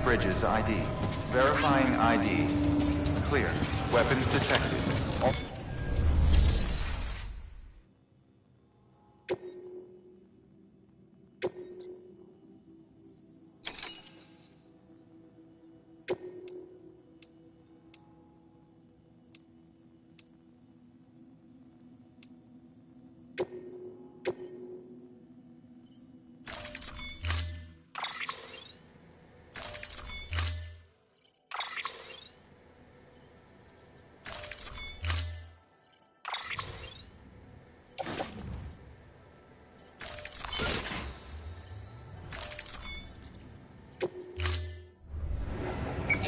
Bridges ID. Verifying ID. Clear. Weapons detected.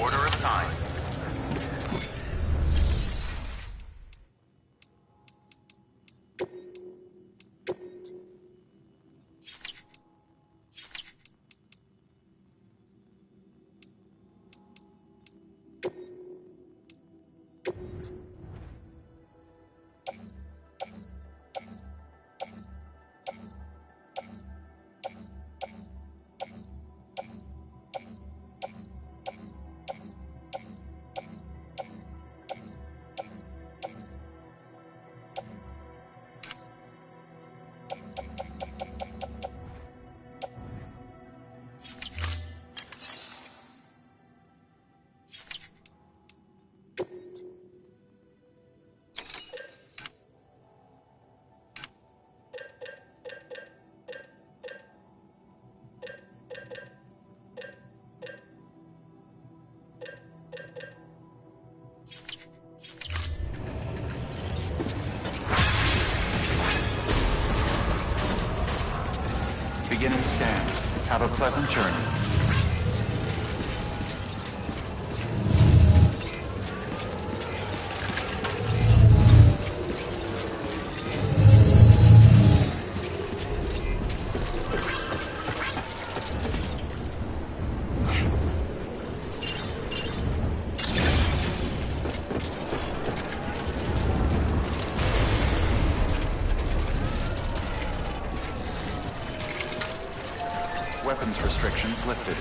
Order assigned. Beginning scan. Have a pleasant journey. Weapons restrictions lifted.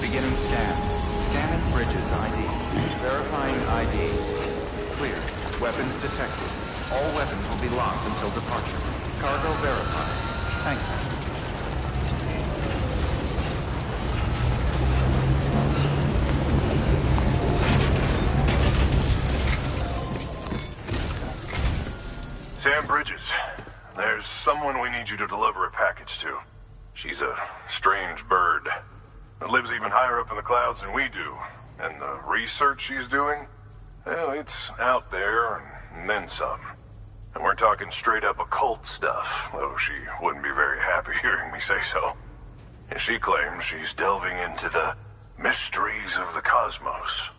Beginning scan. Scanning bridges ID. Verifying ID. Clear. Weapons detected. All weapons will be locked until departure. Cargo verified. Thank you. Sam Bridges, there's someone we need you to deliver a package to. She's a strange bird that lives even higher up in the clouds than we do. And the research she's doing, well, it's out there and then some. And we're talking straight up occult stuff, though she wouldn't be very happy hearing me say so. And she claims she's delving into the mysteries of the cosmos.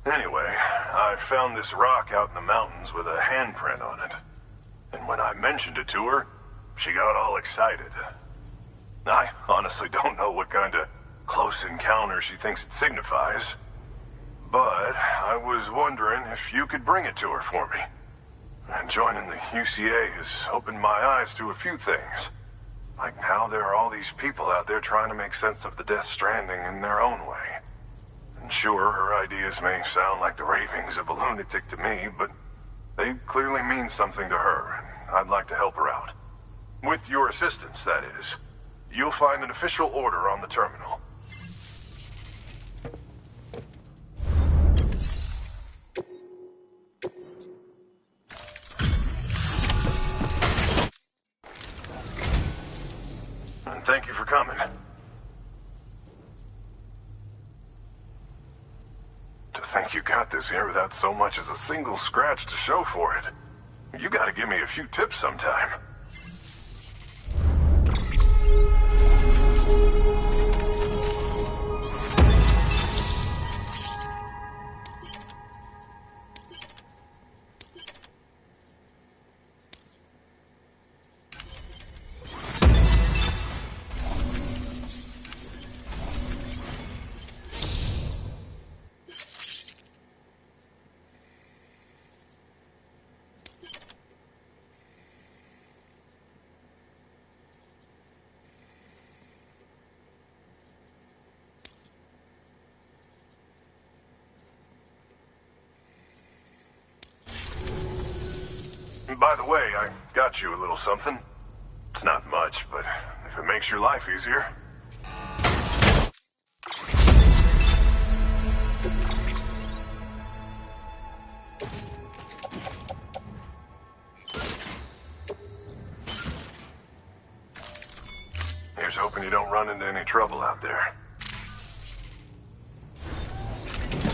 Anyway, I found this rock out in the mountains with a handprint on it. And when I mentioned it to her, she got all excited. I honestly don't know what kind of close encounter she thinks it signifies. But I was wondering if you could bring it to her for me. And joining the UCA has opened my eyes to a few things. Like how there are all these people out there trying to make sense of the Death Stranding in their own way. And sure, her ideas may sound like the ravings of a lunatic to me, but they clearly mean something to her, and I'd like to help her out. With your assistance, that is. You'll find an official order on the terminal. And thank you for coming. To think you got this here without so much as a single scratch to show for it. You gotta give me a few tips sometime. By the way, I got you a little something. It's not much, but if it makes your life easier. Here's hoping you don't run into any trouble out there.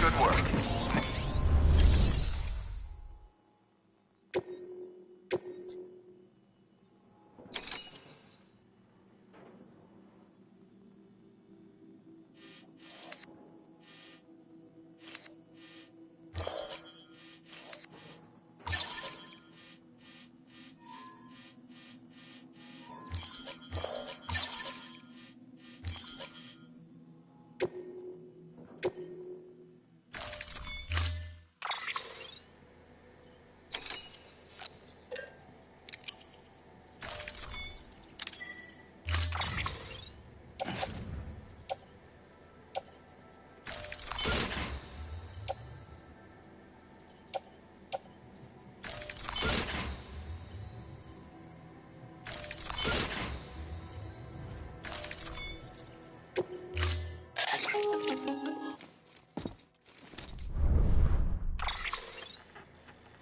Good work.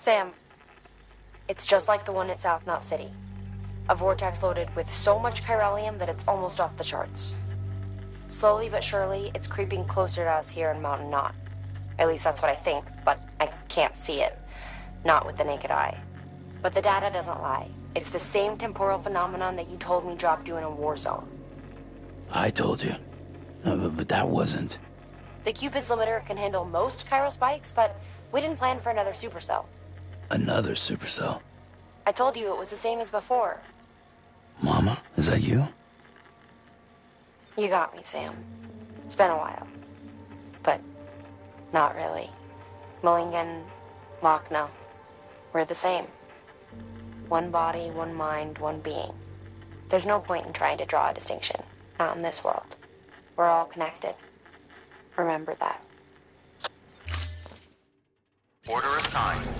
Sam, it's just like the one at South Knot City. A vortex loaded with so much chiralium that it's almost off the charts. Slowly but surely, it's creeping closer to us here in Mountain Knot. At least that's what I think, but I can't see it. Not with the naked eye. But the data doesn't lie. It's the same temporal phenomenon that you told me dropped you in a war zone. I told you. But that wasn't... The Cupid's limiter can handle most chiral spikes, but we didn't plan for another supercell. Another supercell? I told you it was the same as before. Mama, is that you? You got me, Sam. It's been a while. But not really. Mulligan, Lochner, we're the same. One body, one mind, one being. There's no point in trying to draw a distinction. Not in this world. We're all connected. Remember that. Order assigned.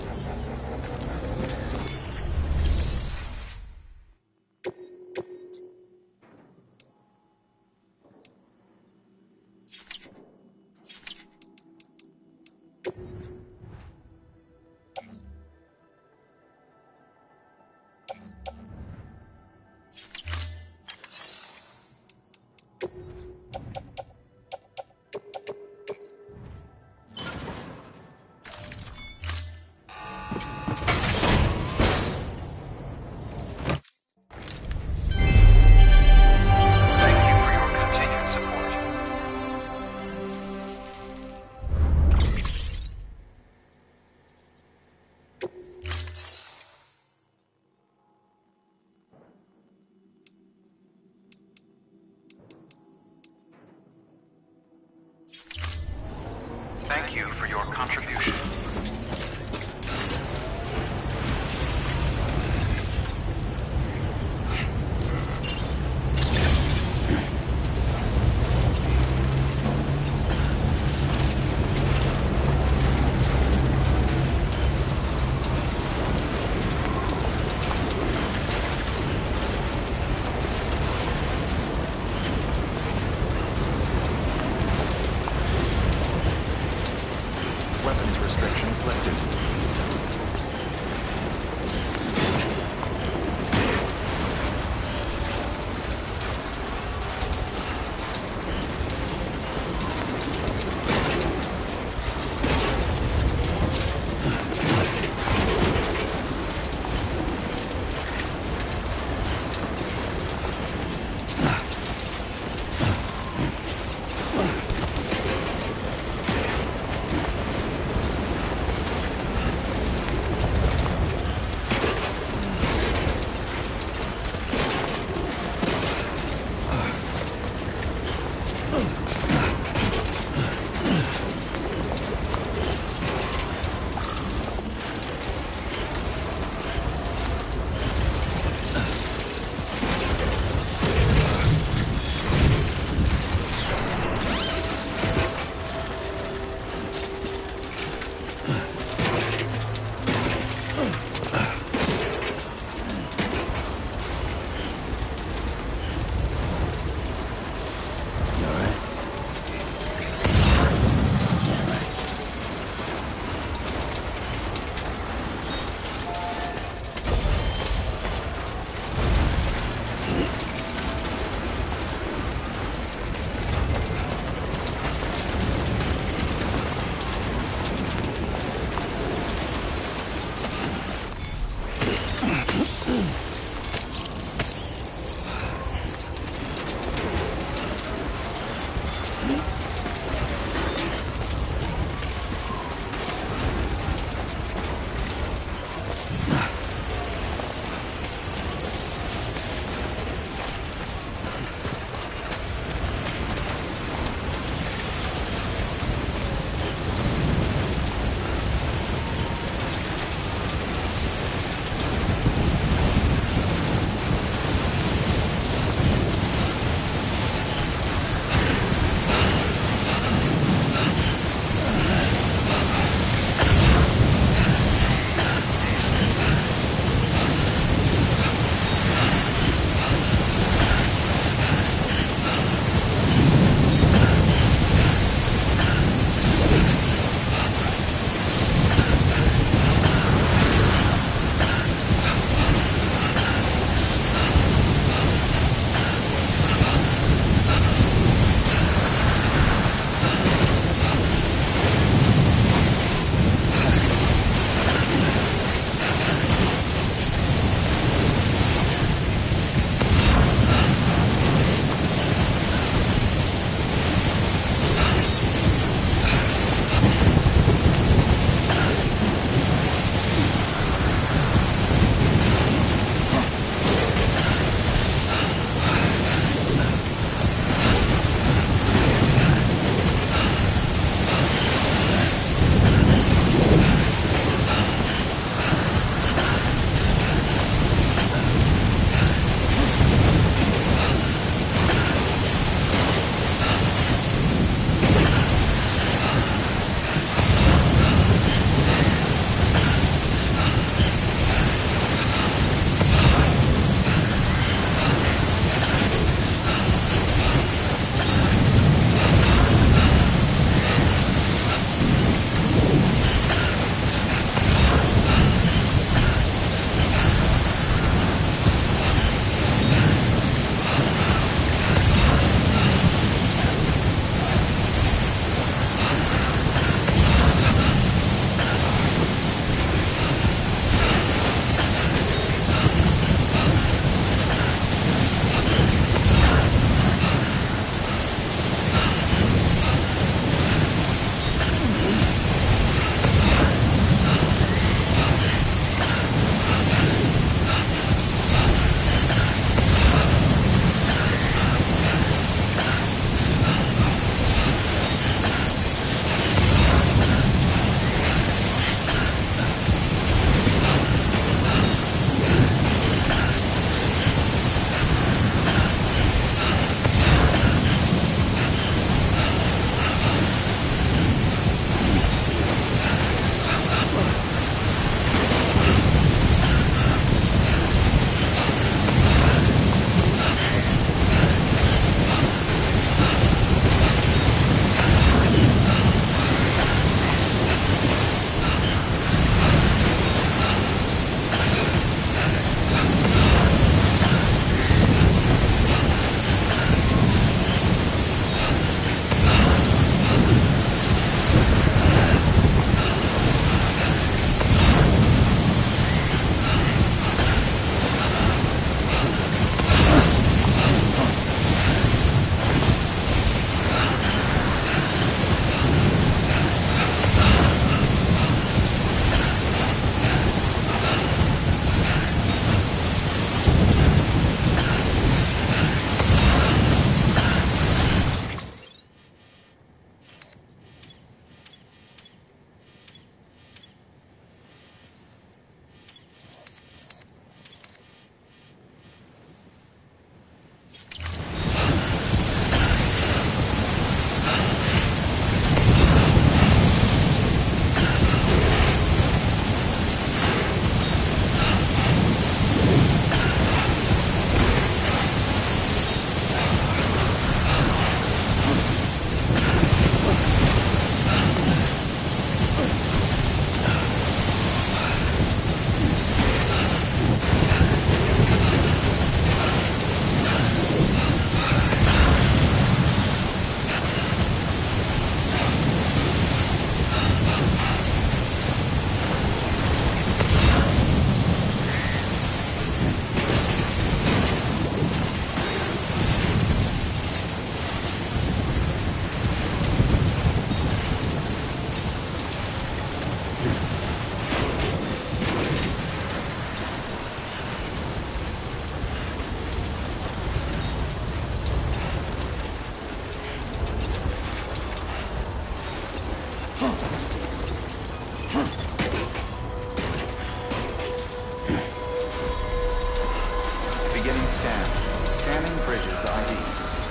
Thank you for your contribution. Weapons restrictions lifted.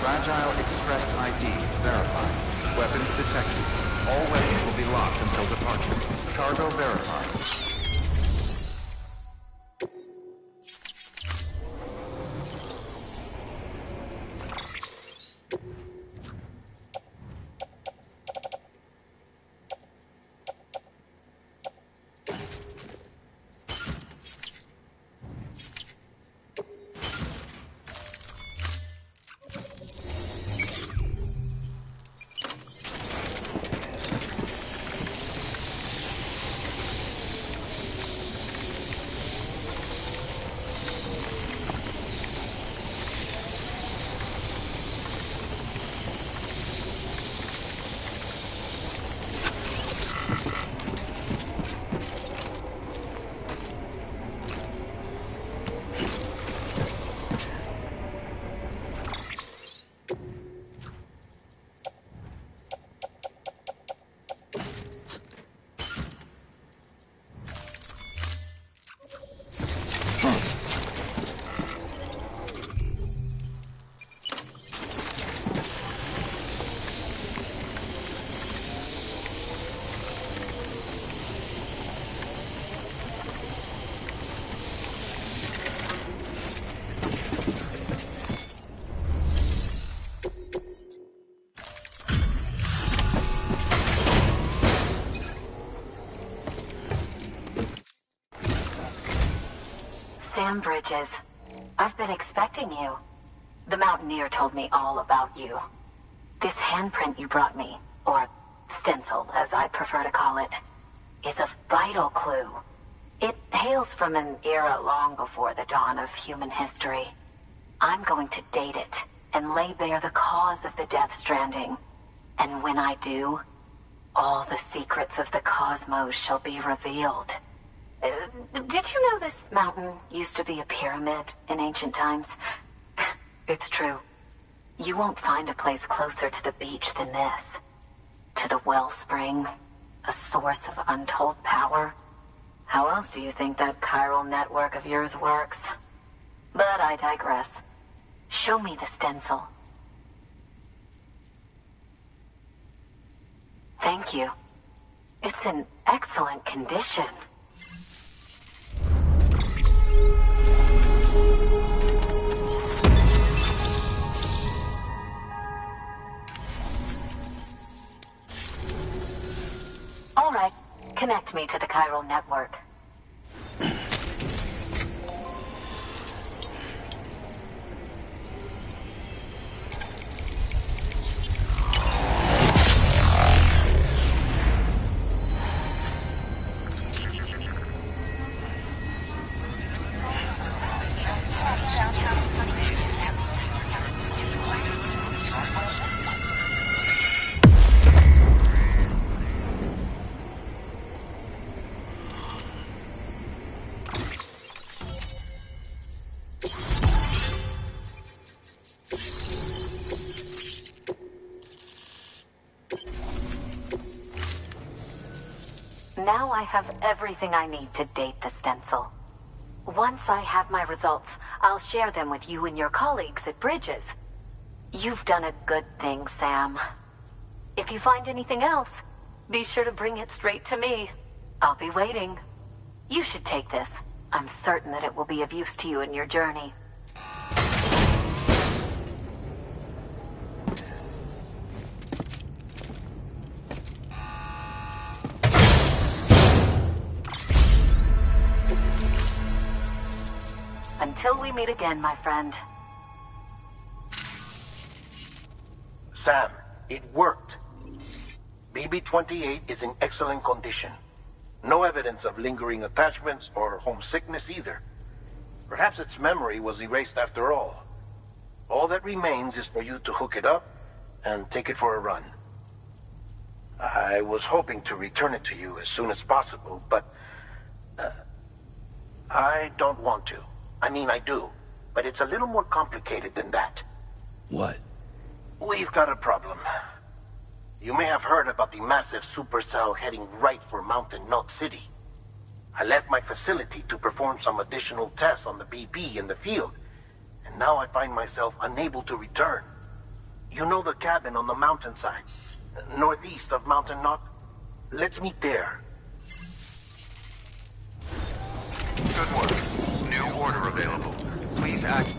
Fragile Express ID verified. Weapons detected. All weapons will be locked until departure. Cargo verified. Sam Bridges, I've been expecting you. The Mountaineer told me all about you. This handprint you brought me, or stencil as I prefer to call it, is a vital clue. It hails from an era long before the dawn of human history. I'm going to date it and lay bare the cause of the Death Stranding. And when I do, all the secrets of the cosmos shall be revealed. Did you know this mountain used to be a pyramid in ancient times? It's true. You won't find a place closer to the beach than this. To the wellspring, a source of untold power. How else do you think that chiral network of yours works? But I digress. Show me the stencil. Thank you. It's in excellent condition. All right, connect me to the chiral network. Now I have everything I need to date the stencil. Once I have my results, I'll share them with you and your colleagues at Bridges. You've done a good thing, Sam. If you find anything else, be sure to bring it straight to me. I'll be waiting. You should take this. I'm certain that it will be of use to you in your journey. Until we meet again, my friend. Sam, it worked. BB-28 is in excellent condition. No evidence of lingering attachments or homesickness either. Perhaps its memory was erased after all. All that remains is for you to hook it up and take it for a run. I was hoping to return it to you as soon as possible, but I don't want to. I mean, I do, but it's a little more complicated than that. What? We've got a problem. You may have heard about the massive supercell heading right for Mountain Knot City. I left my facility to perform some additional tests on the BB in the field, and now I find myself unable to return. You know the cabin on the mountainside, northeast of Mountain Knot? Let's meet there. Good work. New order available. Please act.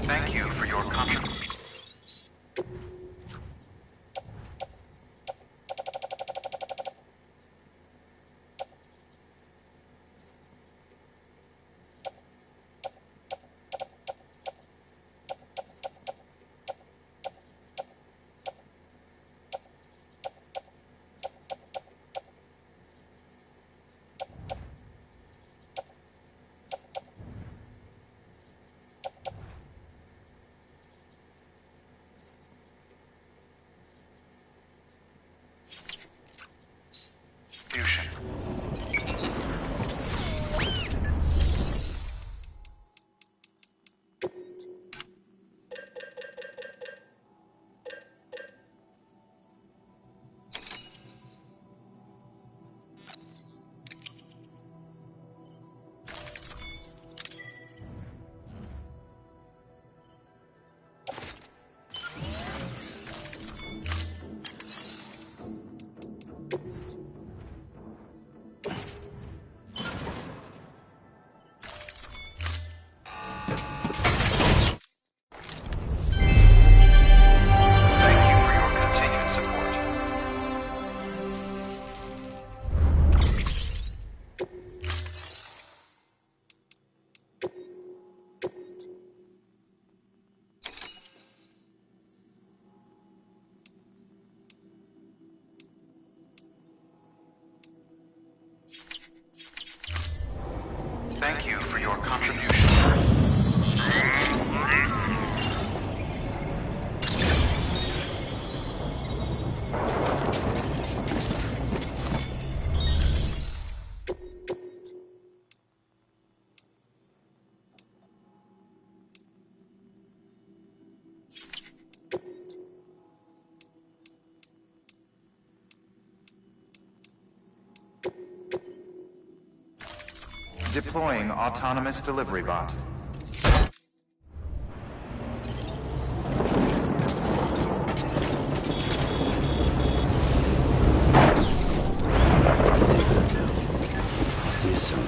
Thank you for your contribution. Thank you for your contribution. Deploying autonomous delivery bot. I'll see you soon.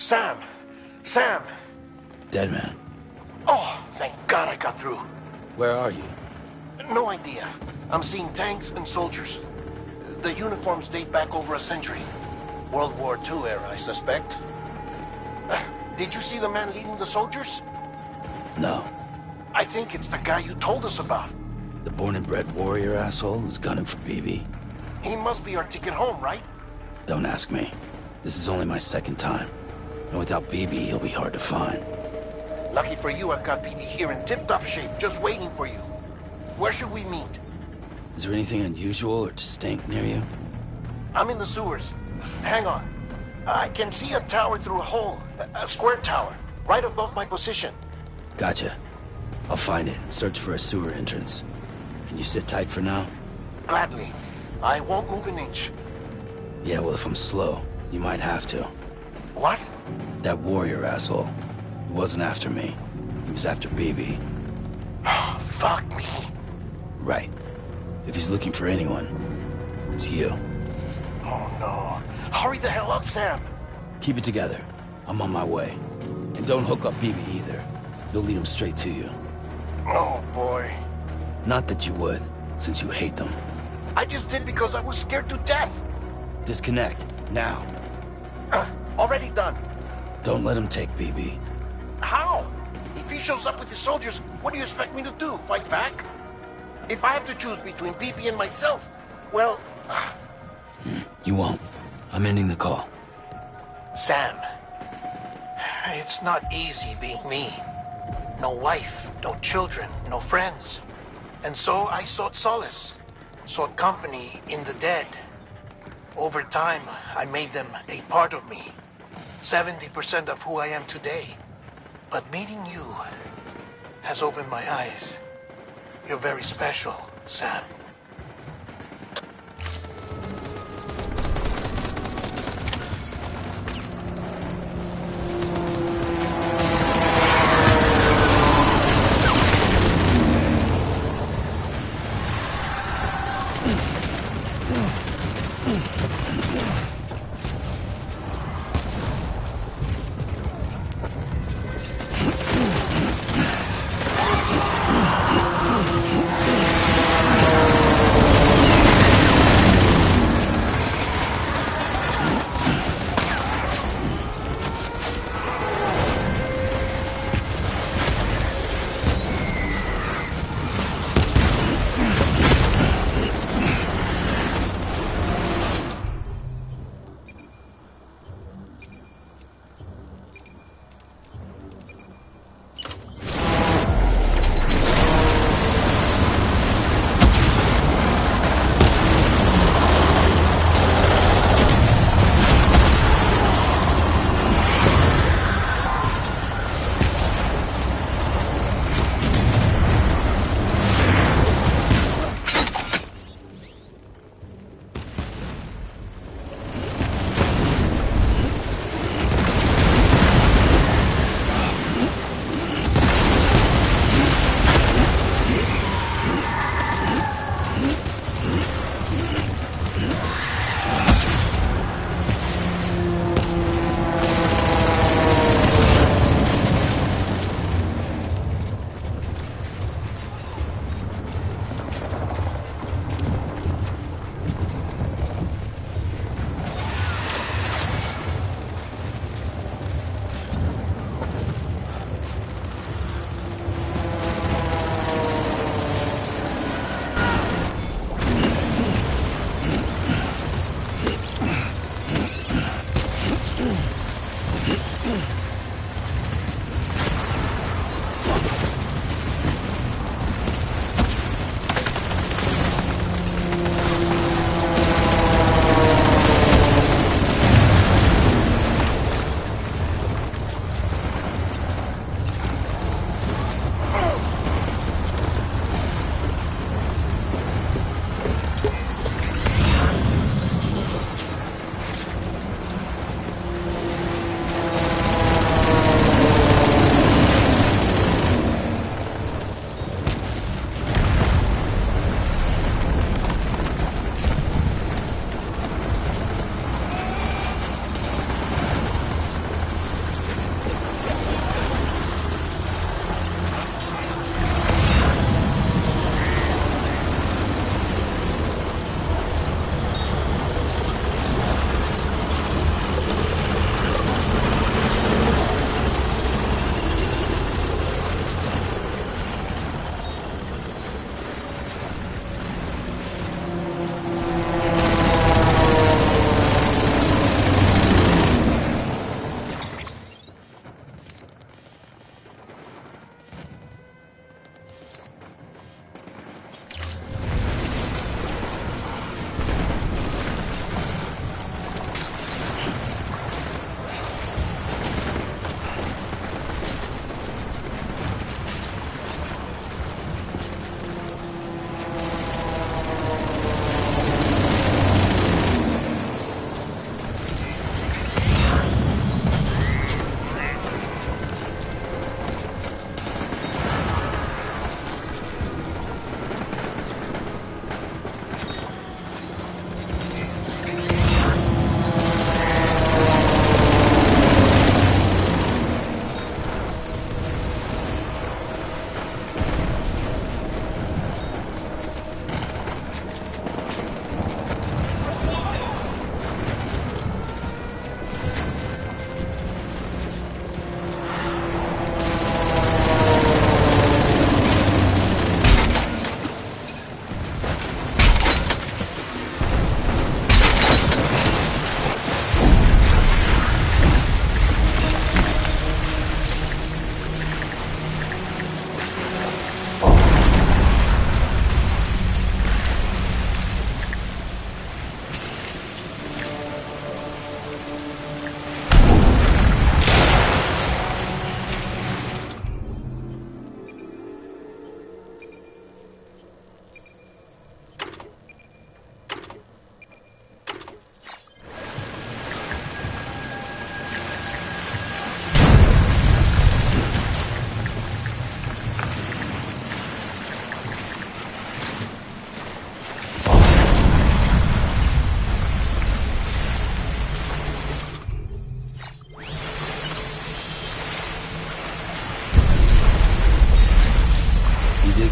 Sam! Sam! Dead man. Oh, thank God I got through. Where are you? No idea. I'm seeing tanks and soldiers. The uniforms date back over a century. World War II era, I suspect. Did you see the man leading the soldiers? No. I think it's the guy you told us about. The born and bred warrior asshole who's gunning for BB. He must be our ticket home, right? Don't ask me. This is only my second time. And without BB, he'll be hard to find. Lucky for you, I've got BB here in tip-top shape, just waiting for you. Where should we meet? Is there anything unusual or distinct near you? I'm in the sewers. Hang on. I can see a tower through a hole. A square tower. right above my position. Gotcha. I'll find it. Search for a sewer entrance. Can you sit tight for now? Gladly. I won't move an inch. Yeah, well, if I'm slow, you might have to. What? That warrior asshole. He wasn't after me. He was after BB. Fuck me. Right. If he's looking for anyone, it's you. Oh no. Hurry the hell up, Sam. Keep it together. I'm on my way. And don't hook up BB either. You'll lead him straight to you. Oh boy. Not that you would, since you hate them. I just did because I was scared to death. Disconnect, now. Already done. Don't let him take BB. How? If he shows up with his soldiers, what do you expect me to do? Fight back? If I have to choose between BB and myself, well... You won't. I'm ending the call. Sam, it's not easy being me. No wife, no children, no friends. And so I sought solace, sought company in the dead. Over time, I made them a part of me. 70% of who I am today. But meeting you has opened my eyes. You're very special, Sam.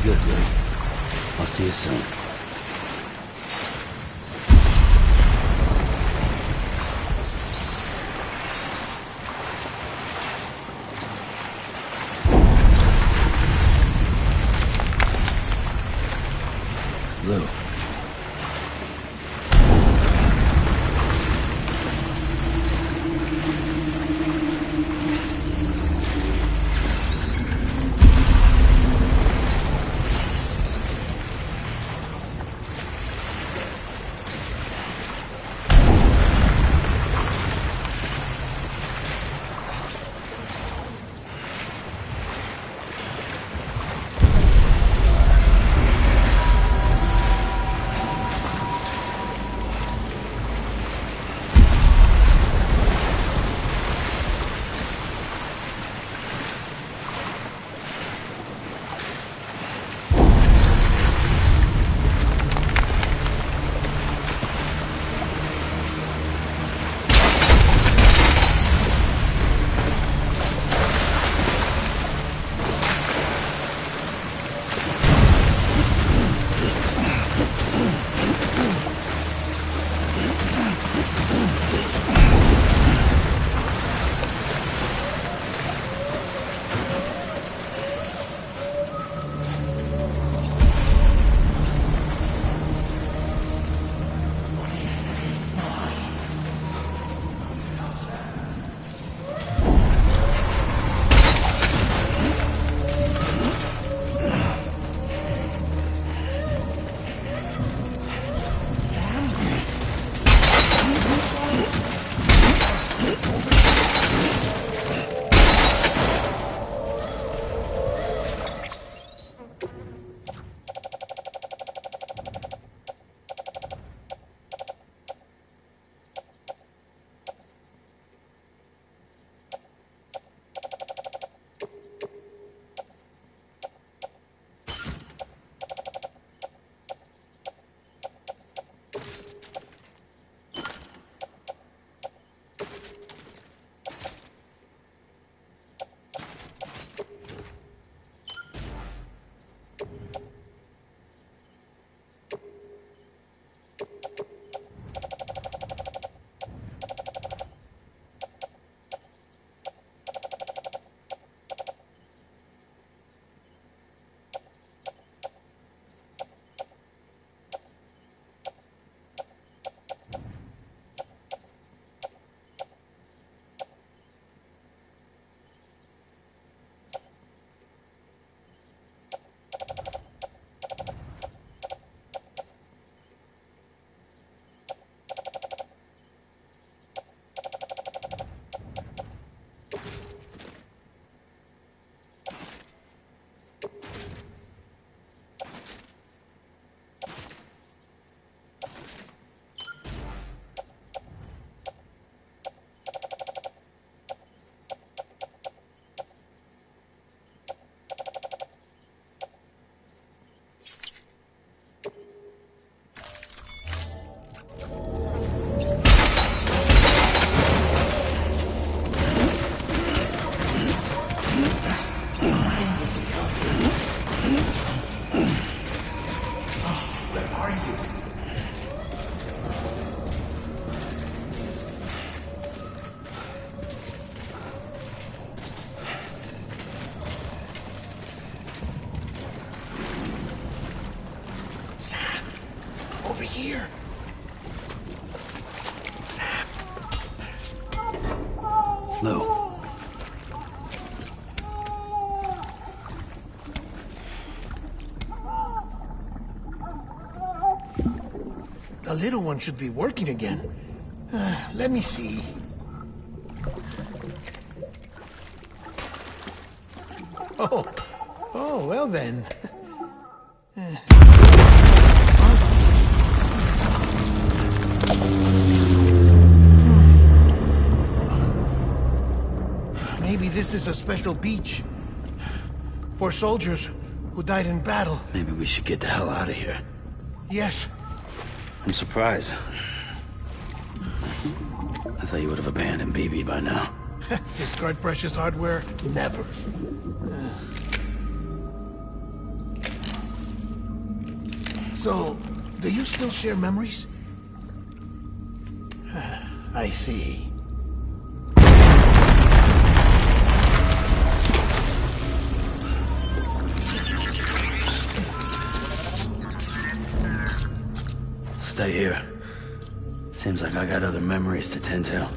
Good, Lee. I'll see you soon. Lou. Here. Sam. Lou. The little one should be working again. Let me see. Oh, well then. Maybe this is a special beach for soldiers who died in battle. Maybe we should get the hell out of here. Yes. I'm surprised. I thought you would have abandoned BB by now. Discard precious hardware? Never. So, do you still share memories? I see. Stay here. Seems like I got other memories to tend to.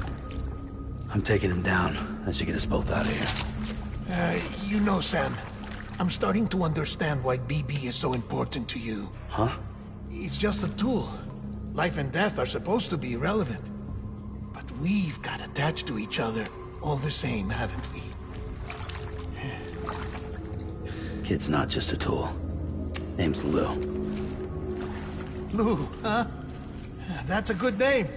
I'm taking him down. That should get us both out of here. You know, Sam, I'm starting to understand why BB is so important to you. Huh? He's just a tool. Life and death are supposed to be irrelevant. But we've got attached to each other all the same, haven't we? Kid's not just a tool. Name's Lou. Lou, huh? That's a good name.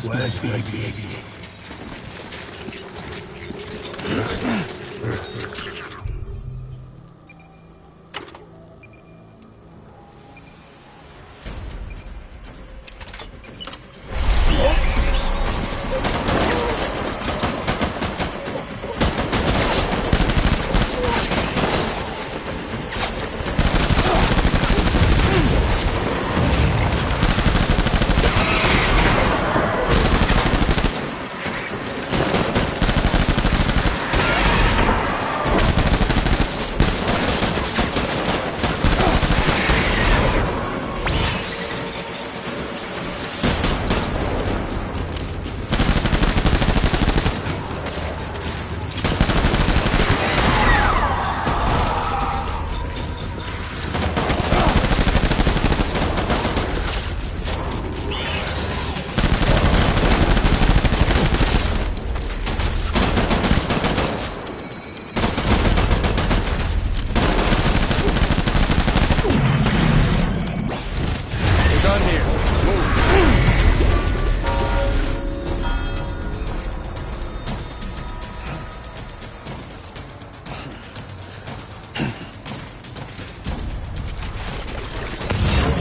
Where's baby?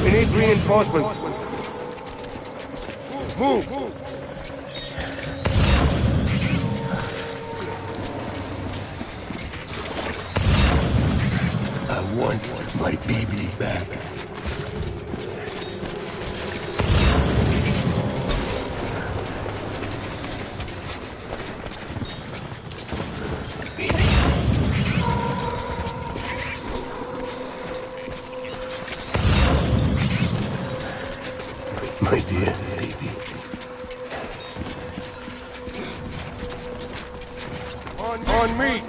We need reinforcements. Move! I want my baby back. My dear baby. On On me.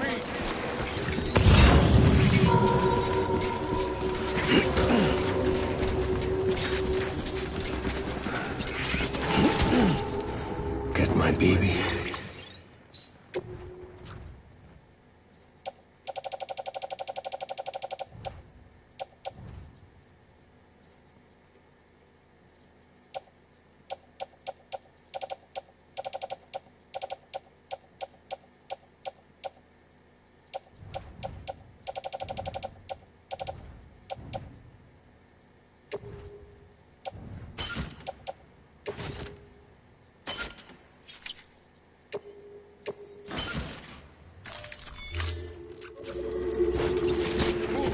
Get my baby.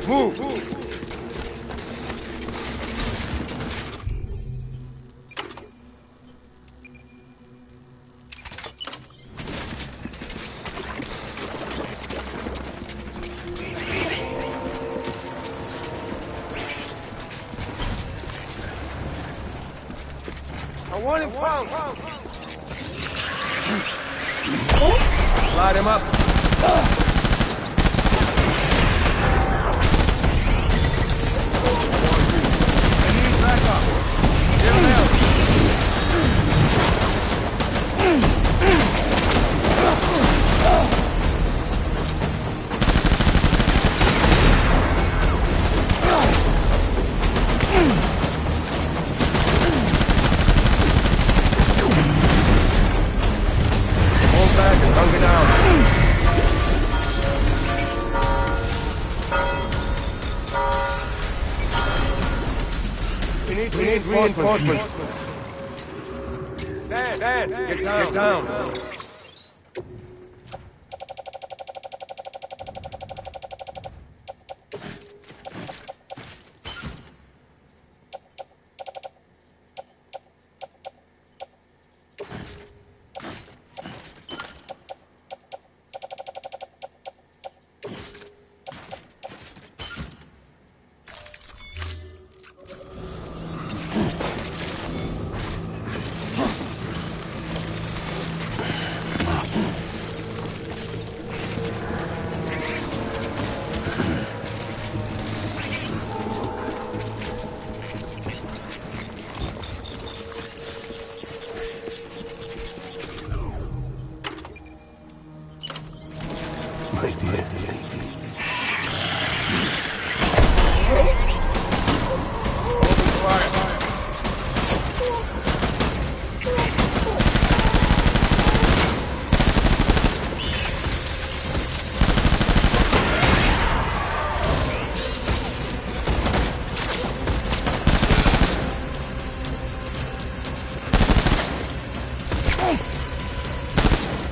Move. I want him found. Light him up. We need reinforcements. Dan, get down.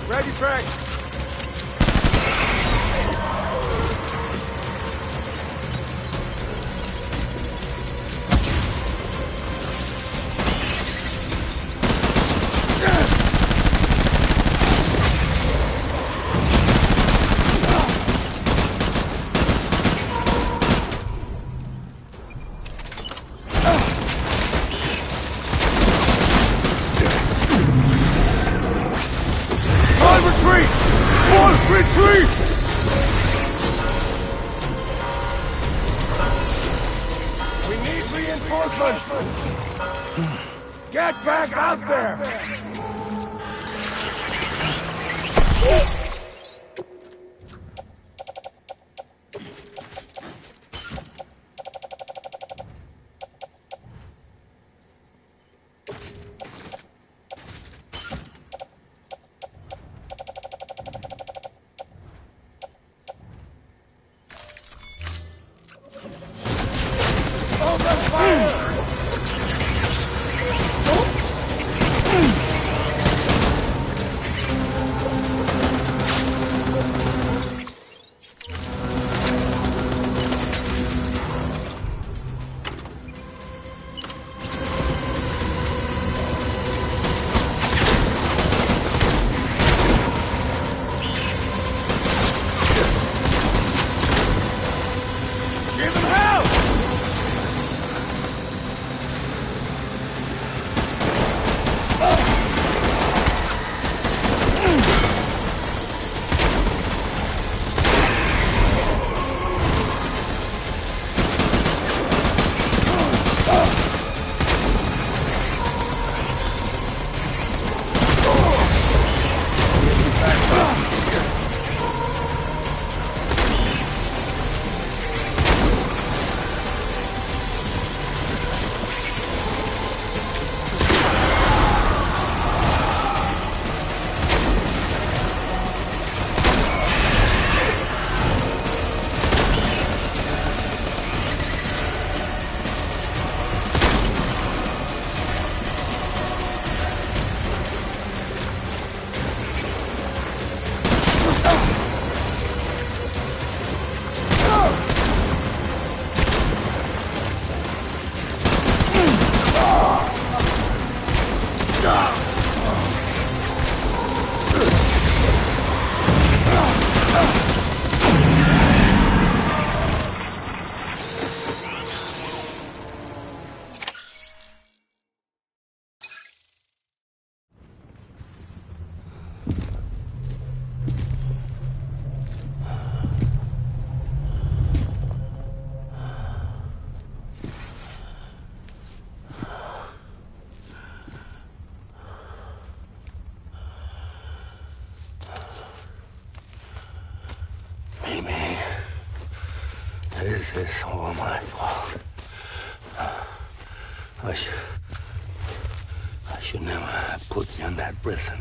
Ready, Frank. Retreat! We need reinforcements! Get back out there! this all my fault. I should never have put you in that prison.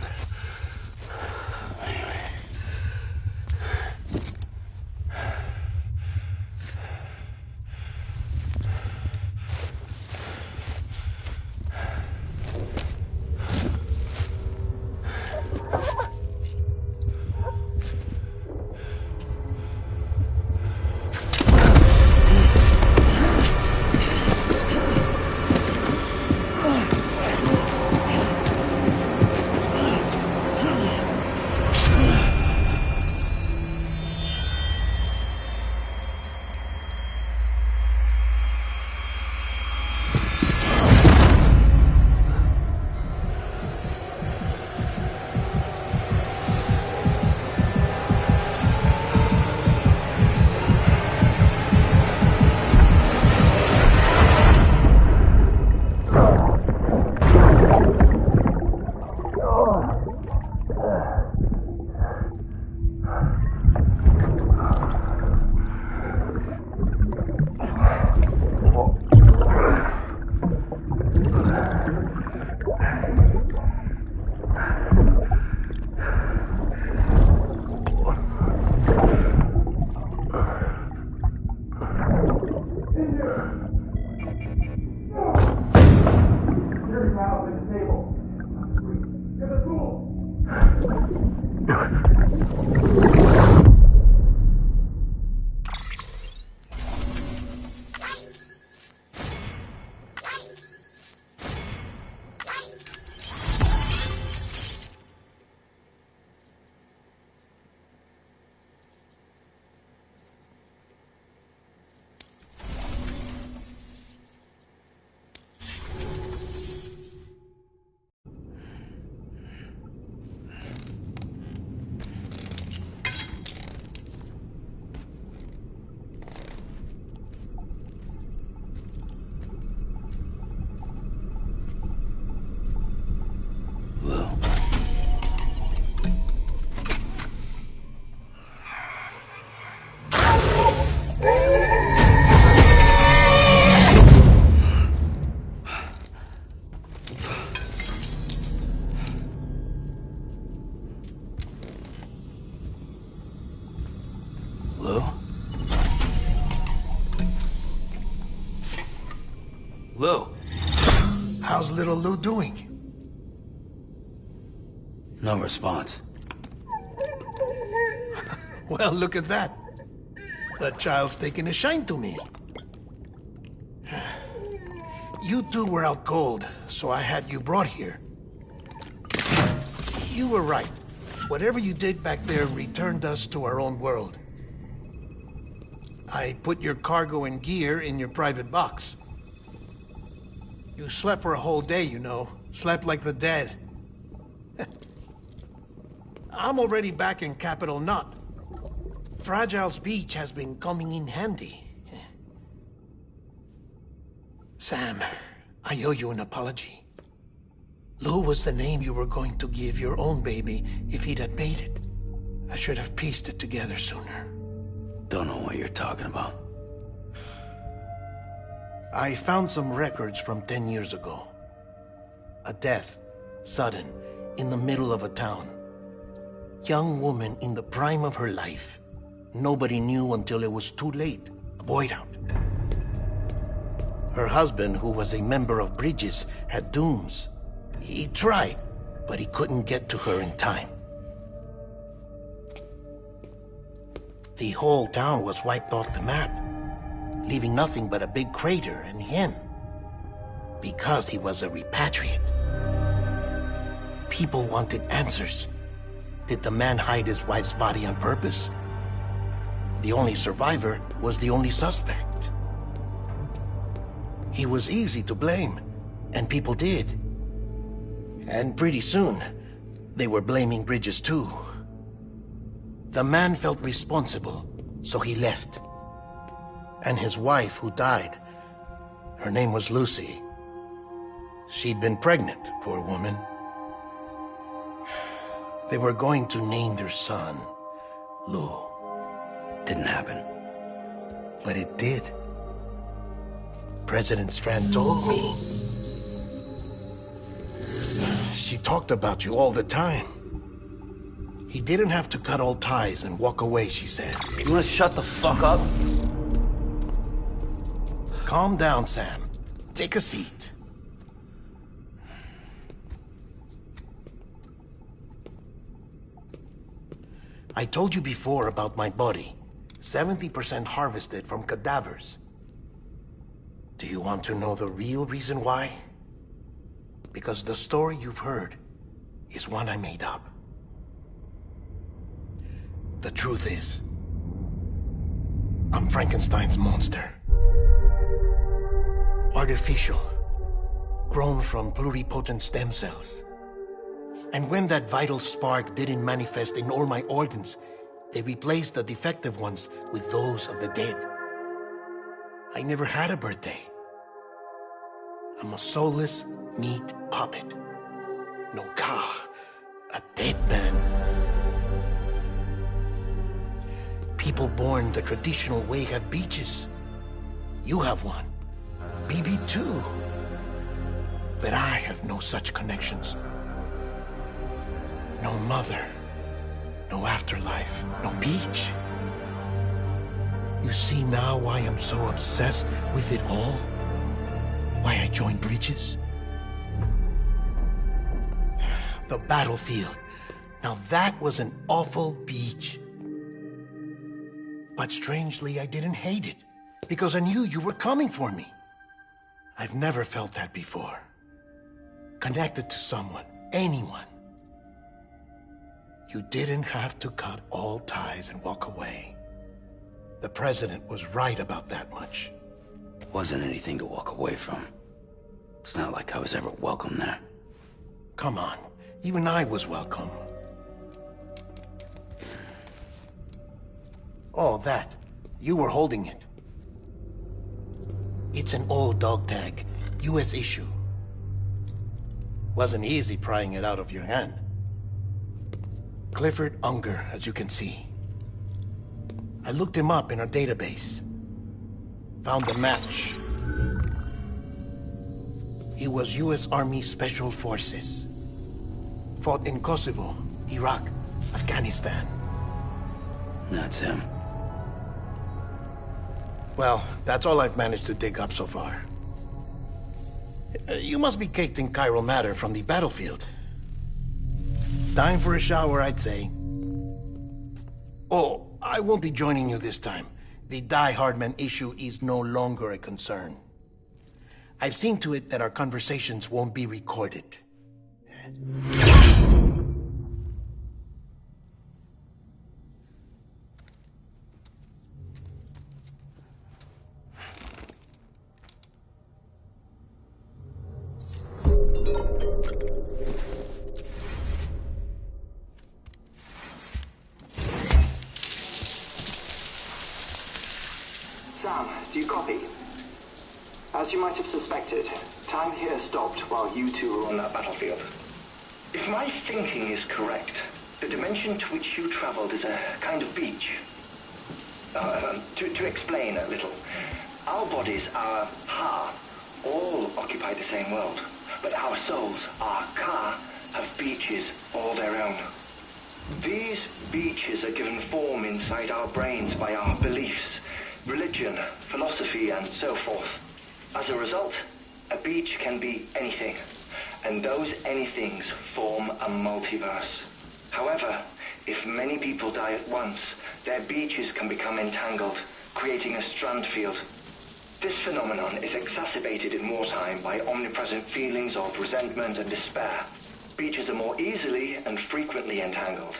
Lou, how's little Lou doing? No response. Well, look at that. The child's taking a shine to me. You two were out cold, so I had you brought here. You were right. Whatever you did back there returned us to our own world. I put your cargo and gear in your private box. You slept for a whole day, you know. Slept like the dead. I'm already back in Capital Knot. Fragile's beach has been coming in handy. Sam, I owe you an apology. Lou was the name you were going to give your own baby if he'd had made it. I should have pieced it together sooner. Don't know what you're talking about. I found some records from 10 years ago. A death, sudden, in the middle of a town. Young woman in the prime of her life. Nobody knew until it was too late. A void out. Her husband, who was a member of Bridges, had dooms. He tried, but he couldn't get to her in time. The whole town was wiped off the map, leaving nothing but a big crater and him. Because he was a repatriate. People wanted answers. Did the man hide his wife's body on purpose? The only survivor was the only suspect. He was easy to blame, and people did. And pretty soon, they were blaming Bridges too. The man felt responsible, so he left. And his wife, who died, her name was Lucy. She'd been pregnant, poor woman. They were going to name their son Lou. Didn't happen. But it did. President Strand told me. She talked about you all the time. He didn't have to cut all ties and walk away, she said. You wanna shut the fuck up? Calm down, Sam. Take a seat. I told you before about my body. 70% harvested from cadavers. Do you want to know the real reason why? Because the story you've heard is one I made up. The truth is, I'm Frankenstein's monster. Artificial, grown from pluripotent stem cells. And when that vital spark didn't manifest in all my organs, they replaced the defective ones with those of the dead. I never had a birthday. I'm a soulless meat puppet. No car, a dead man. People born the traditional way have beaches. You have one. BB too. But I have no such connections. No mother. No afterlife. No beach. You see now why I'm so obsessed with it all? Why I joined Bridges? The battlefield. Now that was an awful beach. But strangely, I didn't hate it. Because I knew you were coming for me. I've never felt that before. Connected to someone, anyone. You didn't have to cut all ties and walk away. The president was right about that much. Wasn't anything to walk away from. It's not like I was ever welcome there. Come on, even I was welcome. Oh, that. You were holding it. It's an old dog tag, US issue. Wasn't easy prying it out of your hand. Clifford Unger, as you can see. I looked him up in our database. Found a match. He was US Army Special Forces. Fought in Kosovo, Iraq, Afghanistan. That's him. Well, that's all I've managed to dig up so far. You must be caked in chiral matter from the battlefield. Time for a shower, I'd say. Oh, I won't be joining you this time. The Die Hardman issue is no longer a concern. I've seen to it that our conversations won't be recorded. Sam, do you copy? As you might have suspected, time here stopped while you two were on that battlefield. If my thinking is correct, the dimension to which you traveled is a kind of beach. To explain a little, our bodies, our ha, all occupy the same world, but our souls, our ka, have beaches all their own. These beaches are given form inside our brains by our beliefs, religion, philosophy, and so forth. As a result, a beach can be anything, and those anythings form a multiverse. However, if many people die at once, their beaches can become entangled, creating a strand field. This phenomenon is exacerbated in wartime by omnipresent feelings of resentment and despair. Beaches are more easily and frequently entangled.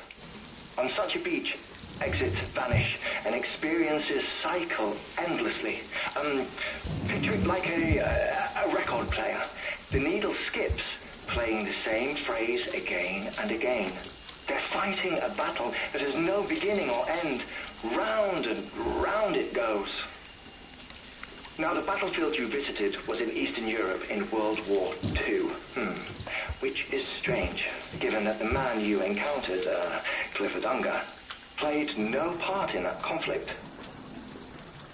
On such a beach, exits vanish and experiences cycle endlessly. Picture it like a record player. The needle skips, playing the same phrase again and again. They're fighting a battle that has no beginning or end. Round and round it goes. Now, the battlefield you visited was in Eastern Europe in World War II. Which is strange, given that the man you encountered, Clifford Unger, played no part in that conflict.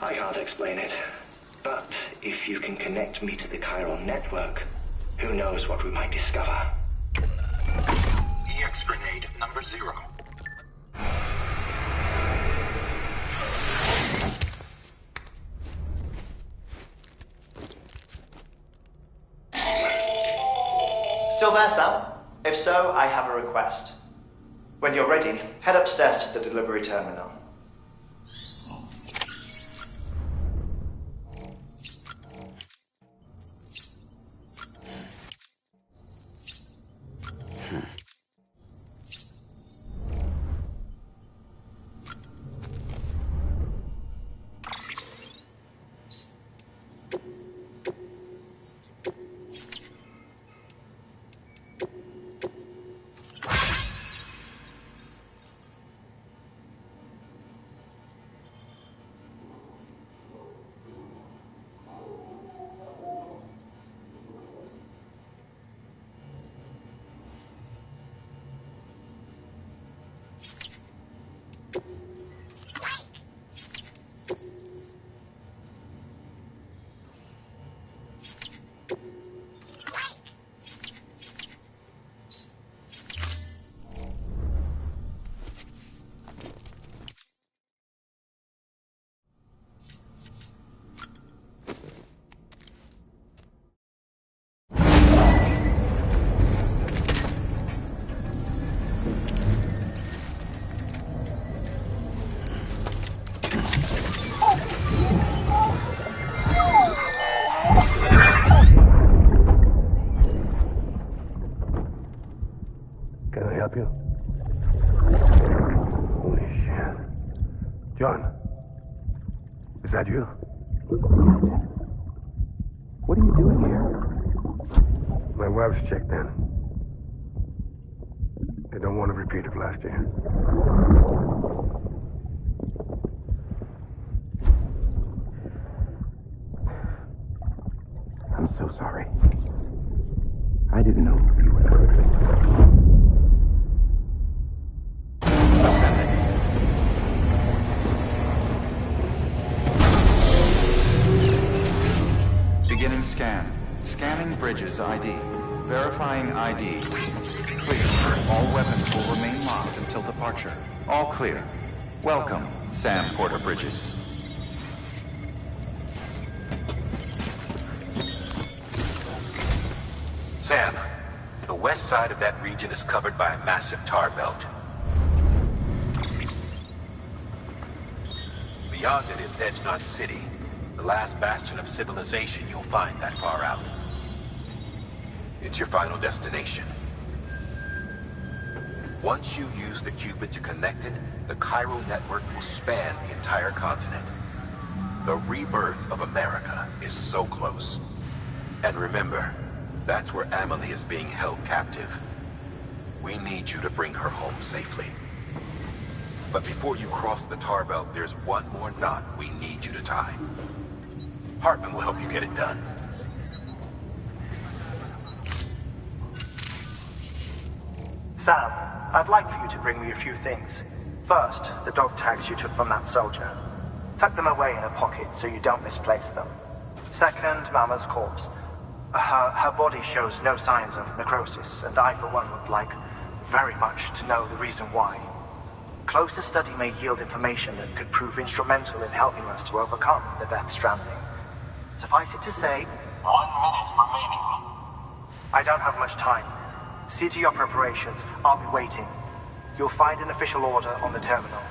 I can't explain it. But if you can connect me to the chiral network, who knows what we might discover. EX grenade number 0. Still there, Sam? If so, I have a request. When you're ready, head upstairs to the delivery terminal. John, is that you? What are you doing here? My wife's checked in. They don't want to repeat of last year. I'm so sorry. I didn't know you were perfect. Beginning scan. Scanning Bridges ID. Verifying ID. Clear. All weapons will remain locked until departure. All clear. Welcome, Sam Porter Bridges. Sam, the west side of that region is covered by a massive tar belt. Beyond it is Edgenot City, the last bastion of civilization you'll find that far out. It's your final destination. Once you use the Cupid to connect it, the chiral network will span the entire continent. The rebirth of America is so close. And remember, that's where Amelie is being held captive. We need you to bring her home safely. But before you cross the tar belt, there's one more knot we need you to tie. Hartman will help you get it done. Sam, I'd like for you to bring me a few things. First, the dog tags you took from that soldier. Tuck them away in a pocket so you don't misplace them. Second, Mama's corpse. Her body shows no signs of necrosis, and I, for one, would like very much to know the reason why. Closer study may yield information that could prove instrumental in helping us to overcome the Death Stranding. Suffice it to say, 1 minute remaining. I don't have much time. See to your preparations. I'll be waiting. You'll find an official order on the terminal.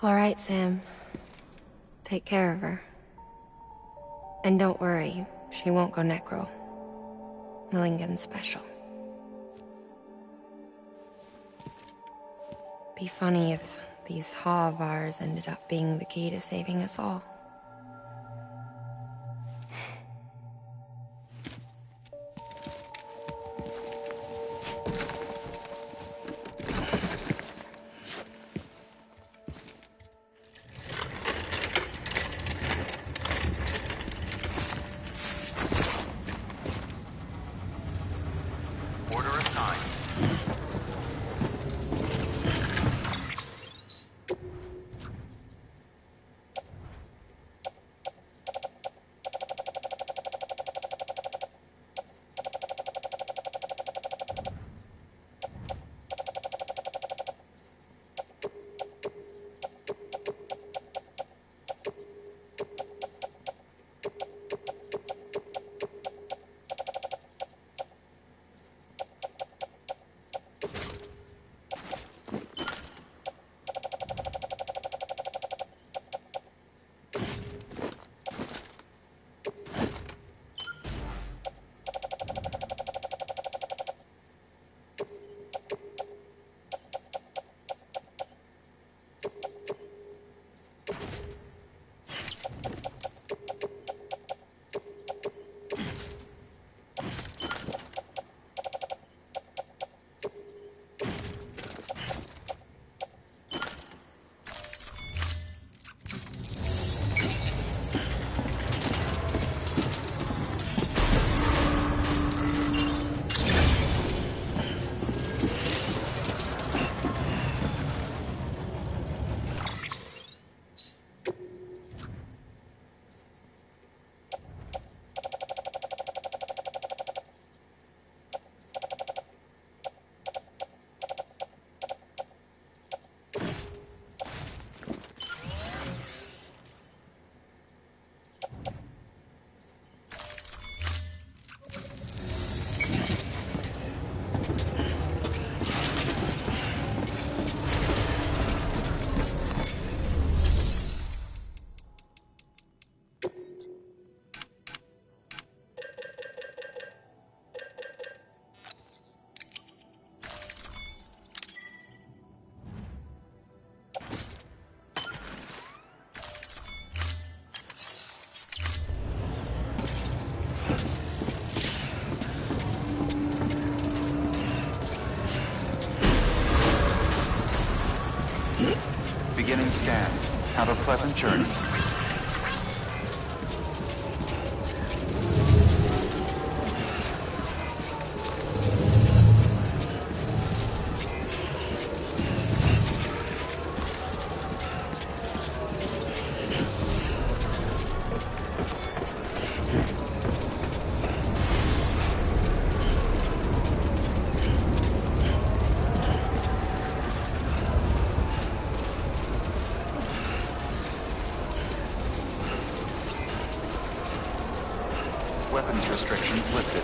All right, Sam. Take care of her. And don't worry, she won't go necro. Millingen's special. Be funny if these Ha of ours ended up being the key to saving us all. Beginning scan. Have a pleasant journey. Weapons restrictions lifted.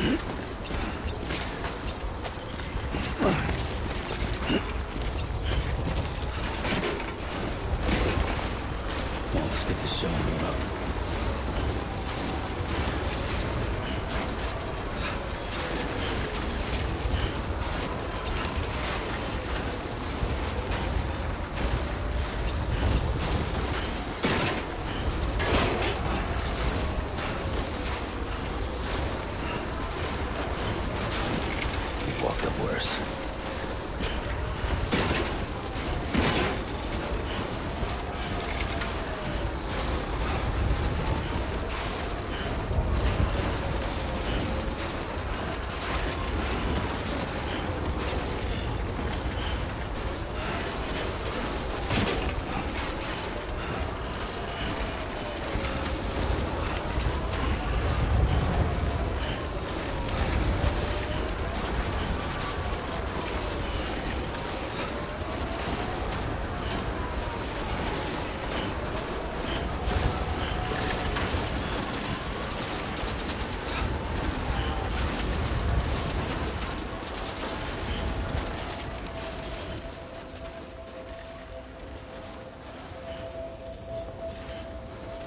Well, let's get this show on the road. We've walked up worse.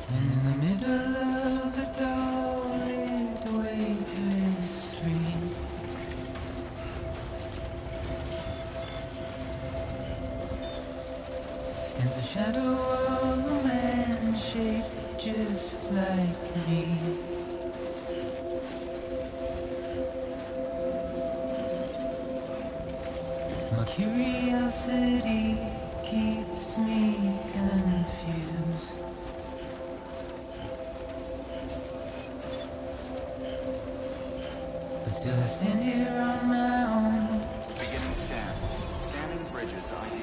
In the middle of a dull-lit weightless street, stands a shadow of a man shaped just like me. My curiosity keeps me confused. But still I stand here on my own. Beginning scan. Scanning bridges ID.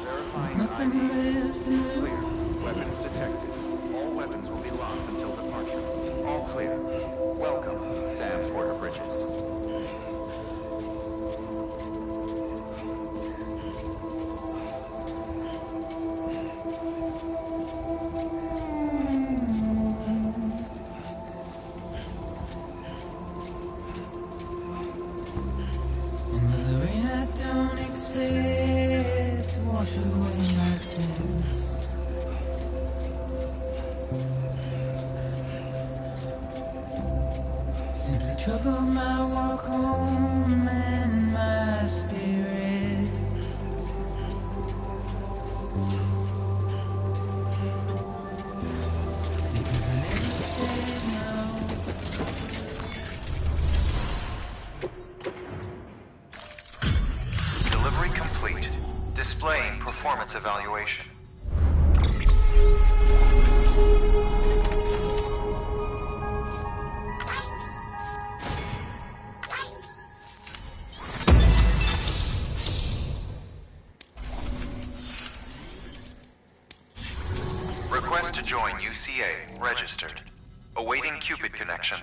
Verifying Nothing ID. left in me. Clear. Weapons detected. All weapons will be locked until departure. All clear. Welcome, Sam's Border Bridges. And with the rain I don't accept, wash away my sins. Simply trouble my walk home and my spirit. Because I never said no. Delivery complete. Displaying performance evaluation. Request to join UCA. Registered. Awaiting Cupid connection.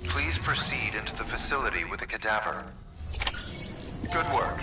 Please proceed into the facility with the cadaver. Good work.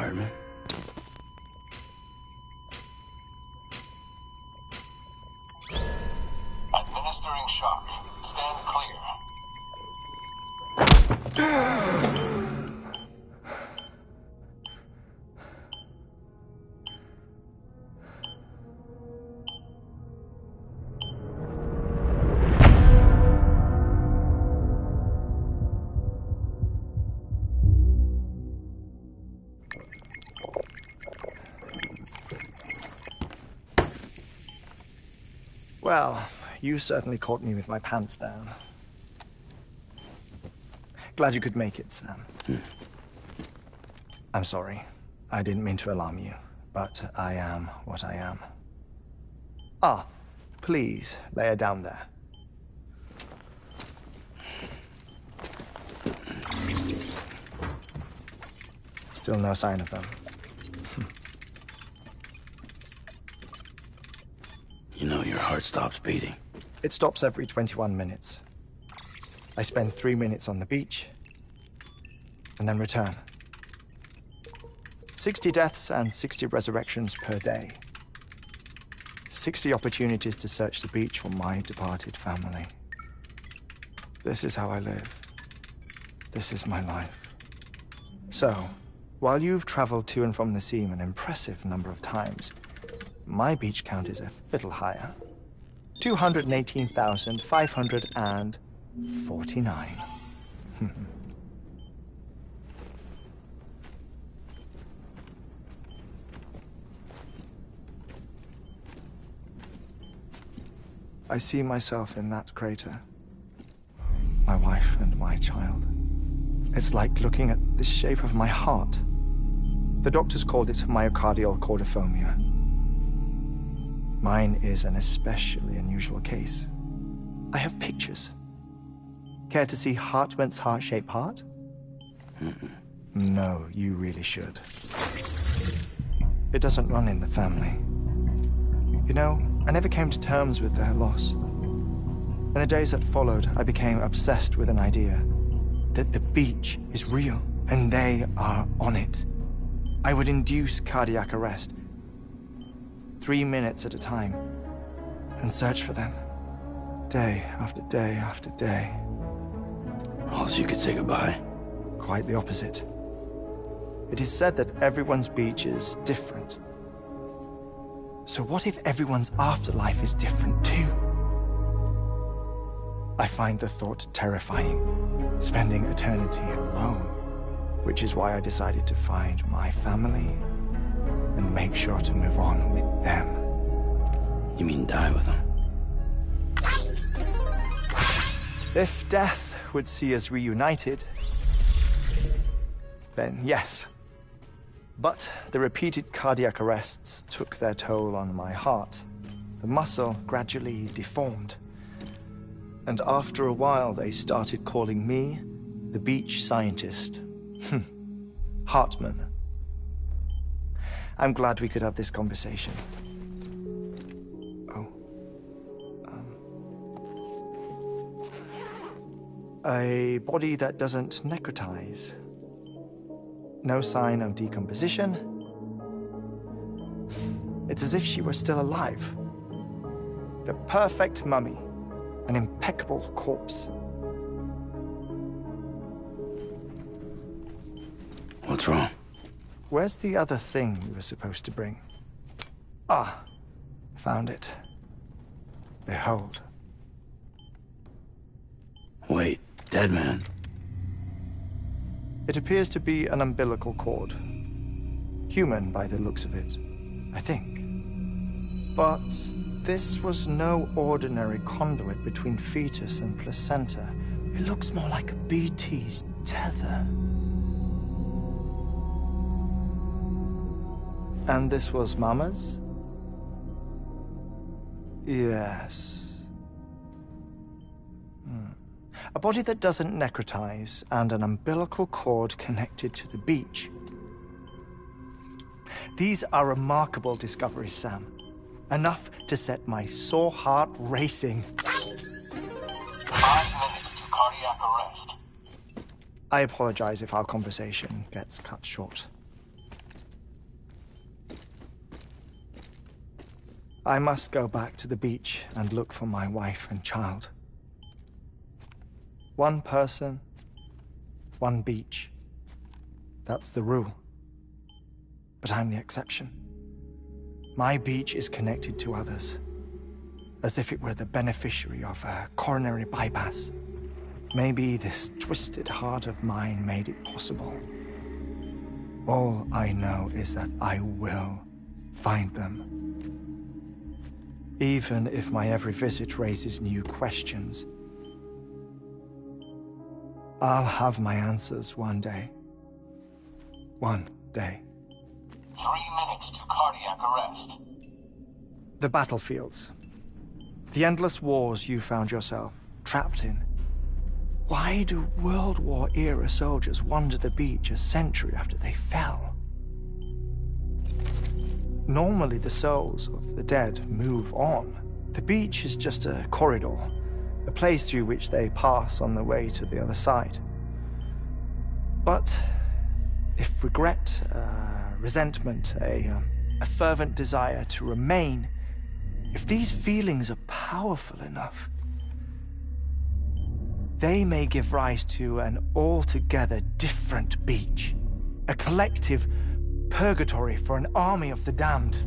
Hardman. Administering shock. Stand clear. Well, you certainly caught me with my pants down. Glad you could make it, Sam. I'm sorry. I didn't mean to alarm you, but I am what I am. Ah, please lay her down there. Still no sign of them. You know your heart stops beating. It stops every 21 minutes. I spend 3 minutes on the beach, and then return. 60 deaths and 60 resurrections per day. 60 opportunities to search the beach for my departed family. This is how I live. This is my life. So, while you've traveled to and from the sea an impressive number of times, my beach count is a little higher. 218,549. I see myself in that crater. My wife and my child. It's like looking at the shape of my heart. The doctors called it myocardial cordiformia. Mine is an especially unusual case. I have pictures. Care to see Hartman's heart-shaped heart? No, you really should. It doesn't run in the family. You know, I never came to terms with their loss. In the days that followed, I became obsessed with an idea that the beach is real and they are on it. I would induce cardiac arrest, 3 minutes at a time, and search for them, day after day after day. All so you could say goodbye? Quite the opposite. It is said that everyone's beach is different. So what if everyone's afterlife is different too? I find the thought terrifying, spending eternity alone, which is why I decided to find my family and make sure to move on with them. You mean die with them? If death would see us reunited, then yes. But the repeated cardiac arrests took their toll on my heart. The muscle gradually deformed. And after a while, they started calling me the beach scientist. Hartman. I'm glad we could have this conversation. Oh. A body that doesn't necrotize. No sign of decomposition. It's as if she were still alive. The perfect mummy. An impeccable corpse. What's wrong? Where's the other thing we were supposed to bring? Ah, found it. Behold. Wait, dead man. It appears to be an umbilical cord. Human by the looks of it, I think. But this was no ordinary conduit between fetus and placenta. It looks more like a BT's tether. And this was Mama's? Yes. A body that doesn't necrotize and an umbilical cord connected to the beach. These are remarkable discoveries, Sam. Enough to set my sore heart racing. 5 minutes to cardiac arrest. I apologize if our conversation gets cut short. I must go back to the beach and look for my wife and child. One person, one beach. That's the rule. But I'm the exception. My beach is connected to others, as if it were the beneficiary of a coronary bypass. Maybe this twisted heart of mine made it possible. All I know is that I will find them. Even if my every visit raises new questions, I'll have my answers one day. One day. 3 minutes to cardiac arrest. The battlefields. The endless wars you found yourself trapped in. Why do World War-era soldiers wander the beach a century after they fell? Normally the souls of the dead move on. The beach is just a corridor, a place through which they pass on the way to the other side. But if regret, resentment, a fervent desire to remain, if these feelings are powerful enough, they may give rise to an altogether different beach, a collective purgatory for an army of the damned.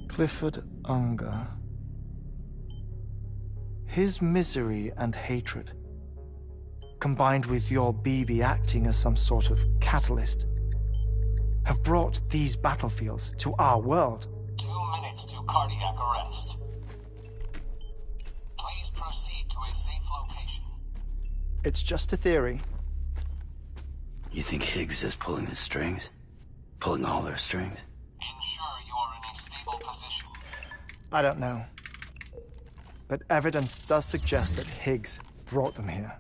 Clifford Unger. His misery and hatred, combined with your BB acting as some sort of catalyst, have brought these battlefields to our world. 2 minutes to cardiac arrest. Please proceed to a safe location. It's just a theory. You think Higgs is pulling the strings? Pulling all their strings? Ensure you are in a stable position. I don't know. But evidence does suggest that Higgs brought them here.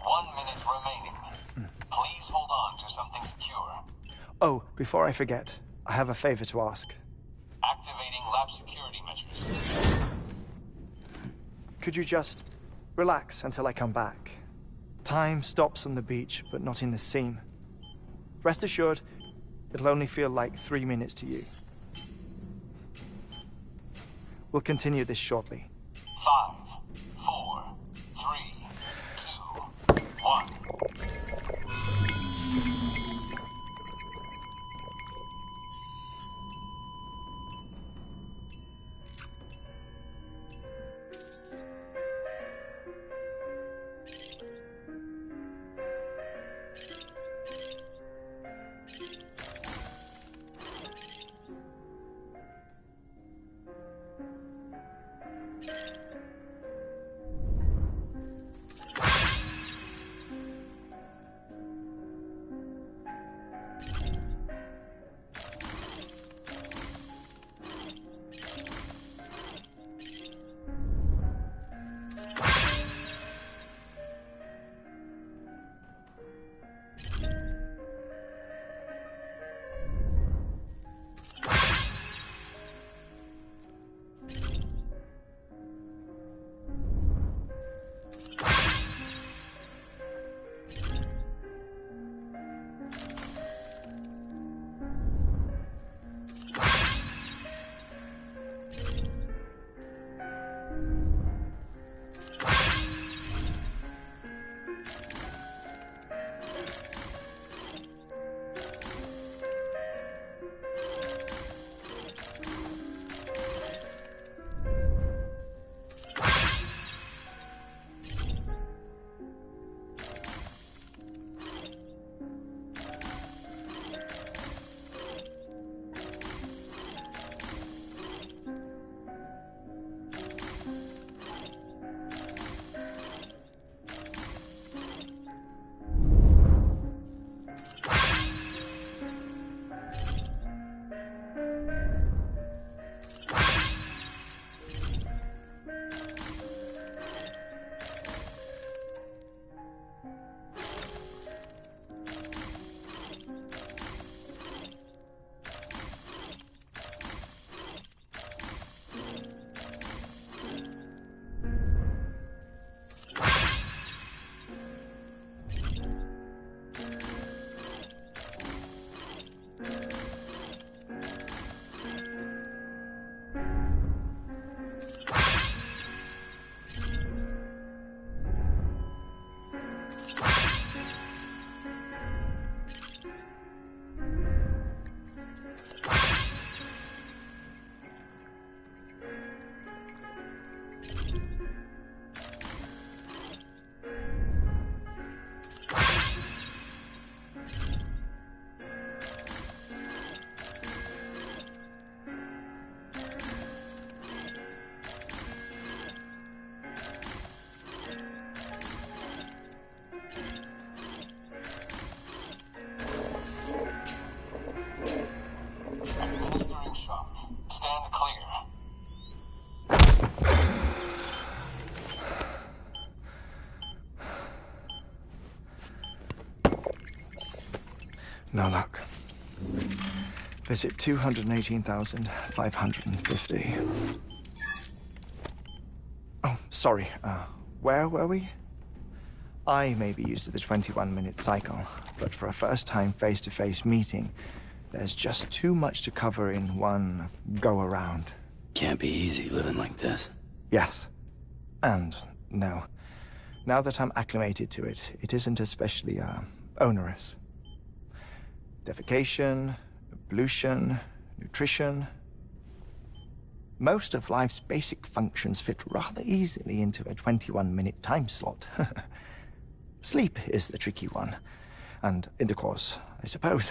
1 minute remaining. Please hold on to something secure. Oh, before I forget, I have a favor to ask. Activating lab security measures. Could you just relax until I come back? Time stops on the beach, but not in the scene. Rest assured, it'll only feel like 3 minutes to you. We'll continue this shortly. 5, 4, 3, 2, 1. No luck. Visit 218,550. Oh, sorry. Where were we? I may be used to the 21-minute cycle, but for a first-time face-to-face meeting, there's just too much to cover in one go-around. Can't be easy living like this. Yes. And no. Now that I'm acclimated to it, it isn't especially, onerous. Defecation, ablution, nutrition. Most of life's basic functions fit rather easily into a 21-minute time slot. Sleep is the tricky one. And intercourse, I suppose.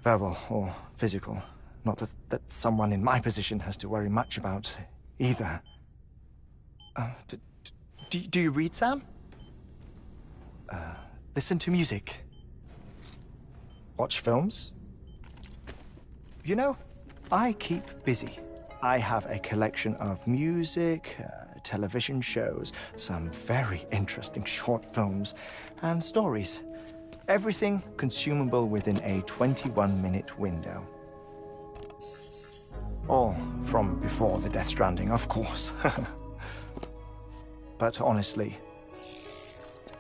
Verbal or physical. Not that someone in my position has to worry much about either. Do you read, Sam? Listen to music. Watch films? You know, I keep busy. I have a collection of music, television shows, some very interesting short films, and stories. Everything consumable within a 21-minute window. All from before the Death Stranding, of course. But honestly,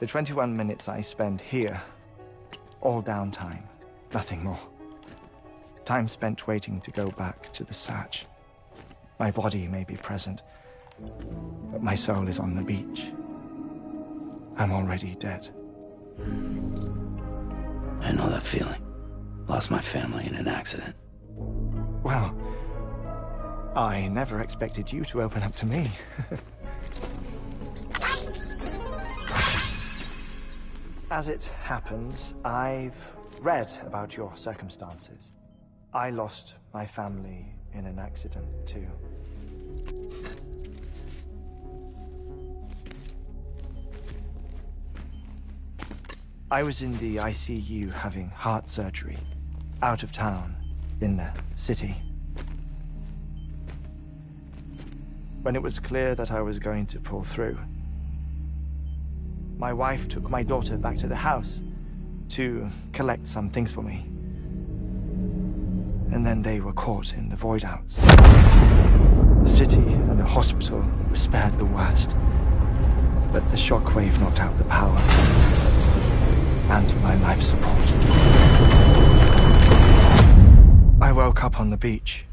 the 21 minutes I spend here, all downtime, nothing more. Time spent waiting to go back to the search. My body may be present, but my soul is on the beach. I'm already dead. I know that feeling. Lost my family in an accident. Well, I never expected you to open up to me. As it happens, I've read about your circumstances. I lost my family in an accident, too. I was in the ICU having heart surgery, out of town, in the city. When it was clear that I was going to pull through, my wife took my daughter back to the house to collect some things for me. And then they were caught in the void outs. The city and the hospital were spared the worst, but the shockwave knocked out the power and my life support. I woke up on the beach.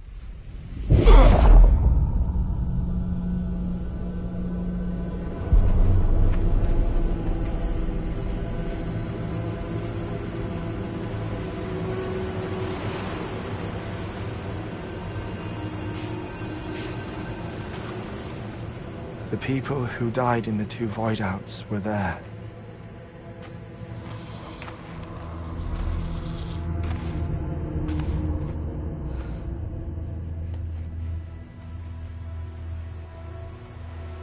The people who died in the two void outs were there.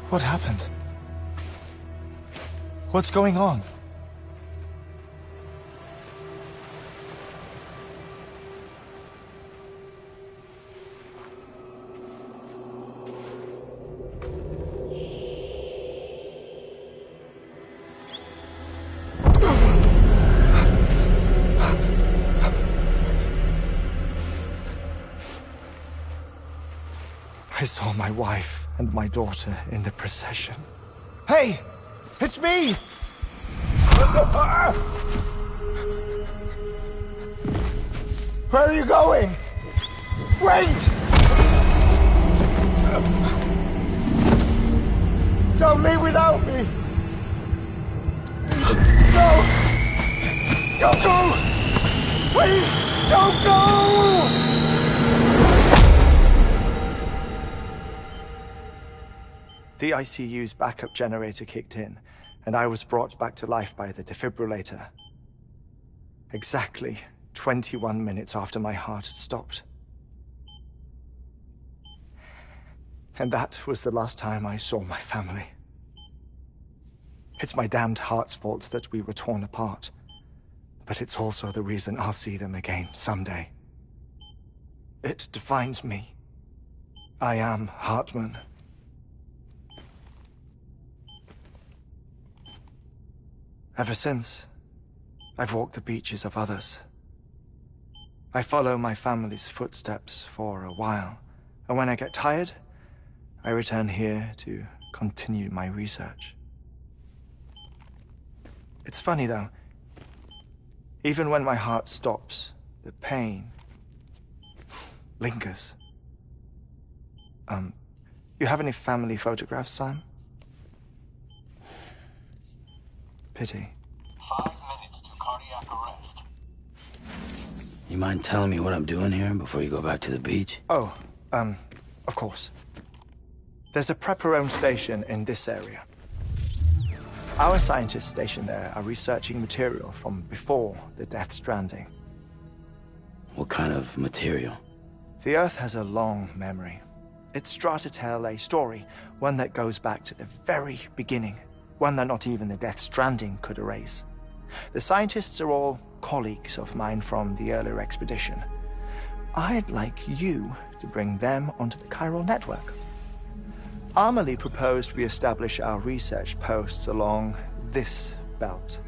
What happened? What's going on? I saw my wife and my daughter in the procession. Hey! It's me! Where are you going? Wait! Don't leave without me! No! Don't go! Please, don't go! The ICU's backup generator kicked in, and I was brought back to life by the defibrillator. Exactly 21 minutes after my heart had stopped. And that was the last time I saw my family. It's my damned heart's fault that we were torn apart, but it's also the reason I'll see them again someday. It defines me. I am Hartman. Ever since, I've walked the beaches of others, I follow my family's footsteps for a while, and when I get tired, I return here to continue my research. It's funny though, even when my heart stops, the pain lingers. You have any family photographs, Sam? Pity. 5 minutes to cardiac arrest. You mind telling me what I'm doing here before you go back to the beach? Oh, of course. There's a prepper-owned station in this area. Our scientists stationed there are researching material from before the Death Stranding. What kind of material? The Earth has a long memory. It's trying to tell a story, one that goes back to the very beginning, one that not even the Death Stranding could erase. The scientists are all colleagues of mine from the earlier expedition. I'd like you to bring them onto the chiral network. Amelie proposed we establish our research posts along this belt.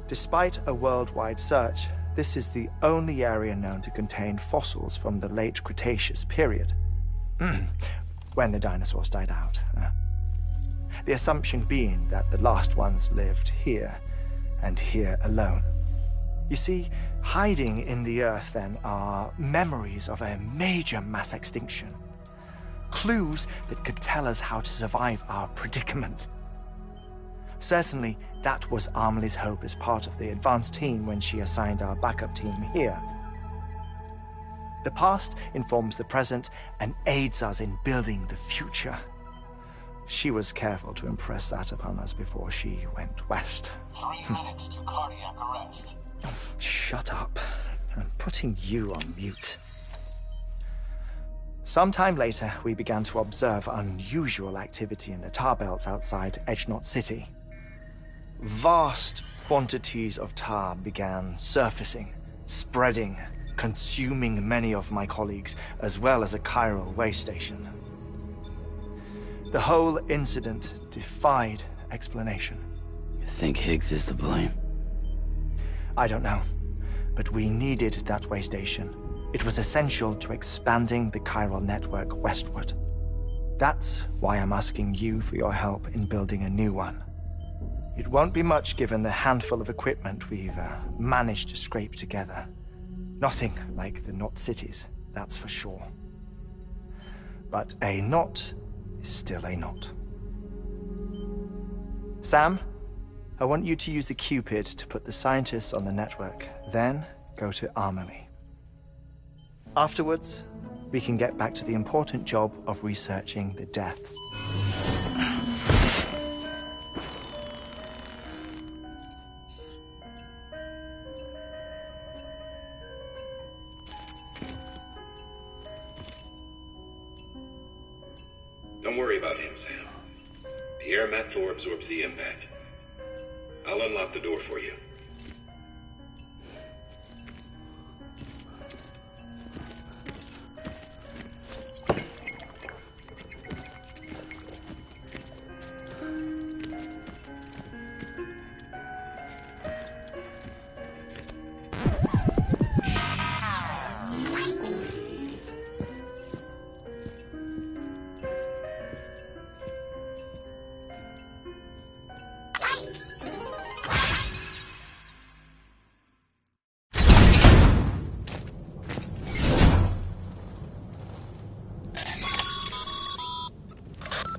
Despite a worldwide search, this is the only area known to contain fossils from the late Cretaceous period, when the dinosaurs died out. The assumption being that the last ones lived here, and here alone. You see, hiding in the Earth then are memories of a major mass extinction. Clues that could tell us how to survive our predicament. Certainly, that was Amelie's hope as part of the advanced team when she assigned our backup team here. The past informs the present and aids us in building the future. She was careful to impress that upon us before she went west. 3 minutes to cardiac arrest. Shut up. I'm putting you on mute. Sometime later, we began to observe unusual activity in the tar belts outside Edgenot City. Vast quantities of tar began surfacing, spreading, consuming many of my colleagues, as well as a chiral way station. The whole incident defied explanation. You think Higgs is to blame? I don't know, but we needed that way station. It was essential to expanding the chiral network westward. That's why I'm asking you for your help in building a new one. It won't be much given the handful of equipment we've managed to scrape together. Nothing like the knot cities, that's for sure. But a knot is still a knot. Sam, I want you to use the Cupid to put the scientists on the network, then go to Amelie. Afterwards, we can get back to the important job of researching the deaths. Don't worry about him, Sam. The air mat floor absorbs the impact. I'll unlock the door for you.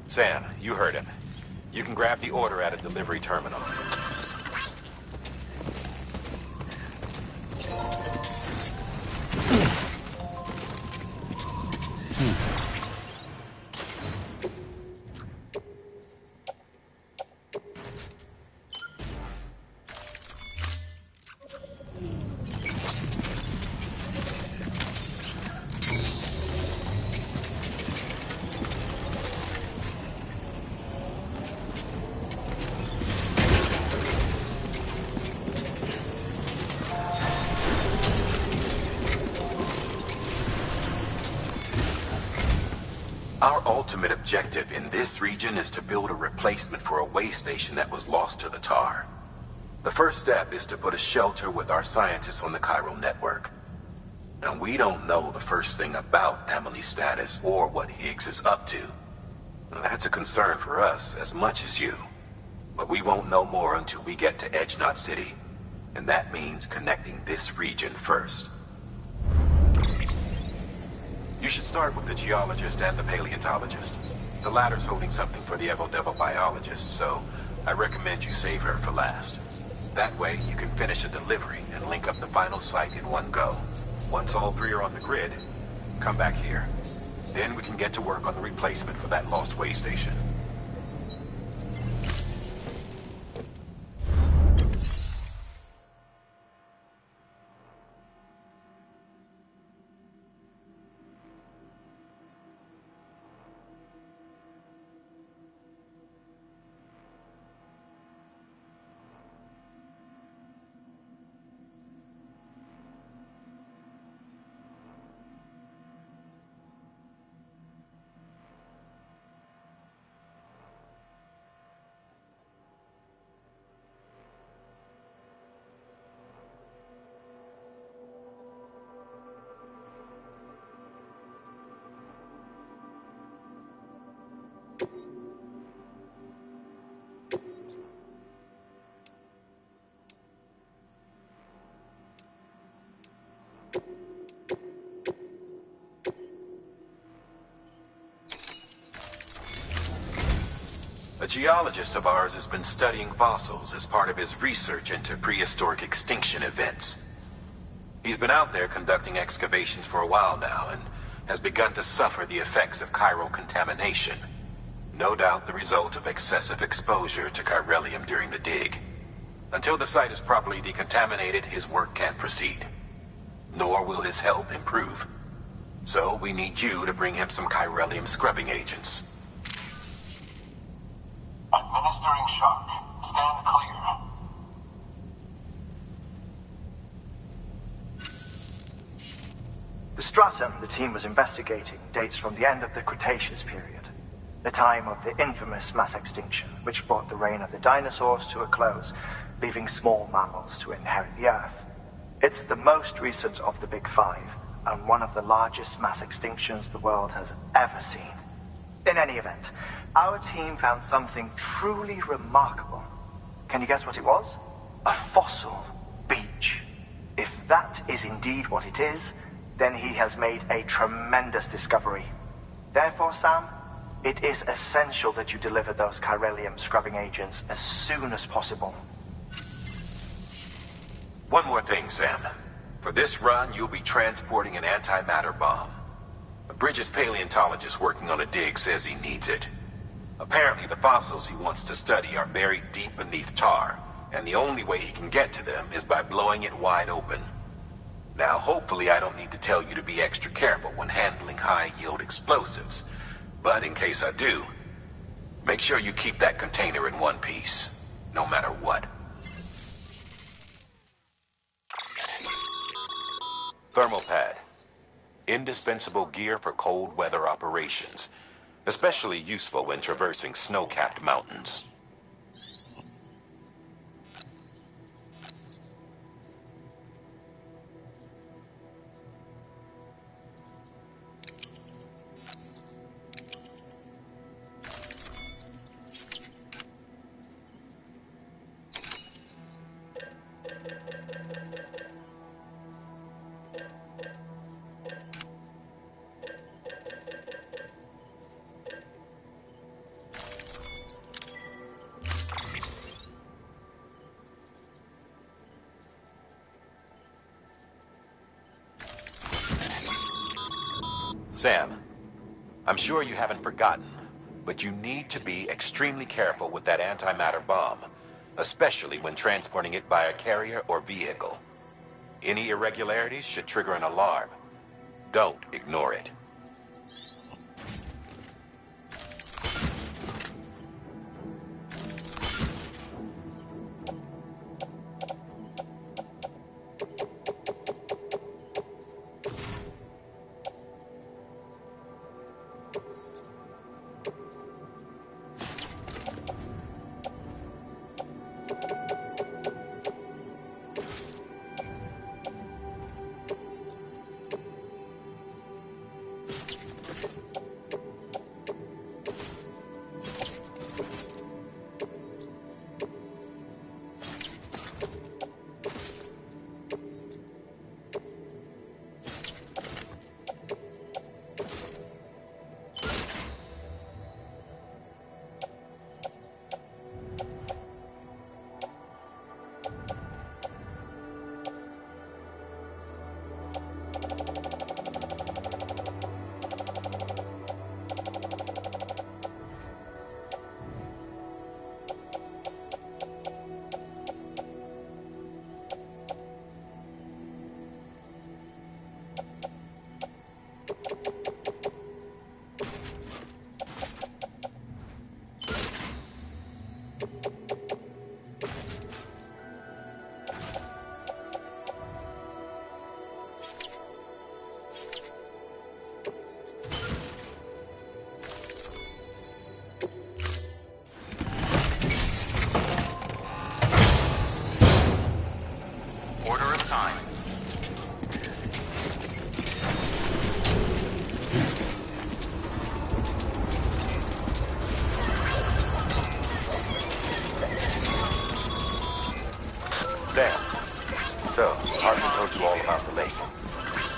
Sam, you heard him. You can grab the order at a delivery terminal. Our ultimate objective in this region is to build a replacement for a way station that was lost to the tar. The first step is to put a shelter with our scientists on the chiral network. Now, we don't know the first thing about Emily's status or what Higgs is up to. Now, that's a concern for us as much as you. But we won't know more until we get to Edge Knot City. And that means connecting this region first. You should start with the geologist and the paleontologist. The latter's holding something for the Evo-Devo biologist, so I recommend you save her for last. That way, you can finish a delivery and link up the final site in one go. Once all three are on the grid, come back here. Then we can get to work on the replacement for that lost way station. A geologist of ours has been studying fossils as part of his research into prehistoric extinction events. He's been out there conducting excavations for a while now and has begun to suffer the effects of chiral contamination. No doubt the result of excessive exposure to chiralium during the dig. Until the site is properly decontaminated, his work can't proceed. Nor will his health improve. So we need you to bring him some chiralium scrubbing agents. Administering shock. Stand clear. The stratum the team was investigating dates from the end of the Cretaceous period, the time of the infamous mass extinction, which brought the reign of the dinosaurs to a close, leaving small mammals to inherit the Earth. It's the most recent of the Big Five, and one of the largest mass extinctions the world has ever seen. In any event, our team found something truly remarkable. Can you guess what it was? A fossil beach. If that is indeed what it is, then he has made a tremendous discovery. Therefore, Sam, it is essential that you deliver those chiralium scrubbing agents as soon as possible. One more thing, Sam. For this run, you'll be transporting an antimatter bomb. Bridges' paleontologist working on a dig says he needs it. Apparently, the fossils he wants to study are buried deep beneath tar, and the only way he can get to them is by blowing it wide open. Now, hopefully I don't need to tell you to be extra careful when handling high-yield explosives, but in case I do, make sure you keep that container in one piece, no matter what. Thermal pad. Indispensable gear for cold weather operations, especially useful when traversing snow-capped mountains. Sam, I'm sure you haven't forgotten, but you need to be extremely careful with that antimatter bomb, especially when transporting it by a carrier or vehicle. Any irregularities should trigger an alarm. Don't ignore it.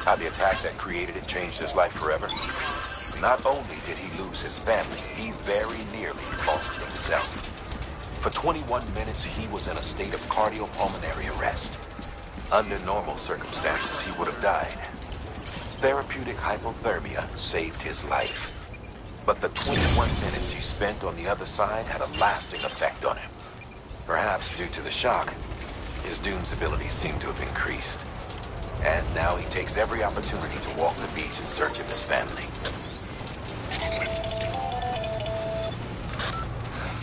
How the attack that created it changed his life forever. Not only did he lose his family, he very nearly lost himself. For 21 minutes, he was in a state of cardiopulmonary arrest. Under normal circumstances, he would have died. Therapeutic hypothermia saved his life. But the 21 minutes he spent on the other side had a lasting effect on him. Perhaps due to the shock, his Doom's abilities seem to have increased. And now he takes every opportunity to walk the beach in search of his family.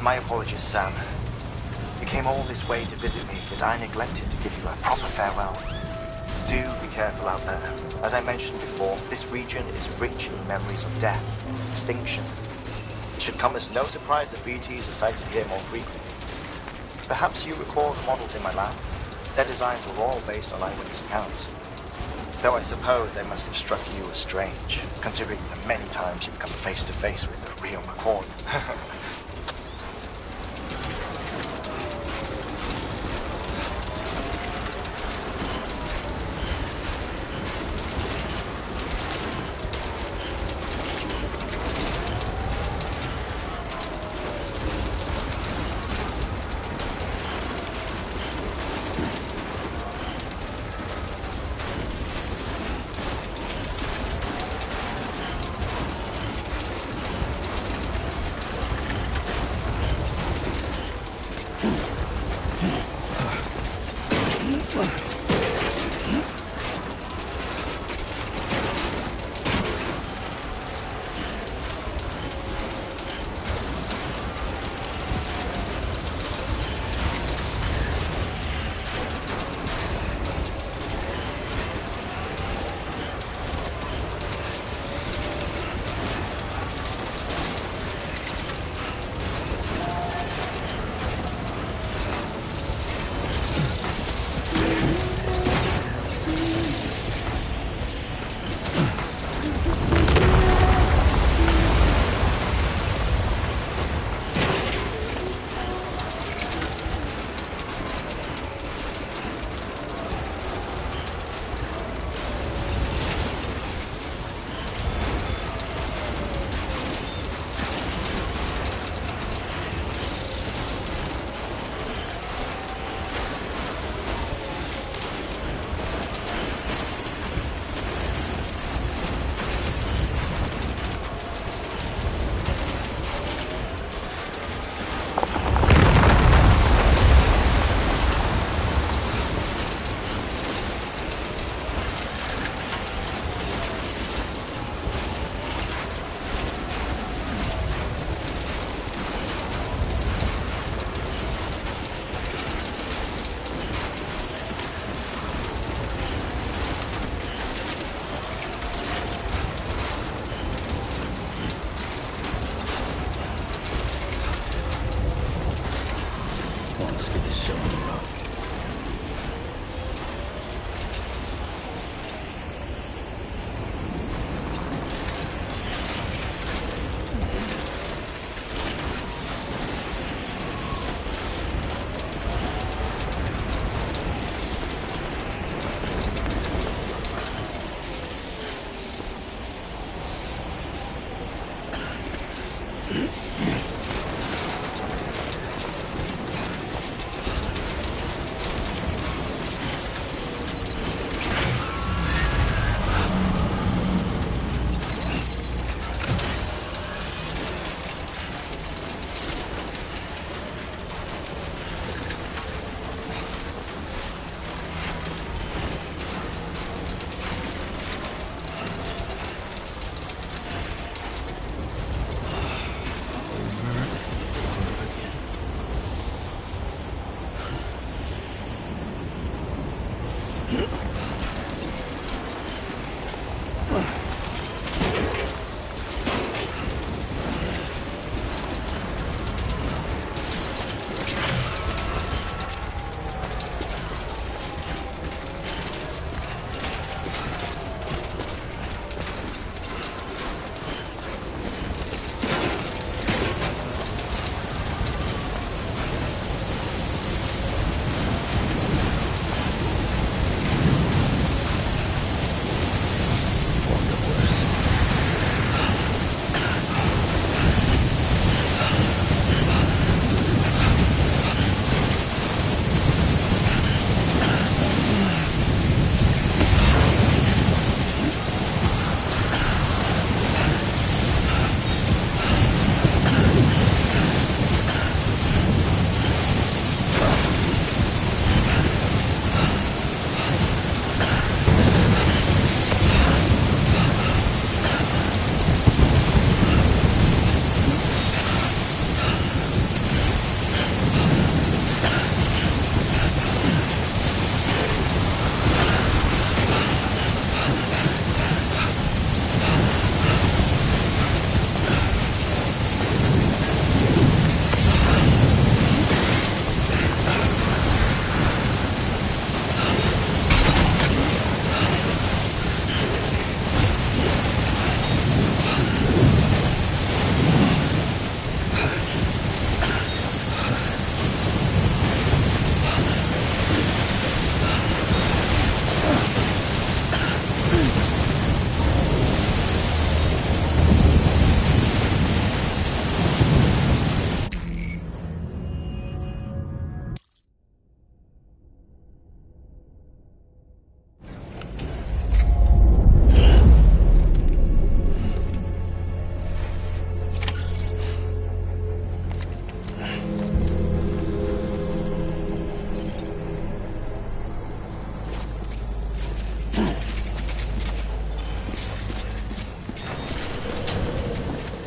My apologies, Sam. You came all this way to visit me, but I neglected to give you a proper farewell. Do be careful out there. As I mentioned before, this region is rich in memories of death and extinction. It should come as no surprise that BTs are sighted here more frequently. Perhaps you recall the models in my lab? Their designs were all based on eyewitness accounts. Though I suppose they must have struck you as strange, considering the many times you've come face to face with the real McCoy.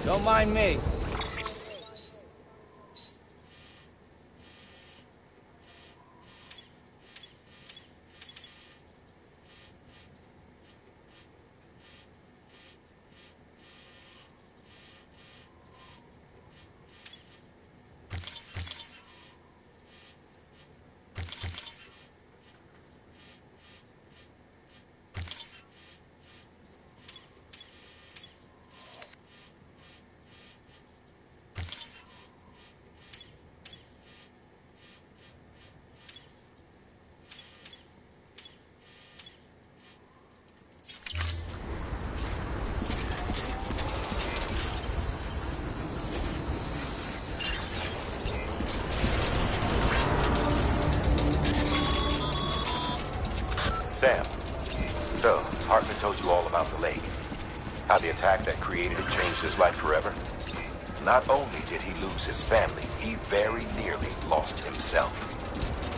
Don't mind me. Sam, so Hartman told you all about the lake. How the attack that created it changed his life forever. Not only did he lose his family, he very nearly lost himself.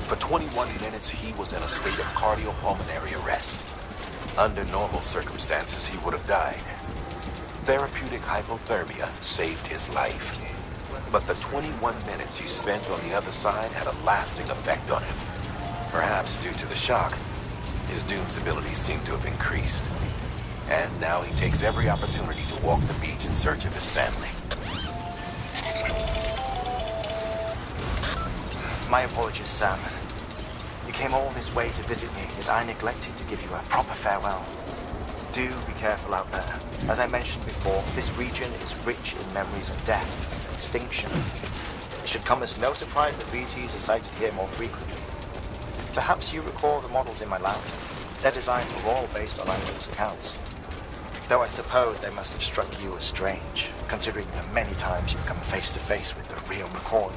For 21 minutes, he was in a state of cardiopulmonary arrest. Under normal circumstances, he would have died. Therapeutic hypothermia saved his life. But the 21 minutes he spent on the other side had a lasting effect on him. Perhaps due to the shock, his Doom's abilities seem to have increased. And now he takes every opportunity to walk the beach in search of his family. My apologies, Sam. You came all this way to visit me, yet I neglected to give you a proper farewell. Do be careful out there. As I mentioned before, this region is rich in memories of death and extinction. It should come as no surprise that VTs are sighted here more frequently. Perhaps you recall the models in my lab. Their designs were all based on eyewitness accounts. Though I suppose they must have struck you as strange, considering the many times you've come face to face with the real McCoy.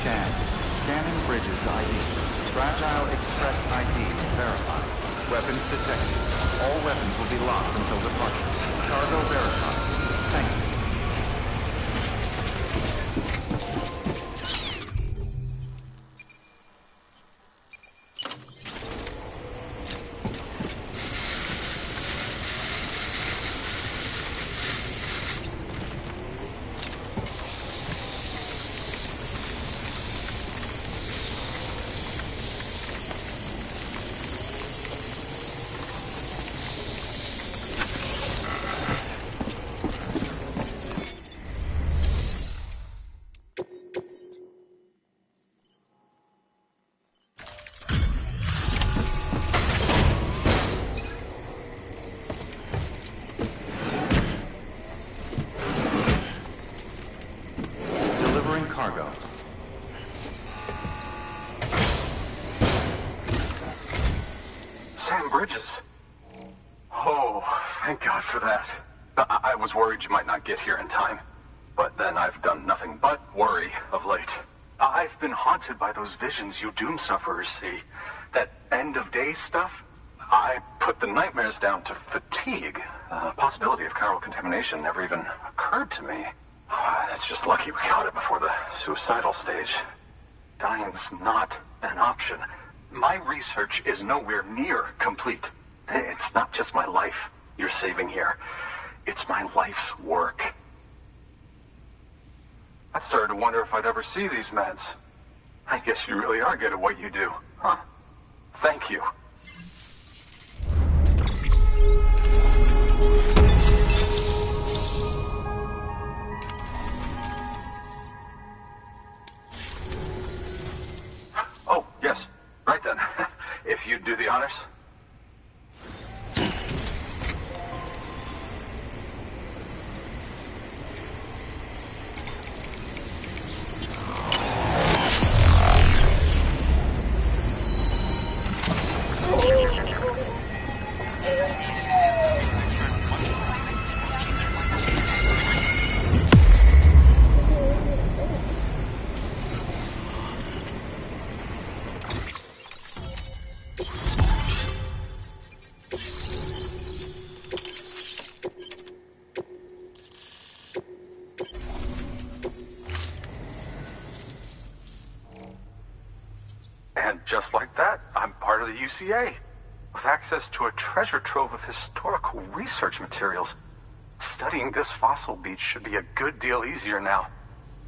Scan. Scanning bridges ID. Fragile Express ID verified. Weapons detected. All weapons will be locked until departure. Cargo verified. Thank you. Cargo. Sam Bridges. Oh, thank God for that. I was worried you might not get here in time. But then I've done nothing but worry of late. I've been haunted by those visions you doom sufferers see. That end-of-day stuff. I put the nightmares down to fatigue. The possibility of chiral contamination never even occurred to me. It's just lucky we caught it before the suicidal stage. Dying's not an option. My research is nowhere near complete. It's not just my life you're saving here. It's my life's work. I started to wonder if I'd ever see these meds. I guess you really are good at what you do, huh? Thank you. Oh, yes. Right then. If you'd do the honors. And just like that, I'm part of the UCA, with access to a treasure trove of historical research materials. Studying this fossil beach should be a good deal easier now,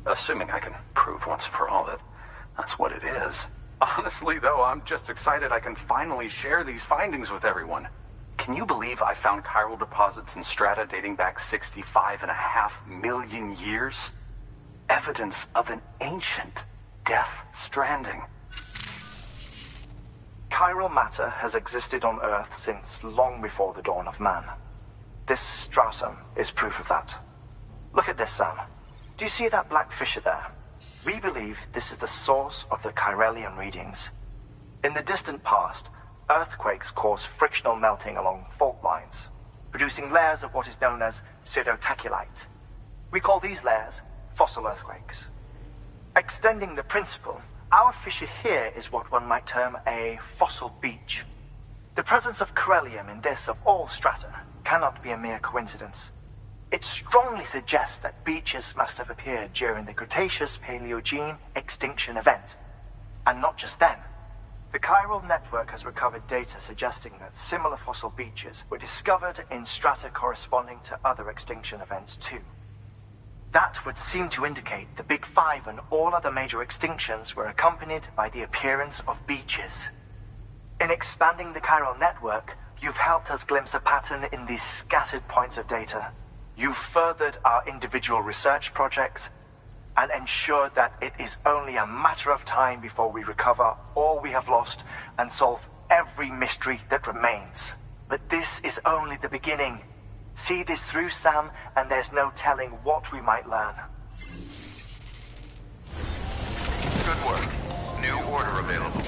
assuming I can prove once and for all that that's what it is. Honestly, though, I'm just excited I can finally share these findings with everyone. Can you believe I found chiral deposits in strata dating back 65.5 million years? Evidence of an ancient death stranding. Chiral matter has existed on Earth since long before the dawn of man. This stratum is proof of that. Look at this, Sam. Do you see that black fissure there? We believe this is the source of the Chiralian readings. In the distant past, earthquakes cause frictional melting along fault lines, producing layers of what is known as pseudotaculite. We call these layers fossil earthquakes. Extending the principle, our fissure here is what one might term a fossil beach. The presence of chiralium in this of all strata cannot be a mere coincidence. It strongly suggests that beaches must have appeared during the Cretaceous-Paleogene extinction event. And not just then. The chiral network has recovered data suggesting that similar fossil beaches were discovered in strata corresponding to other extinction events too. That would seem to indicate the Big Five and all other major extinctions were accompanied by the appearance of beaches. In expanding the chiral network, you've helped us glimpse a pattern in these scattered points of data. You've furthered our individual research projects and ensured that it is only a matter of time before we recover all we have lost and solve every mystery that remains. But this is only the beginning. See this through, Sam, and there's no telling what we might learn. Good work. New order available.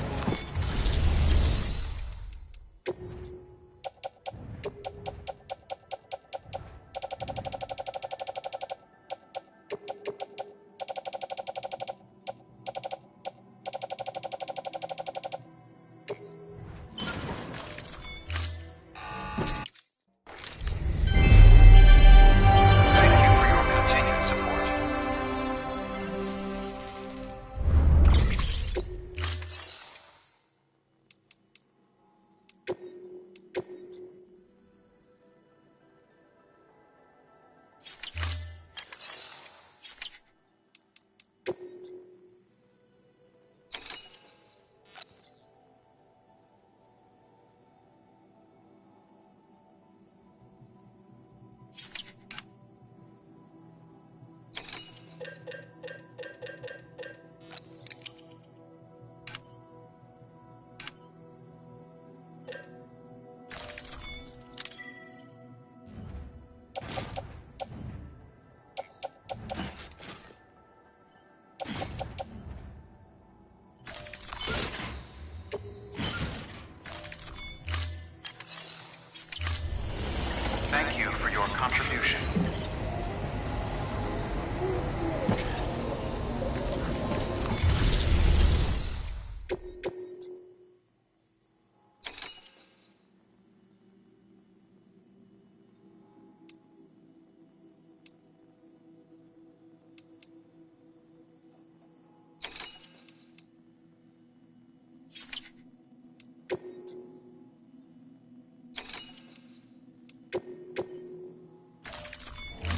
contribution.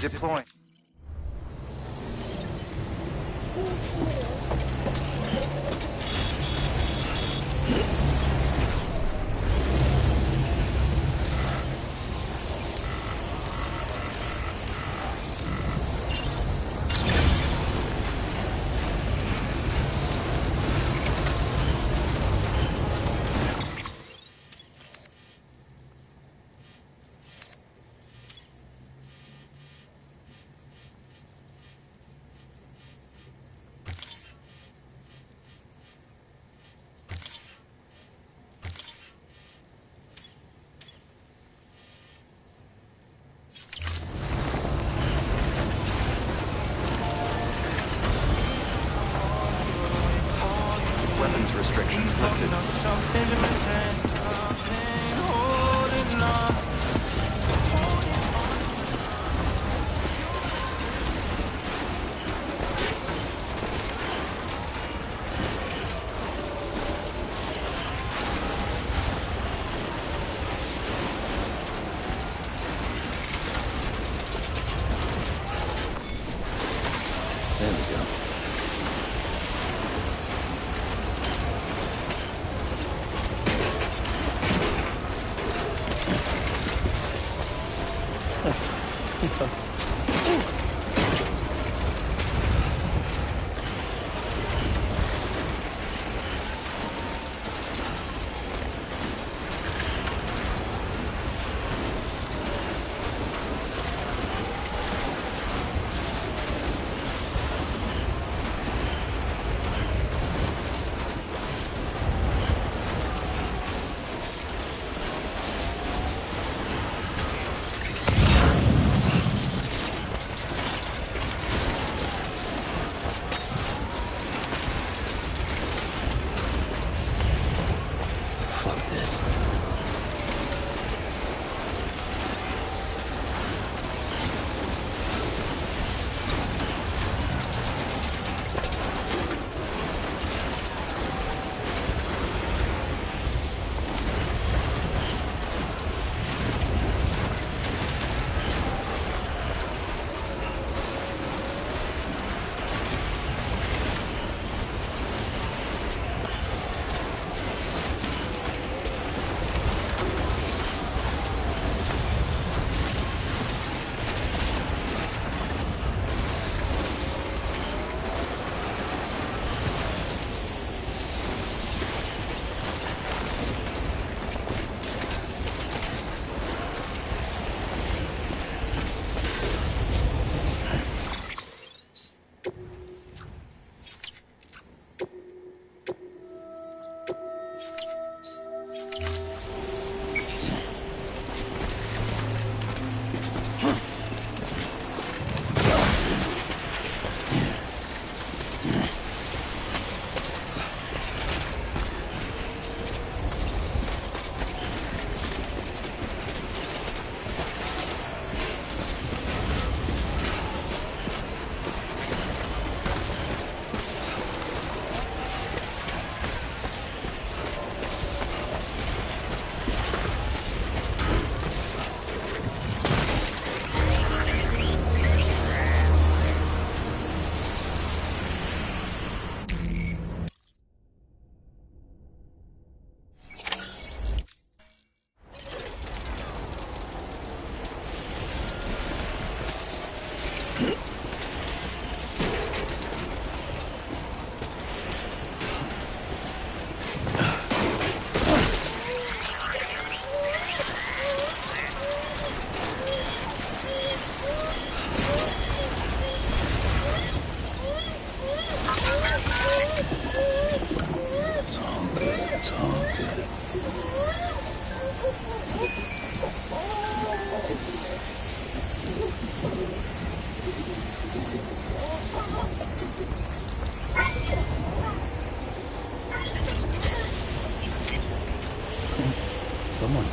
Deploying.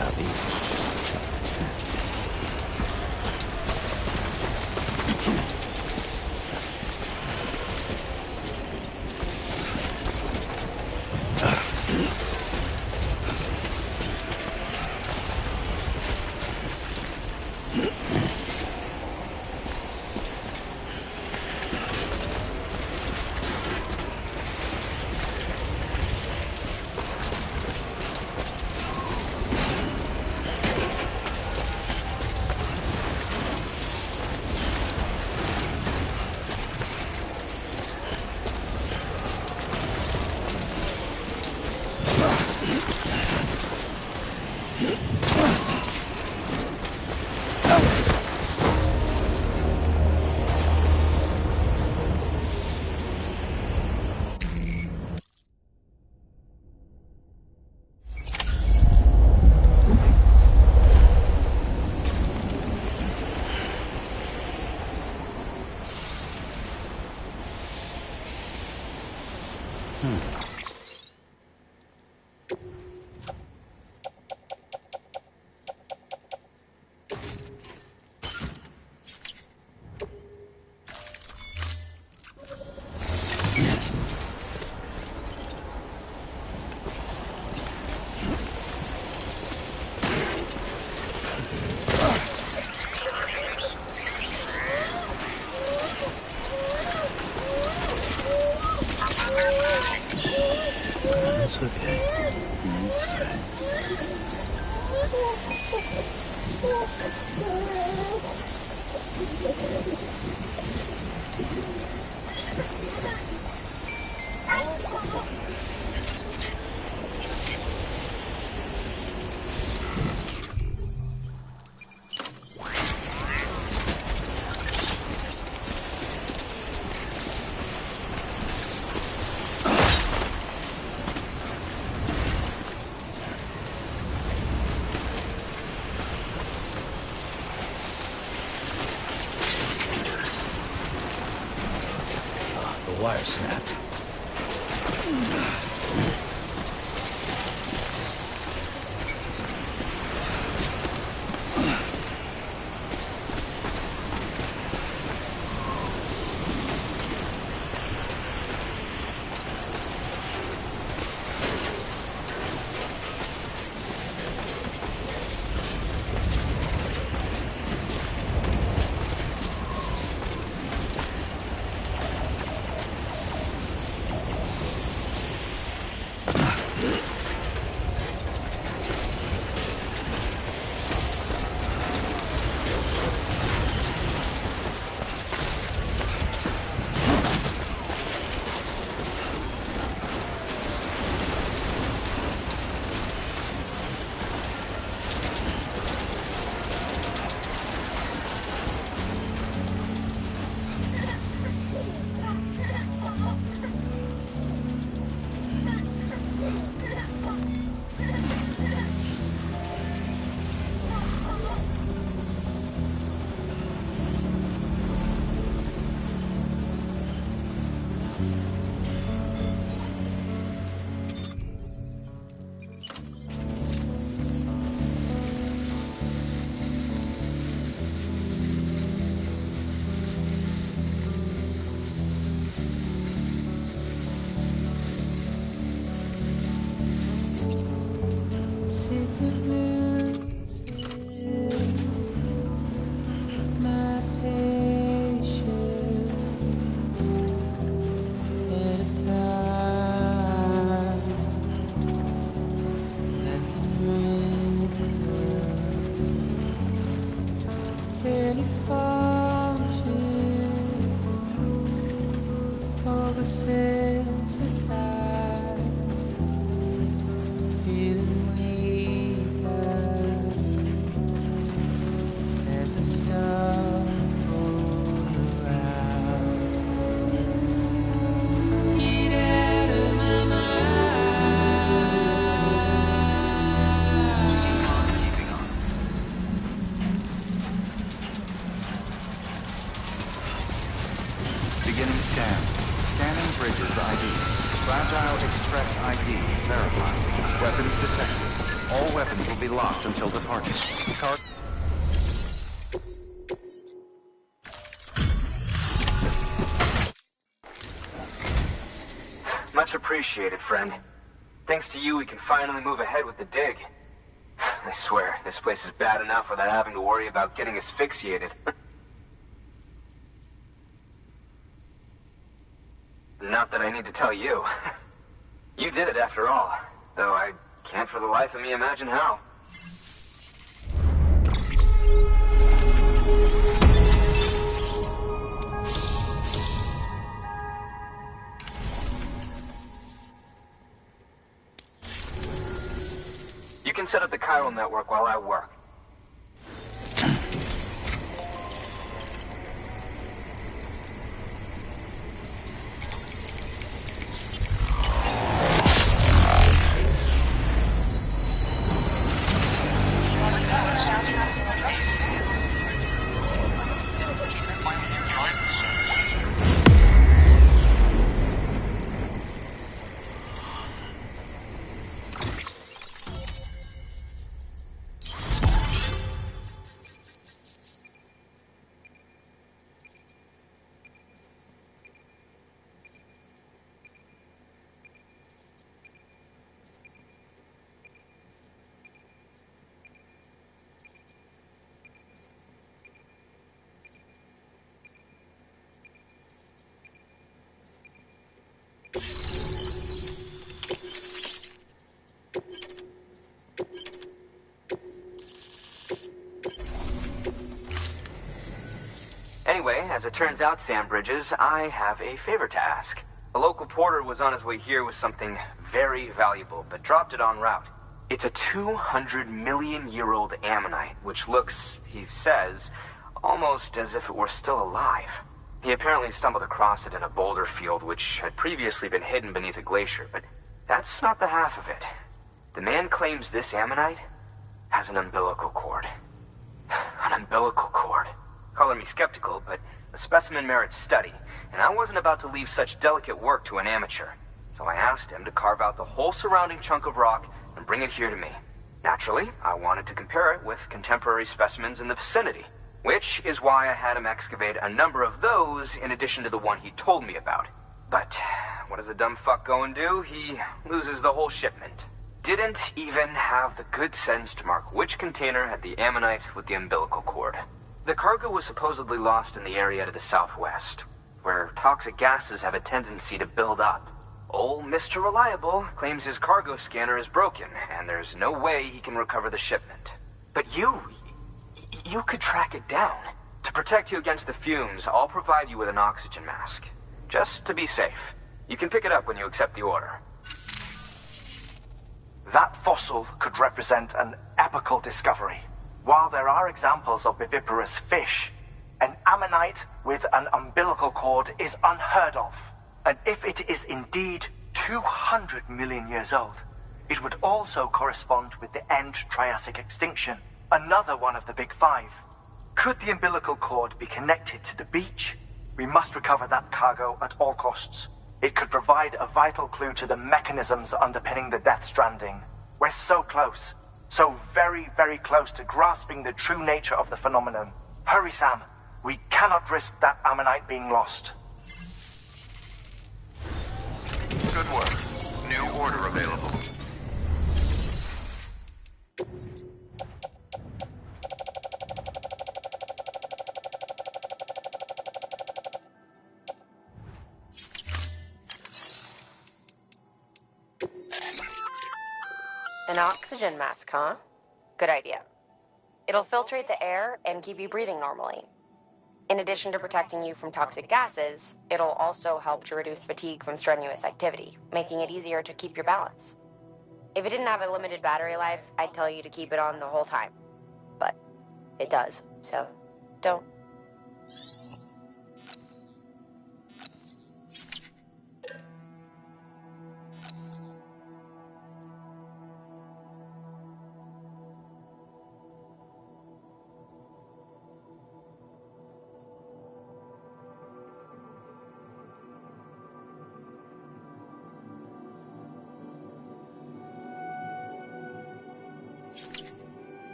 southeast. Wire snapped. Bridges ID. Fragile Express ID verified. Weapons detected. All weapons will be locked until departure. Much appreciated, friend. Thanks to you, we can finally move ahead with the dig. I swear, this place is bad enough without having to worry about getting asphyxiated. Not that I need to tell you. You did it after all, though I can't for the life of me imagine how. You can set up the chiral network while I work. Anyway, as it turns out, Sam Bridges, I have a favor to ask. A local porter was on his way here with something very valuable, but dropped it en route. It's a 200-million-year-old ammonite, which looks, he says, almost as if it were still alive. He apparently stumbled across it in a boulder field which had previously been hidden beneath a glacier, but that's not the half of it. The man claims this ammonite has an umbilical cord. An umbilical cord. Color me skeptical, but the specimen merits study, and I wasn't about to leave such delicate work to an amateur. So I asked him to carve out the whole surrounding chunk of rock and bring it here to me. Naturally, I wanted to compare it with contemporary specimens in the vicinity, which is why I had him excavate a number of those in addition to the one he told me about. But what does a dumb fuck go and do? He loses the whole shipment. Didn't even have the good sense to mark which container had the ammonite with the umbilical cord. The cargo was supposedly lost in the area to the southwest, where toxic gases have a tendency to build up. Old Mr. Reliable claims his cargo scanner is broken, and there's no way he can recover the shipment. But you could track it down. To protect you against the fumes, I'll provide you with an oxygen mask. Just to be safe. You can pick it up when you accept the order. That fossil could represent an epochal discovery. While there are examples of viviparous fish, an ammonite with an umbilical cord is unheard of. And if it is indeed 200 million years old, it would also correspond with the end Triassic extinction, another one of the big five. Could the umbilical cord be connected to the beach? We must recover that cargo at all costs. It could provide a vital clue to the mechanisms underpinning the Death Stranding. We're so close. So very, very close to grasping the true nature of the phenomenon. Hurry, Sam. We cannot risk that ammonite being lost. Good work. New order available. An oxygen mask, huh? Good idea. It'll filtrate the air and keep you breathing normally. In addition to protecting you from toxic gases, it'll also help to reduce fatigue from strenuous activity, making it easier to keep your balance. If it didn't have a limited battery life, I'd tell you to keep it on the whole time. But it does, so don't.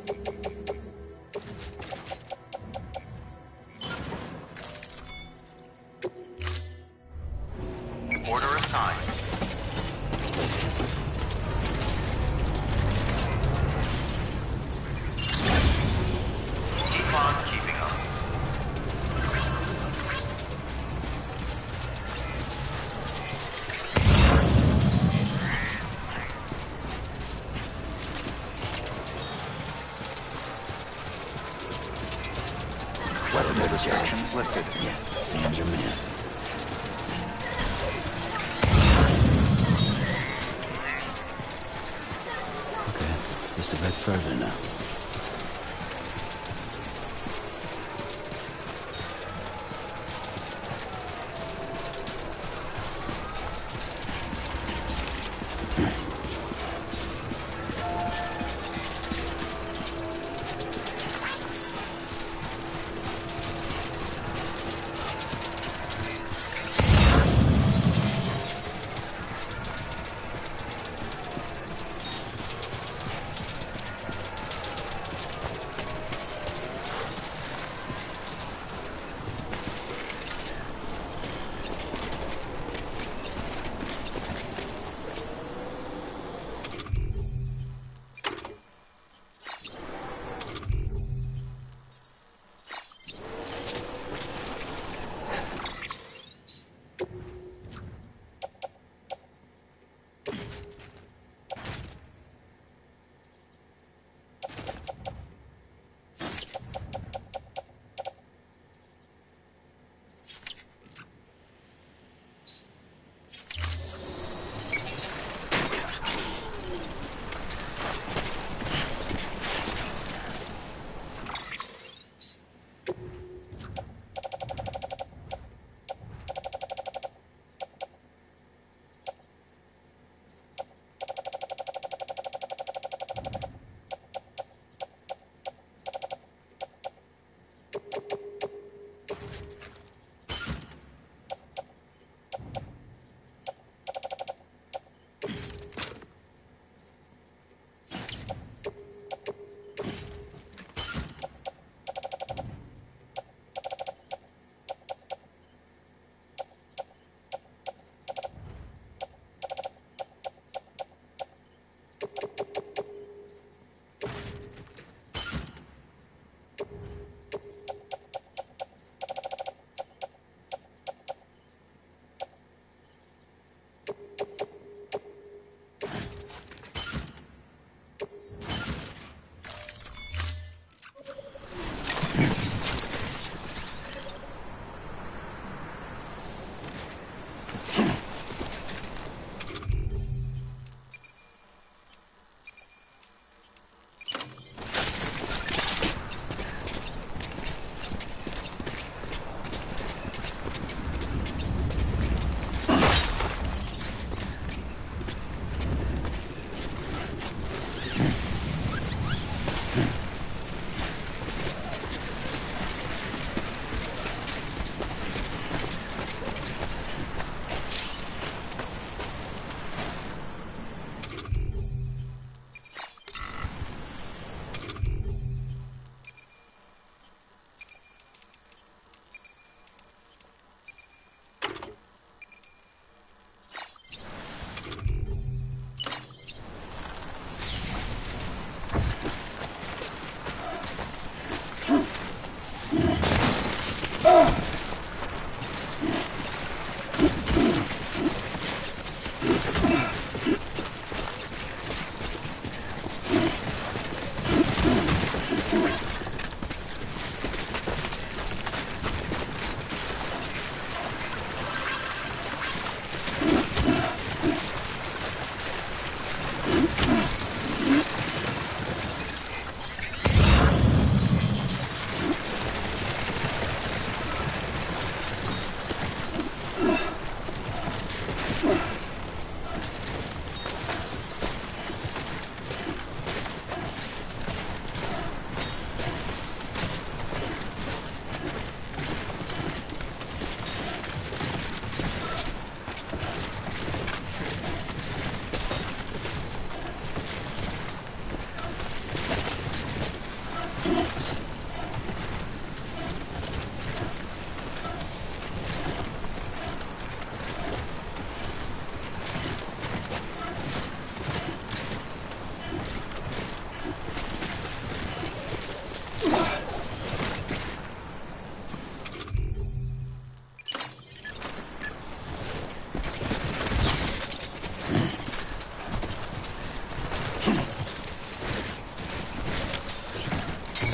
Order assigned. Keep on keeping up. Weather restrictions lifted. Yeah, Sam's your man. Just a bit further now.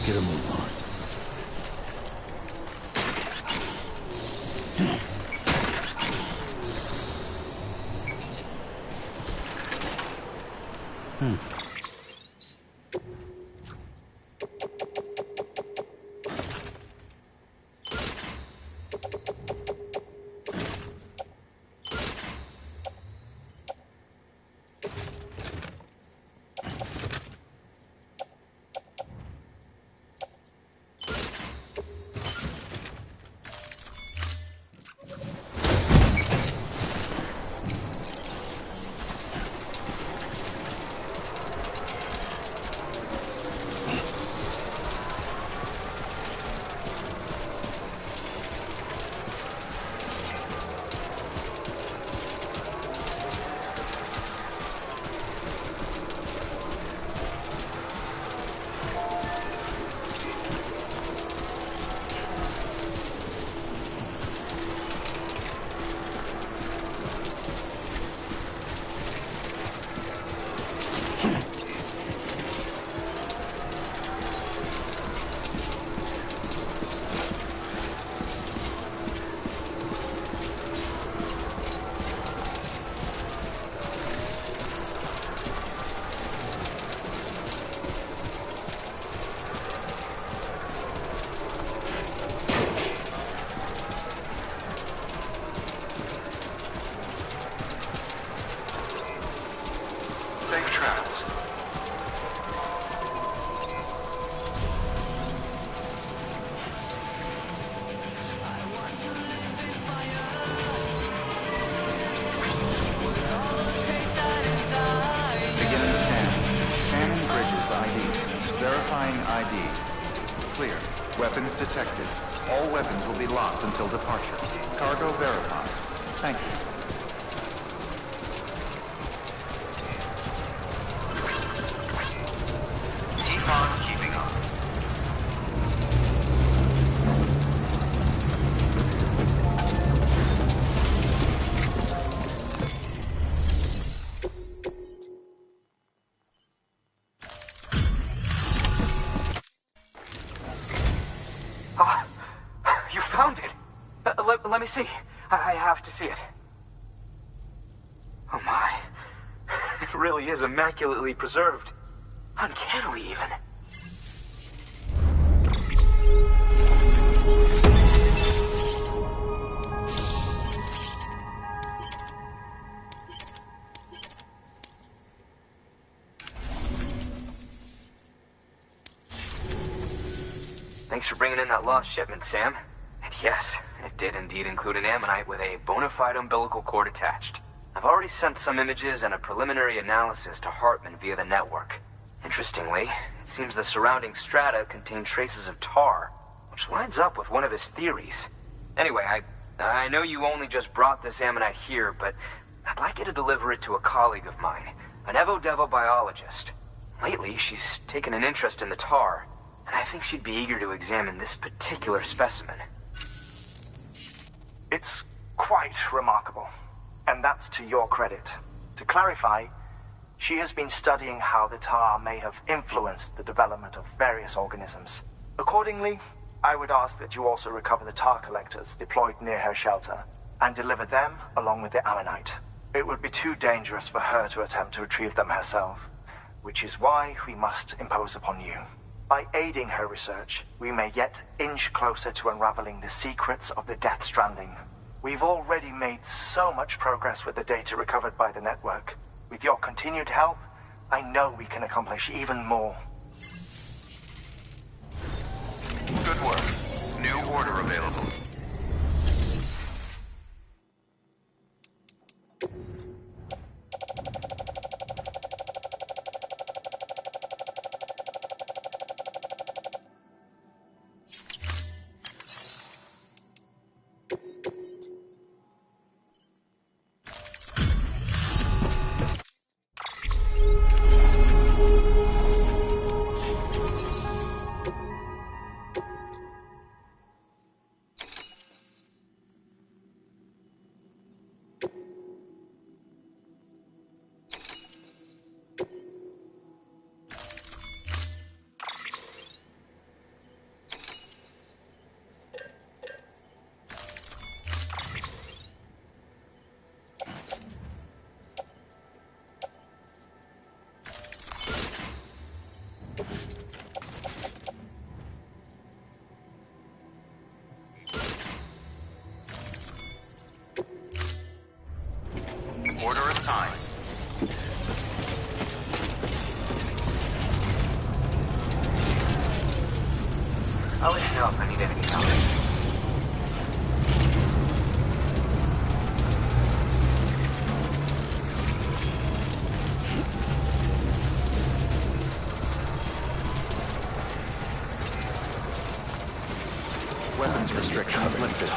Get a move on. Weapons detected. All weapons will be locked until departure. Cargo verified. Thank you. Keep on keeping on. Let me see. I have to see it. Oh my. It really is immaculately preserved. Uncannily even. Thanks for bringing in that lost shipment, Sam. And yes, it did indeed include an ammonite with a bona fide umbilical cord attached. I've already sent some images and a preliminary analysis to Hartman via the network. Interestingly, it seems the surrounding strata contain traces of tar, which lines up with one of his theories. Anyway, I know you only just brought this ammonite here, but I'd like you to deliver it to a colleague of mine, an Evo-Devo biologist. Lately, she's taken an interest in the tar, and I think she'd be eager to examine this particular specimen. It's quite remarkable, and that's to your credit. To clarify, she has been studying how the tar may have influenced the development of various organisms. Accordingly, I would ask that you also recover the tar collectors deployed near her shelter, and deliver them along with the ammonite. It would be too dangerous for her to attempt to retrieve them herself, which is why we must impose upon you. By aiding her research, we may yet inch closer to unraveling the secrets of the Death Stranding. We've already made so much progress with the data recovered by the network. With your continued help, I know we can accomplish even more. Good work. New order available. I'll let you know if I need anything else. Weapons restrictions lifted.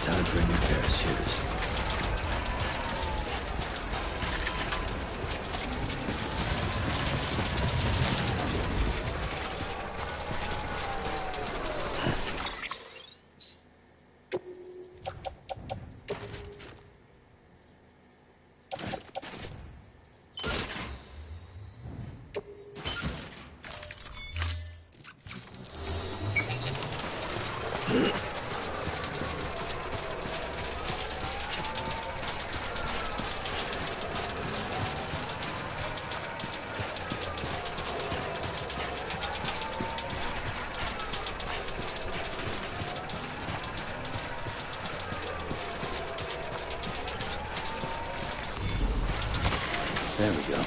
Time for a new pair of shoes. There we go.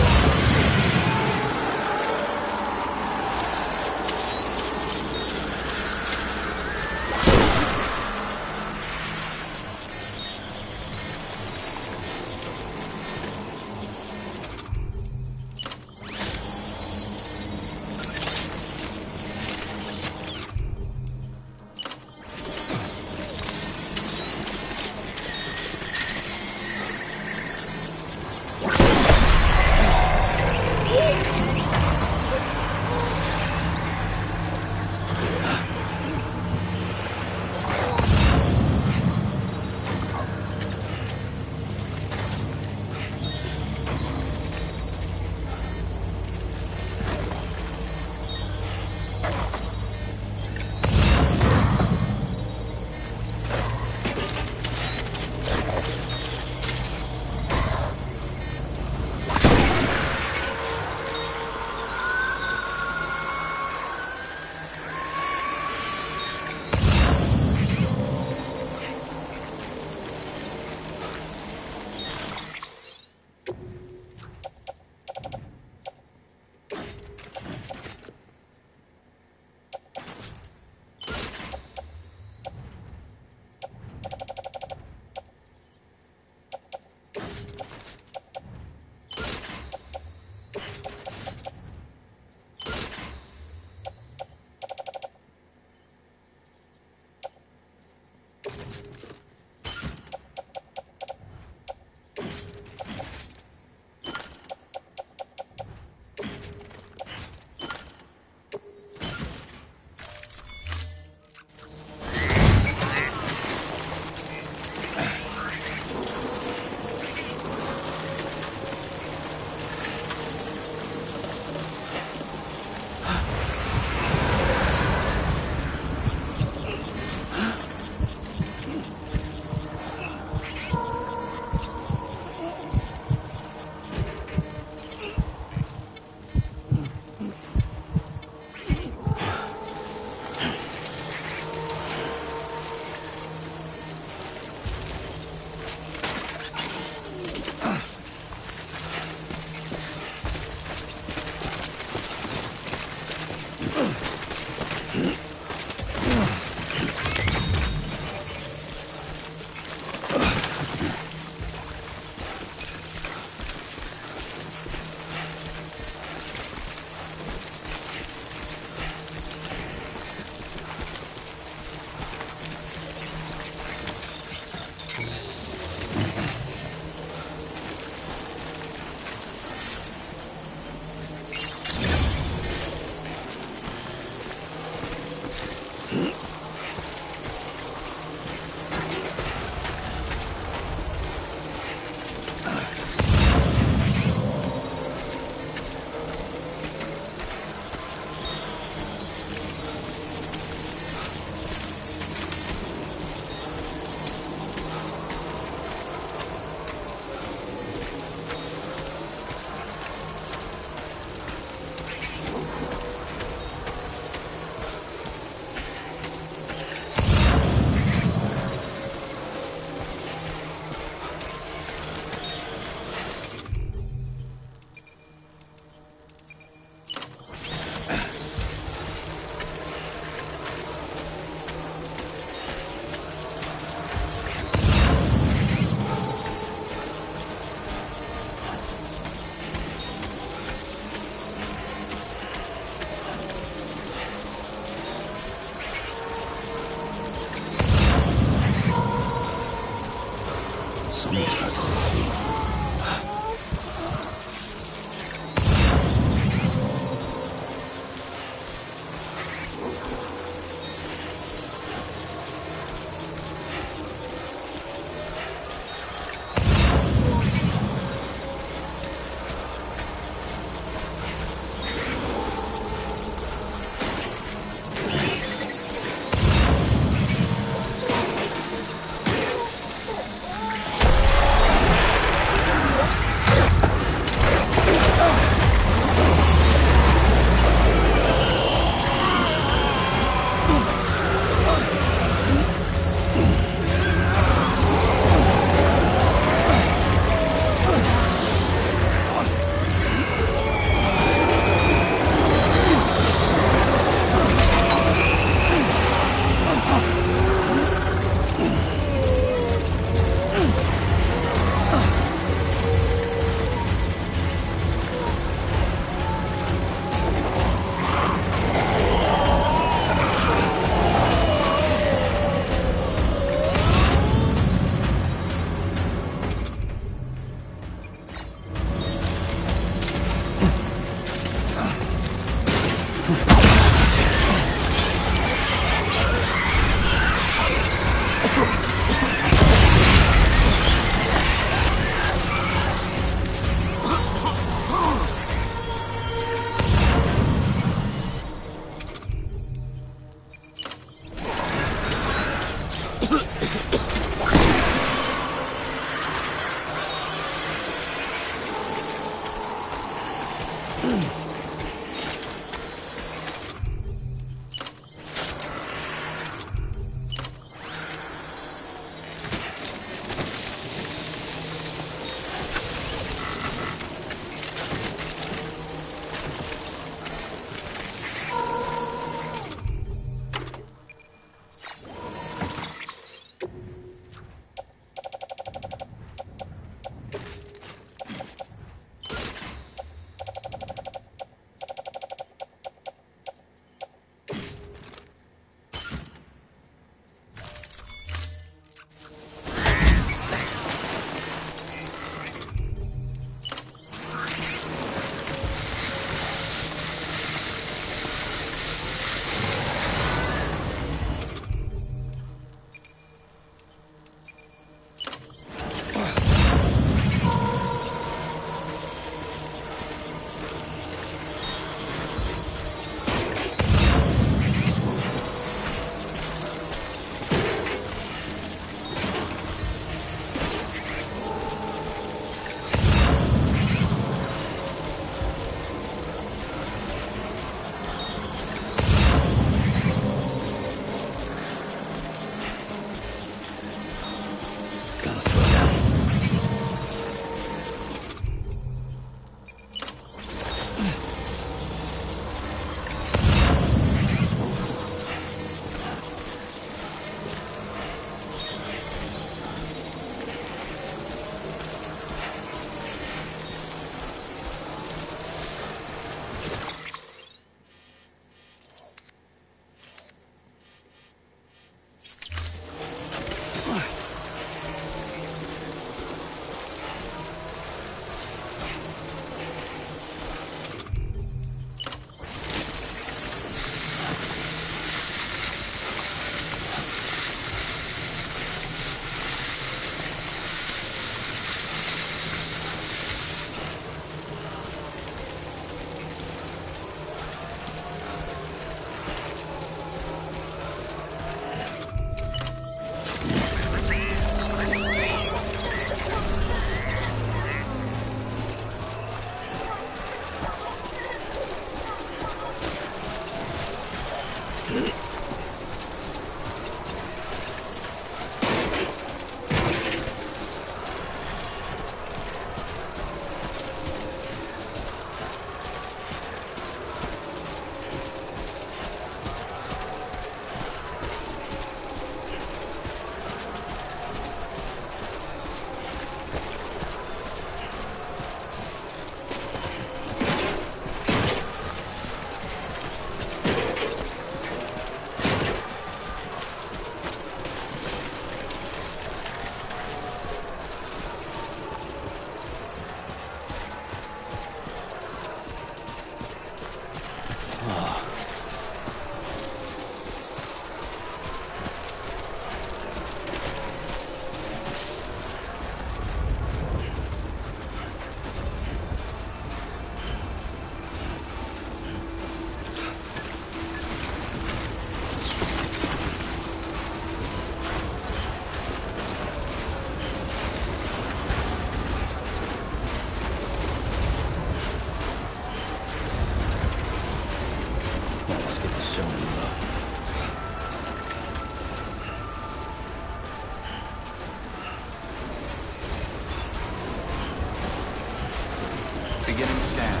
Beginning scan.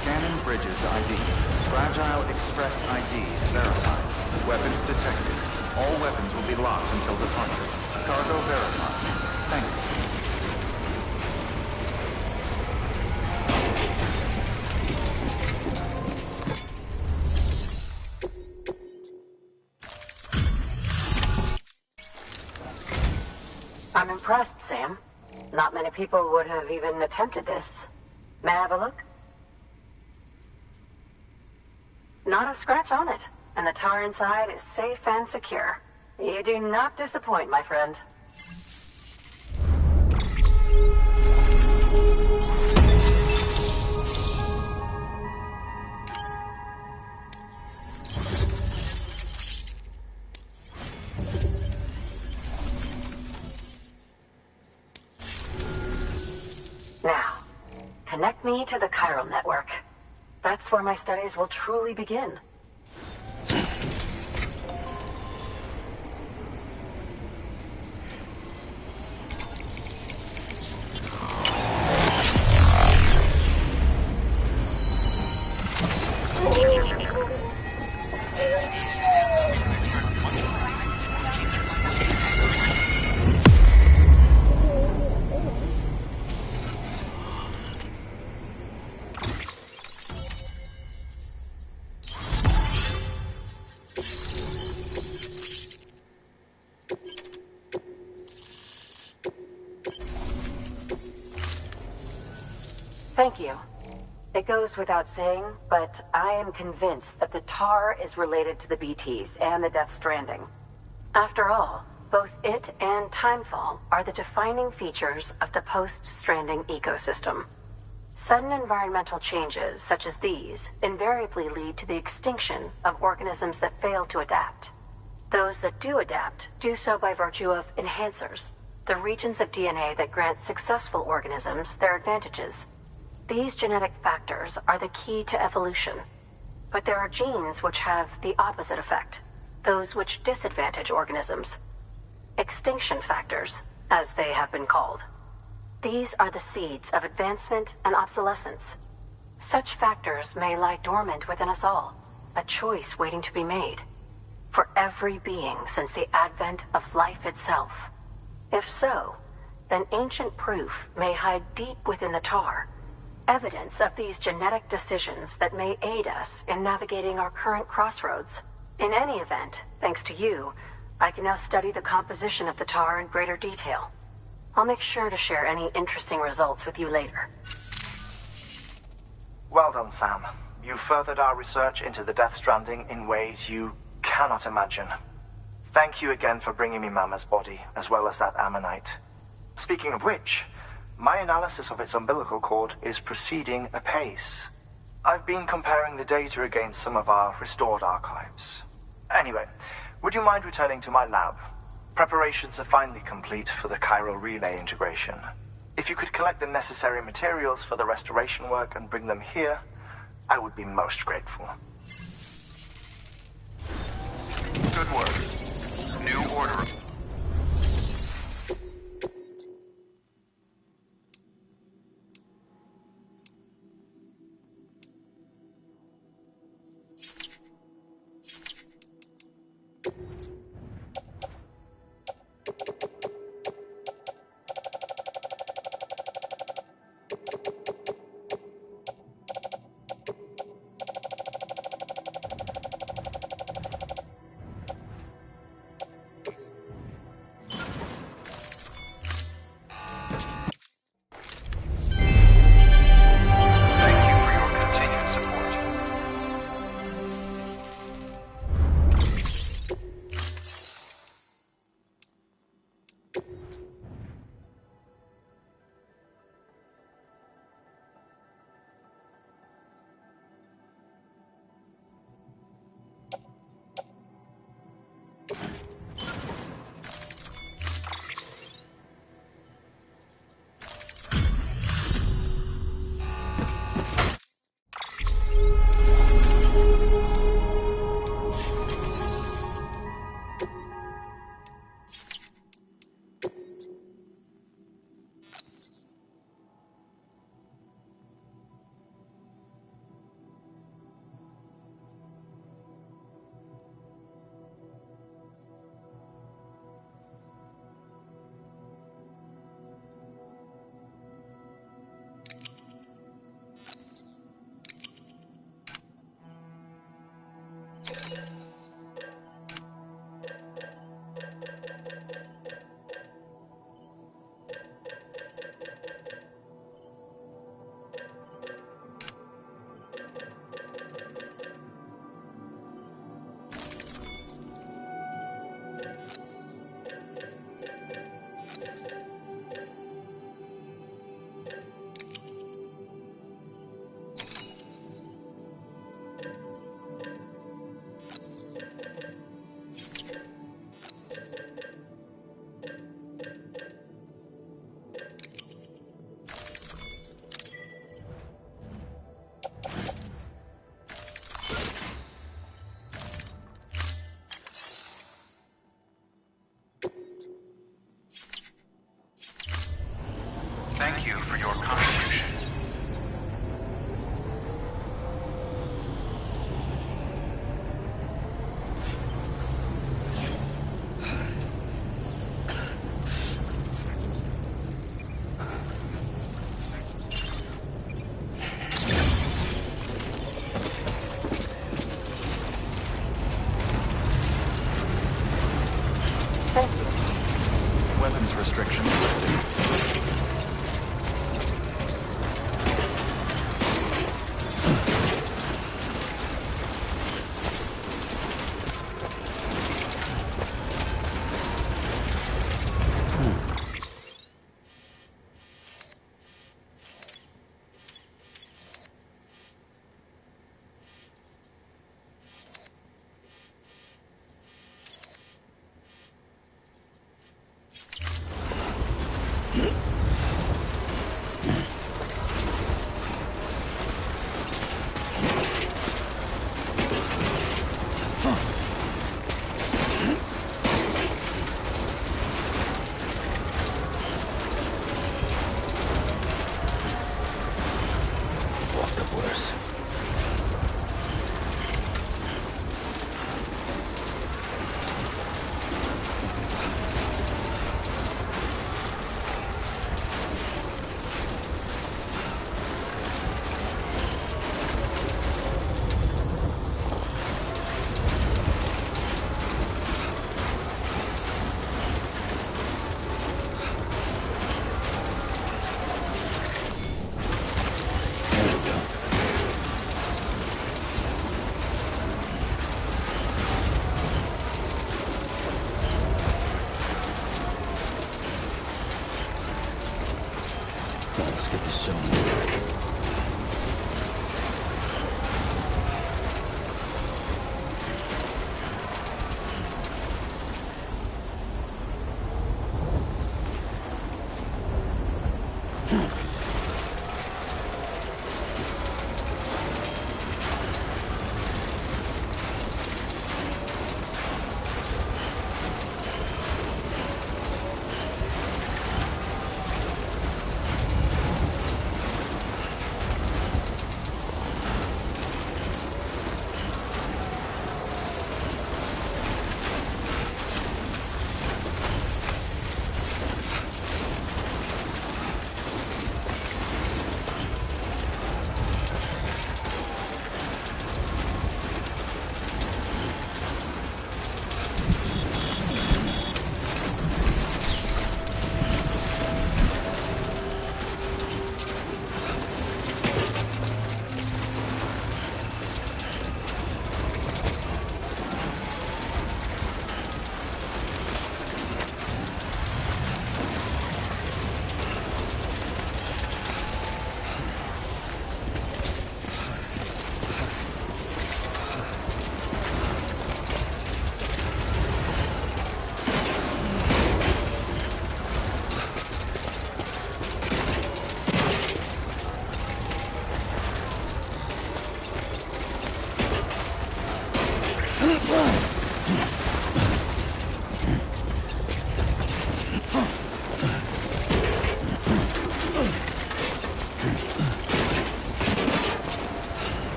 Scanning bridges ID. Fragile Express ID verified. Weapons detected. All weapons will be locked until departure. Cargo verified. Thank you. I'm impressed, Sam. Not many people would have even attempted this. May I have a look? Not a scratch on it, and the tar inside is safe and secure. You do not disappoint, my friend. Now, connect me to the chiral network. That's where my studies will truly begin. Thank you. It goes without saying, but I am convinced that the tar is related to the BTs and the Death Stranding. After all, both it and Timefall are the defining features of the post-Stranding ecosystem. Sudden environmental changes such as these invariably lead to the extinction of organisms that fail to adapt. Those that do adapt do so by virtue of enhancers, the regions of DNA that grant successful organisms their advantages. These genetic factors are the key to evolution. But there are genes which have the opposite effect, those which disadvantage organisms. Extinction factors, as they have been called. These are the seeds of advancement and obsolescence. Such factors may lie dormant within us all, a choice waiting to be made. For every being since the advent of life itself. If so, then ancient proof may hide deep within the tar, evidence of these genetic decisions that may aid us in navigating our current crossroads. In any event, thanks to you, I can now study the composition of the tar in greater detail. I'll make sure to share any interesting results with you later. Well done, Sam. You furthered our research into the Death Stranding in ways you cannot imagine. Thank you again for bringing me Mama's body, as well as that ammonite. Speaking of which, my analysis of its umbilical cord is proceeding apace. I've been comparing the data against some of our restored archives. Anyway, would you mind returning to my lab? Preparations are finally complete for the chiral relay integration. If you could collect the necessary materials for the restoration work and bring them here, I would be most grateful. Good work. New order. worse. Let's get this show moving.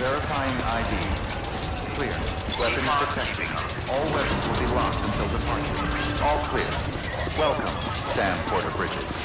Verifying ID. Clear. Weapons detected. All weapons will be locked until departure. All clear. Welcome, Sam Porter Bridges.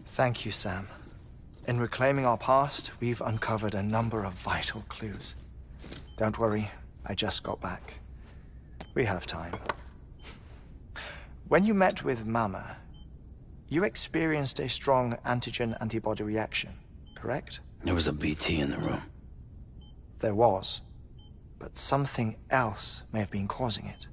Thank you, Sam. In reclaiming our past, we've uncovered a number of vital clues. Don't worry, I just got back. We have time. When you met with Mama, you experienced a strong antigen-antibody reaction, correct? There was a BT in the room. There was, but something else may have been causing it.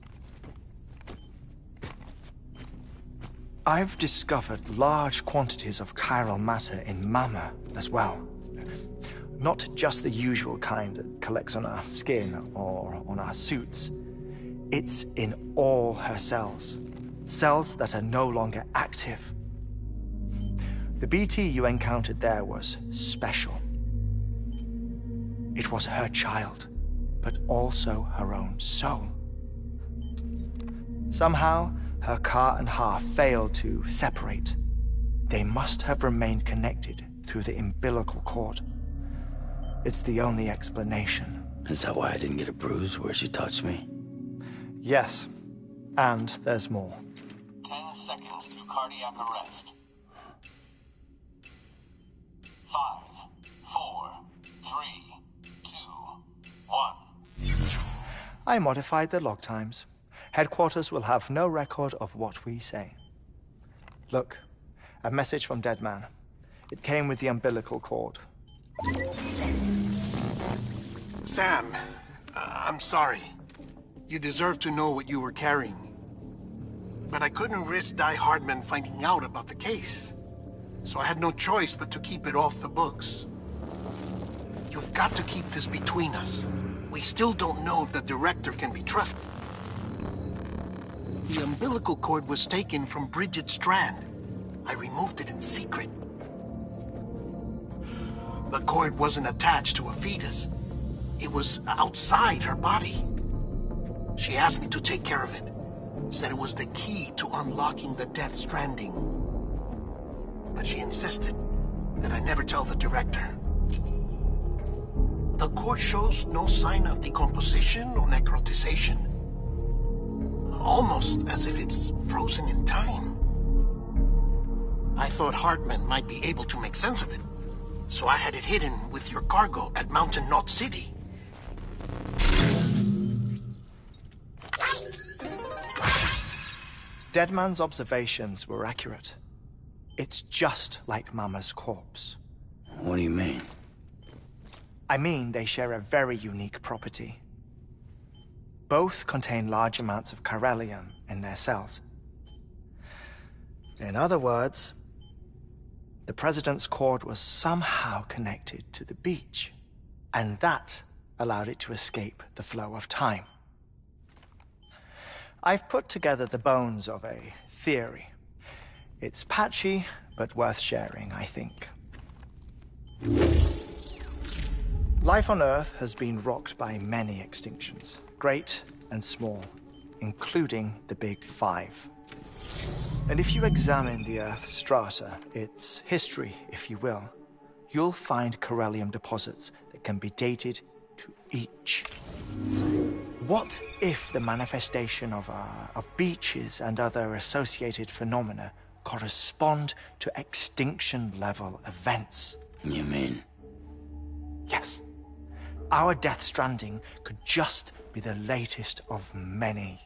I've discovered large quantities of chiral matter in Mama as well. Not just the usual kind that collects on our skin or on our suits. It's in all her cells. Cells that are no longer active. The BT you encountered there was special. It was her child, but also her own soul. Somehow, her car and half failed to separate. They must have remained connected through the umbilical cord. It's the only explanation. Is that why I didn't get a bruise where she touched me? Yes, and there's more. 10 seconds to cardiac arrest. 5, 4, 3, 2, 1. I modified the log times. Headquarters will have no record of what we say. Look, a message from Deadman. It came with the umbilical cord. Sam, I'm sorry. You deserve to know what you were carrying. But I couldn't risk Die Hardman finding out about the case. So I had no choice but to keep it off the books. You've got to keep this between us. We still don't know if the director can be trusted. The umbilical cord was taken from Bridget Strand. I removed it in secret. The cord wasn't attached to a fetus. It was outside her body. She asked me to take care of it. Said it was the key to unlocking the Death Stranding. But she insisted that I never tell the director. The cord shows no sign of decomposition or necrotization. Almost as if it's frozen in time. I thought Hartman might be able to make sense of it, so I had it hidden with your cargo at Mountain Knot City. Deadman's observations were accurate. It's just like Mama's corpse. What do you mean? I mean they share a very unique property. Both contain large amounts of chiralium in their cells. In other words, the president's cord was somehow connected to the beach, and that allowed it to escape the flow of time. I've put together the bones of a theory. It's patchy, but worth sharing, I think. Life on Earth has been rocked by many extinctions, great and small, including the Big Five. And if you examine the Earth's strata, its history, if you will, you'll find chiralium deposits that can be dated to each. What if the manifestation of beaches and other associated phenomena correspond to extinction-level events? You mean? Yes. our Death Stranding could just be the latest of many.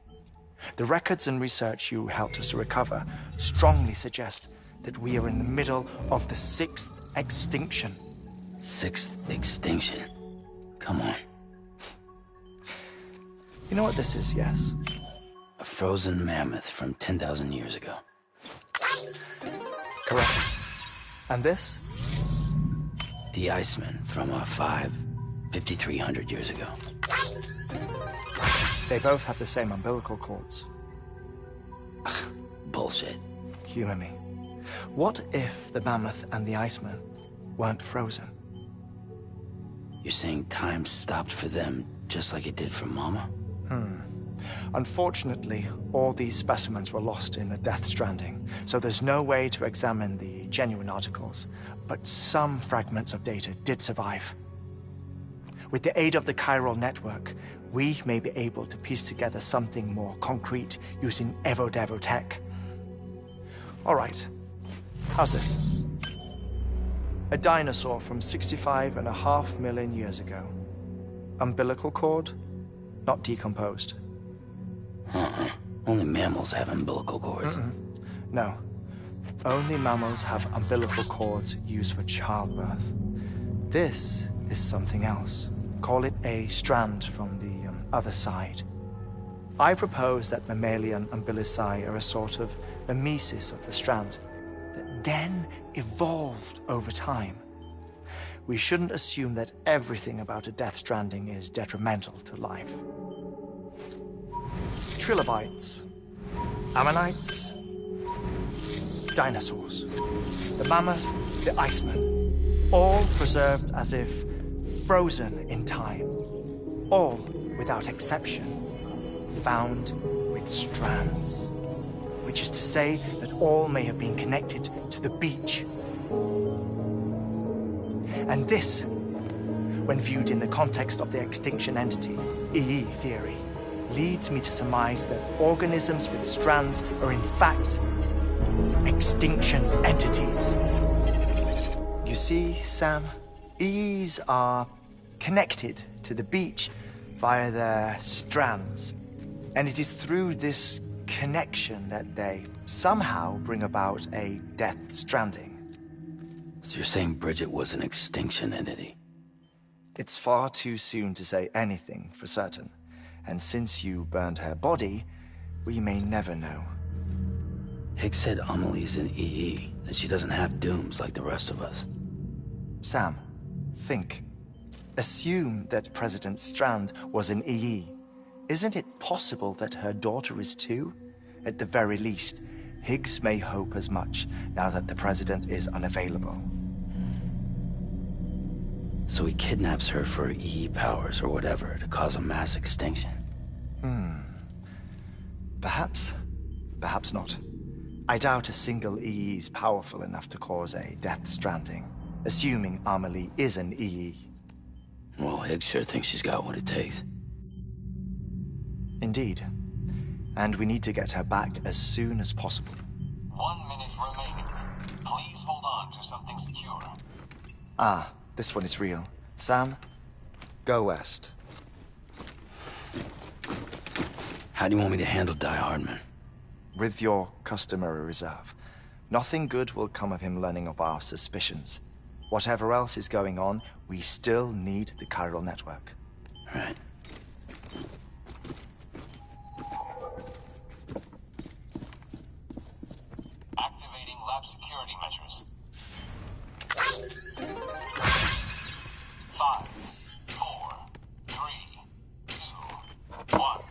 The records and research you helped us to recover strongly suggest that we are in the middle of the 6th extinction. 6th extinction? Come on. You know what this is, yes? A frozen mammoth from 10,000 years ago. Correct. And this? The Iceman from 5,300 years ago. They both have the same umbilical cords. Bullshit. Humor me. What if the mammoth and the Iceman weren't frozen? You're saying time stopped for them just like it did for Mama? Unfortunately, all these specimens were lost in the Death Stranding, so there's no way to examine the genuine articles, but some fragments of data did survive. With the aid of the chiral network, we may be able to piece together something more concrete using Evo-Devo tech. All right, how's this? A dinosaur from 65.5 million years ago. Umbilical cord, not decomposed. Only mammals have umbilical cords. No. Only mammals have umbilical cords used for childbirth. This is something else. Call it a strand from the other side. I propose that mammalian umbilici are a sort of mimesis of the strand that then evolved over time. We shouldn't assume that everything about a Death Stranding is detrimental to life. Trilobites, ammonites, dinosaurs, the mammoth, the Iceman, all preserved as if frozen in time, all without exception, found with strands, which is to say that all may have been connected to the beach. And this, when viewed in the context of the extinction entity, EE theory, leads me to surmise that organisms with strands are in fact extinction entities. You see, Sam, EEs are connected to the beach via their strands, and it is through this connection that they somehow bring about a Death Stranding. So you're saying Bridget was an extinction entity? It's far too soon to say anything for certain. And since you burned her body, we may never know. Higgs said Amelie's an EE, that she doesn't have dooms like the rest of us. Sam, think. Assume that President Strand was an EE. Isn't it possible that her daughter is too? At the very least, Higgs may hope as much now that the president is unavailable. So he kidnaps her for EE powers or whatever to cause a mass extinction. Perhaps. Perhaps not. I doubt a single EE is powerful enough to cause a Death Stranding, assuming Amelie is an EE. Well, Higgs sure thinks she's got what it takes. Indeed. And we need to get her back as soon as possible. 1 minute remaining. Please hold on to something secure. Ah, this one is real. Sam, go west. How do you want me to handle Die Hardman? With your customary reserve. Nothing good will come of him learning of our suspicions. Whatever else is going on, we still need the chiral network. Right. Activating lab security measures. 5, 4, 3, 2, 1.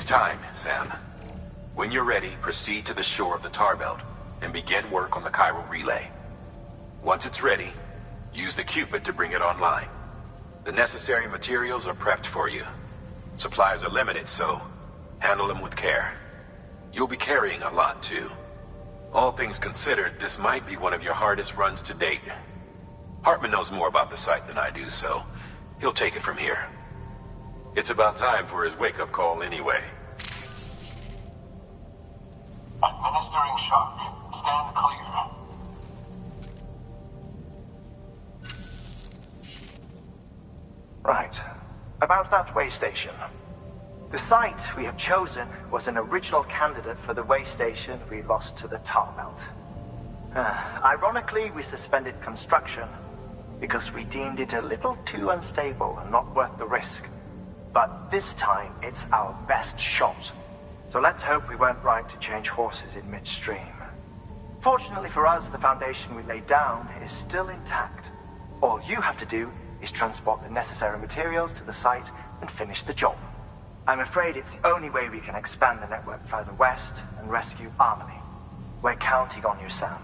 time, Sam. When you're ready, proceed to the shore of the tar belt and begin work on the chiral relay. Once it's ready, use the Cupid to bring it online. The necessary materials are prepped for you. Supplies are limited, so handle them with care. You'll be carrying a lot, too. All things considered, this might be one of your hardest runs to date. Hartman knows more about the site than I do, so he'll take it from here. It's about time for his wake-up call anyway. Administering shock. Stand clear. Right. About that way station. The site we have chosen was an original candidate for the way station we lost to the tar belt. Ironically, we suspended construction because we deemed it a little too unstable and not worth the risk. But this time, it's our best shot. So let's hope we weren't right to change horses in midstream. Fortunately for us, the foundation we laid down is still intact. All you have to do is transport the necessary materials to the site and finish the job. I'm afraid it's the only way we can expand the network further west and rescue Harmony. We're counting on you, Sam.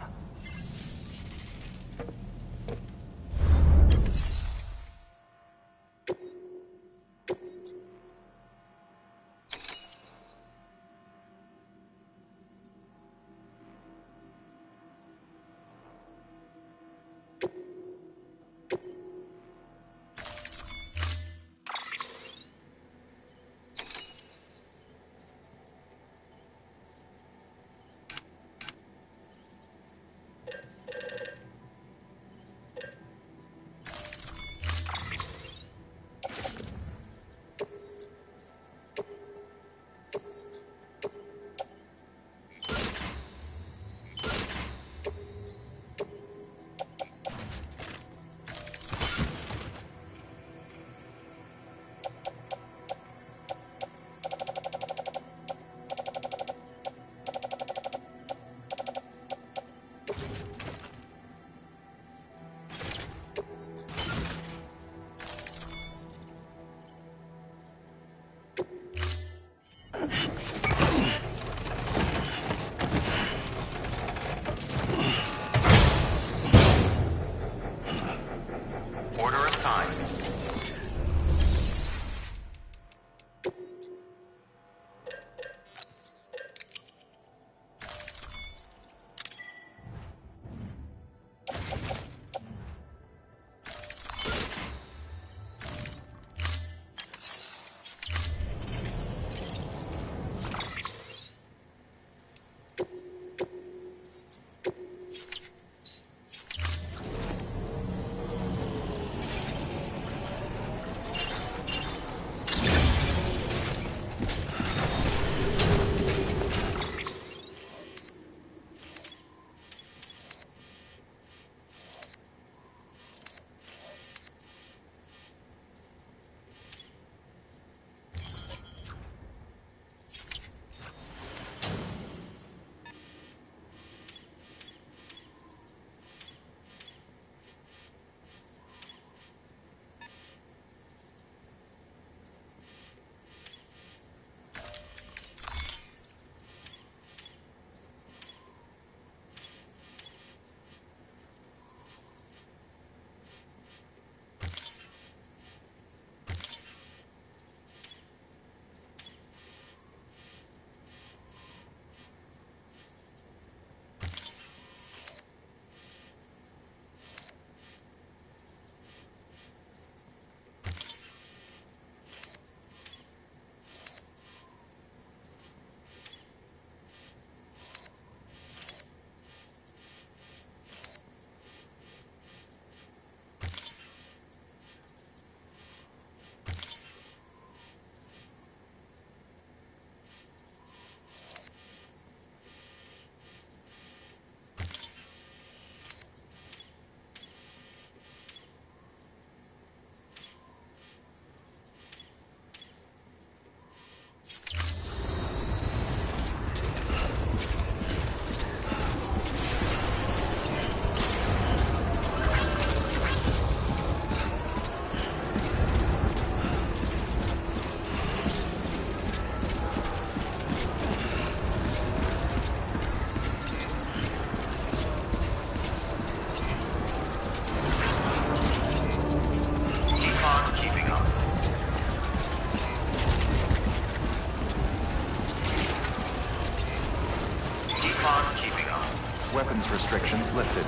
lifted.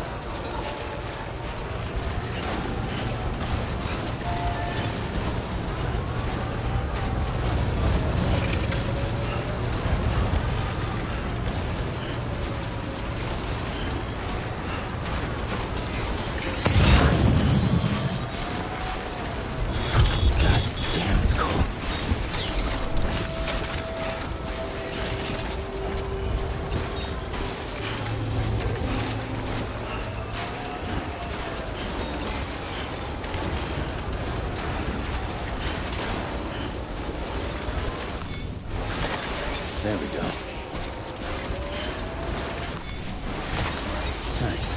There we go. Nice.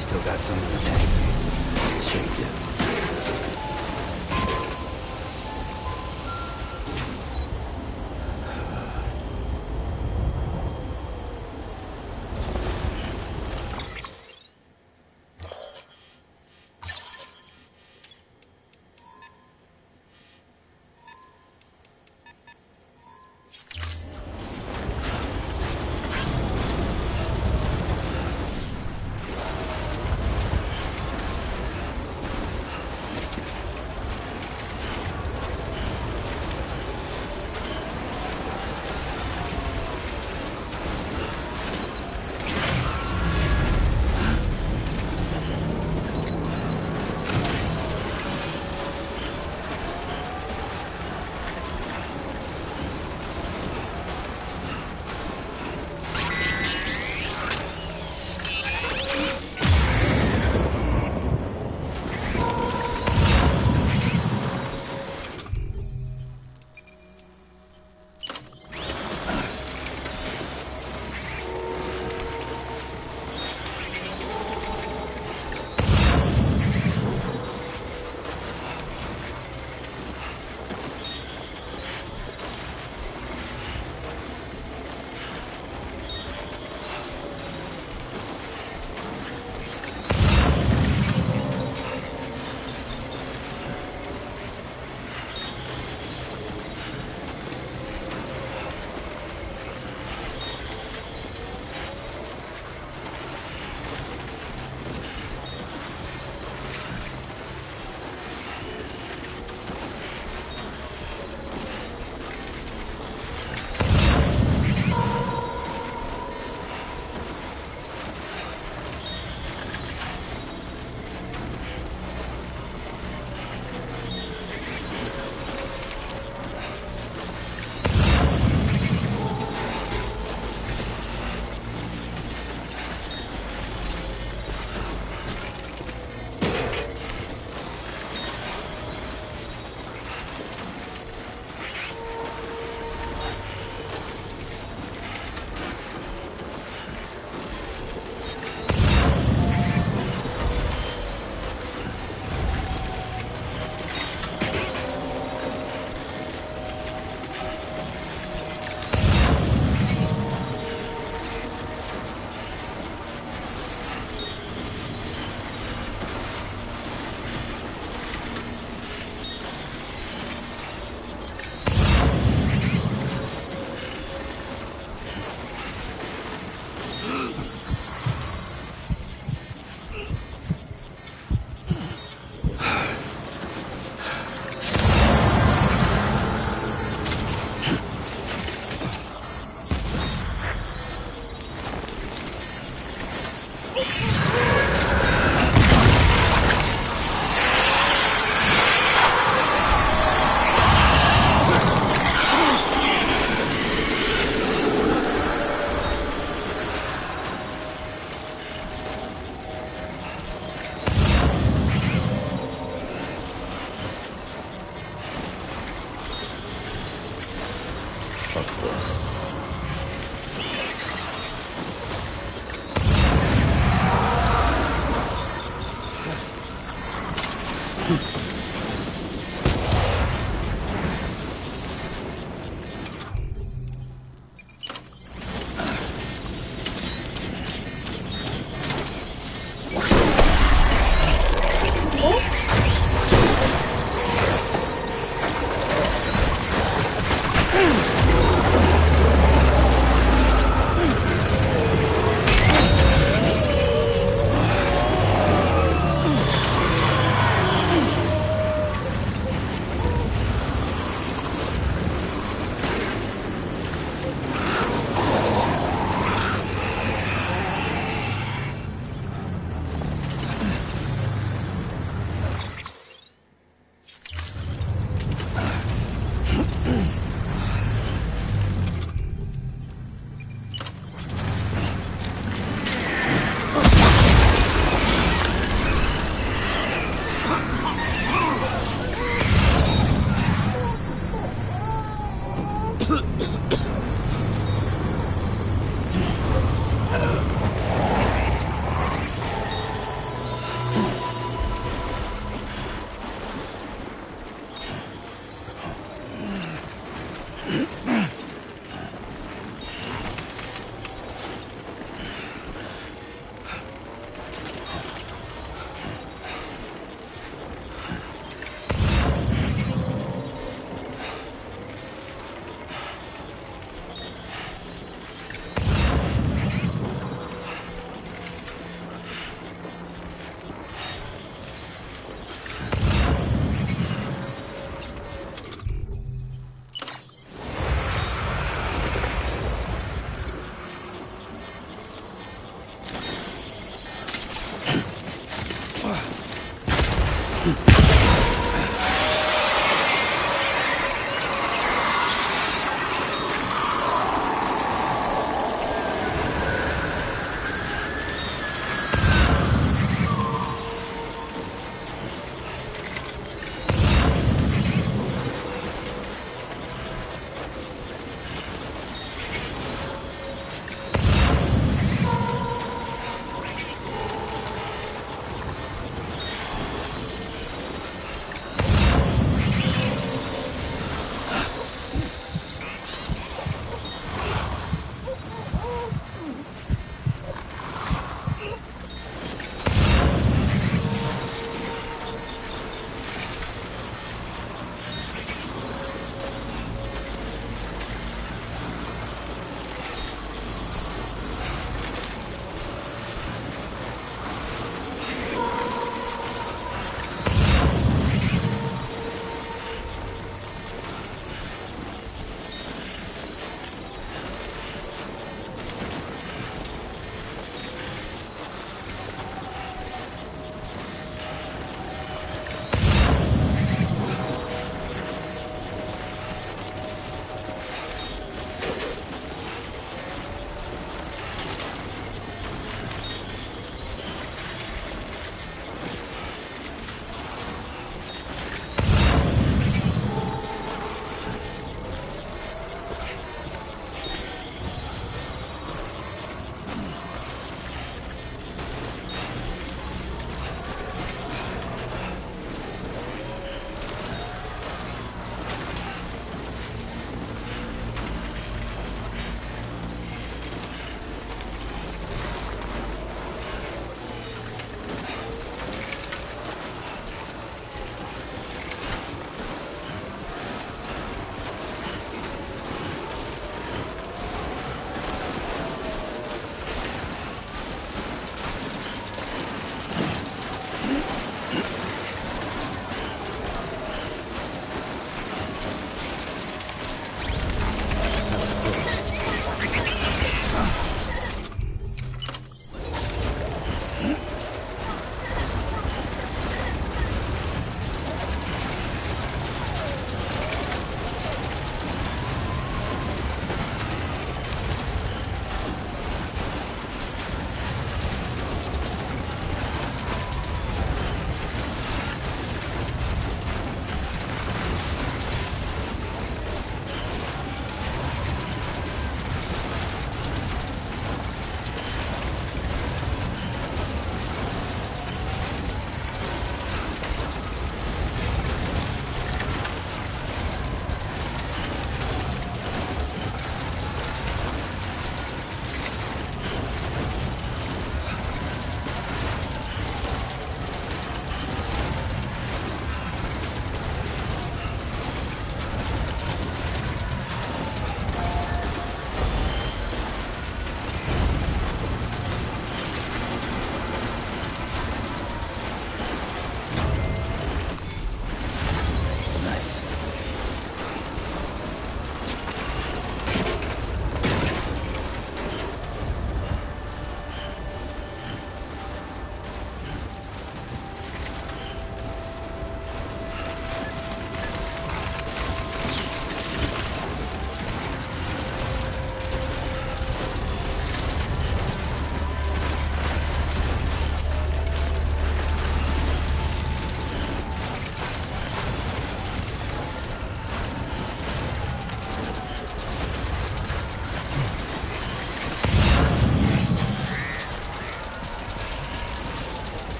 Still got some in the tank. Sure you do.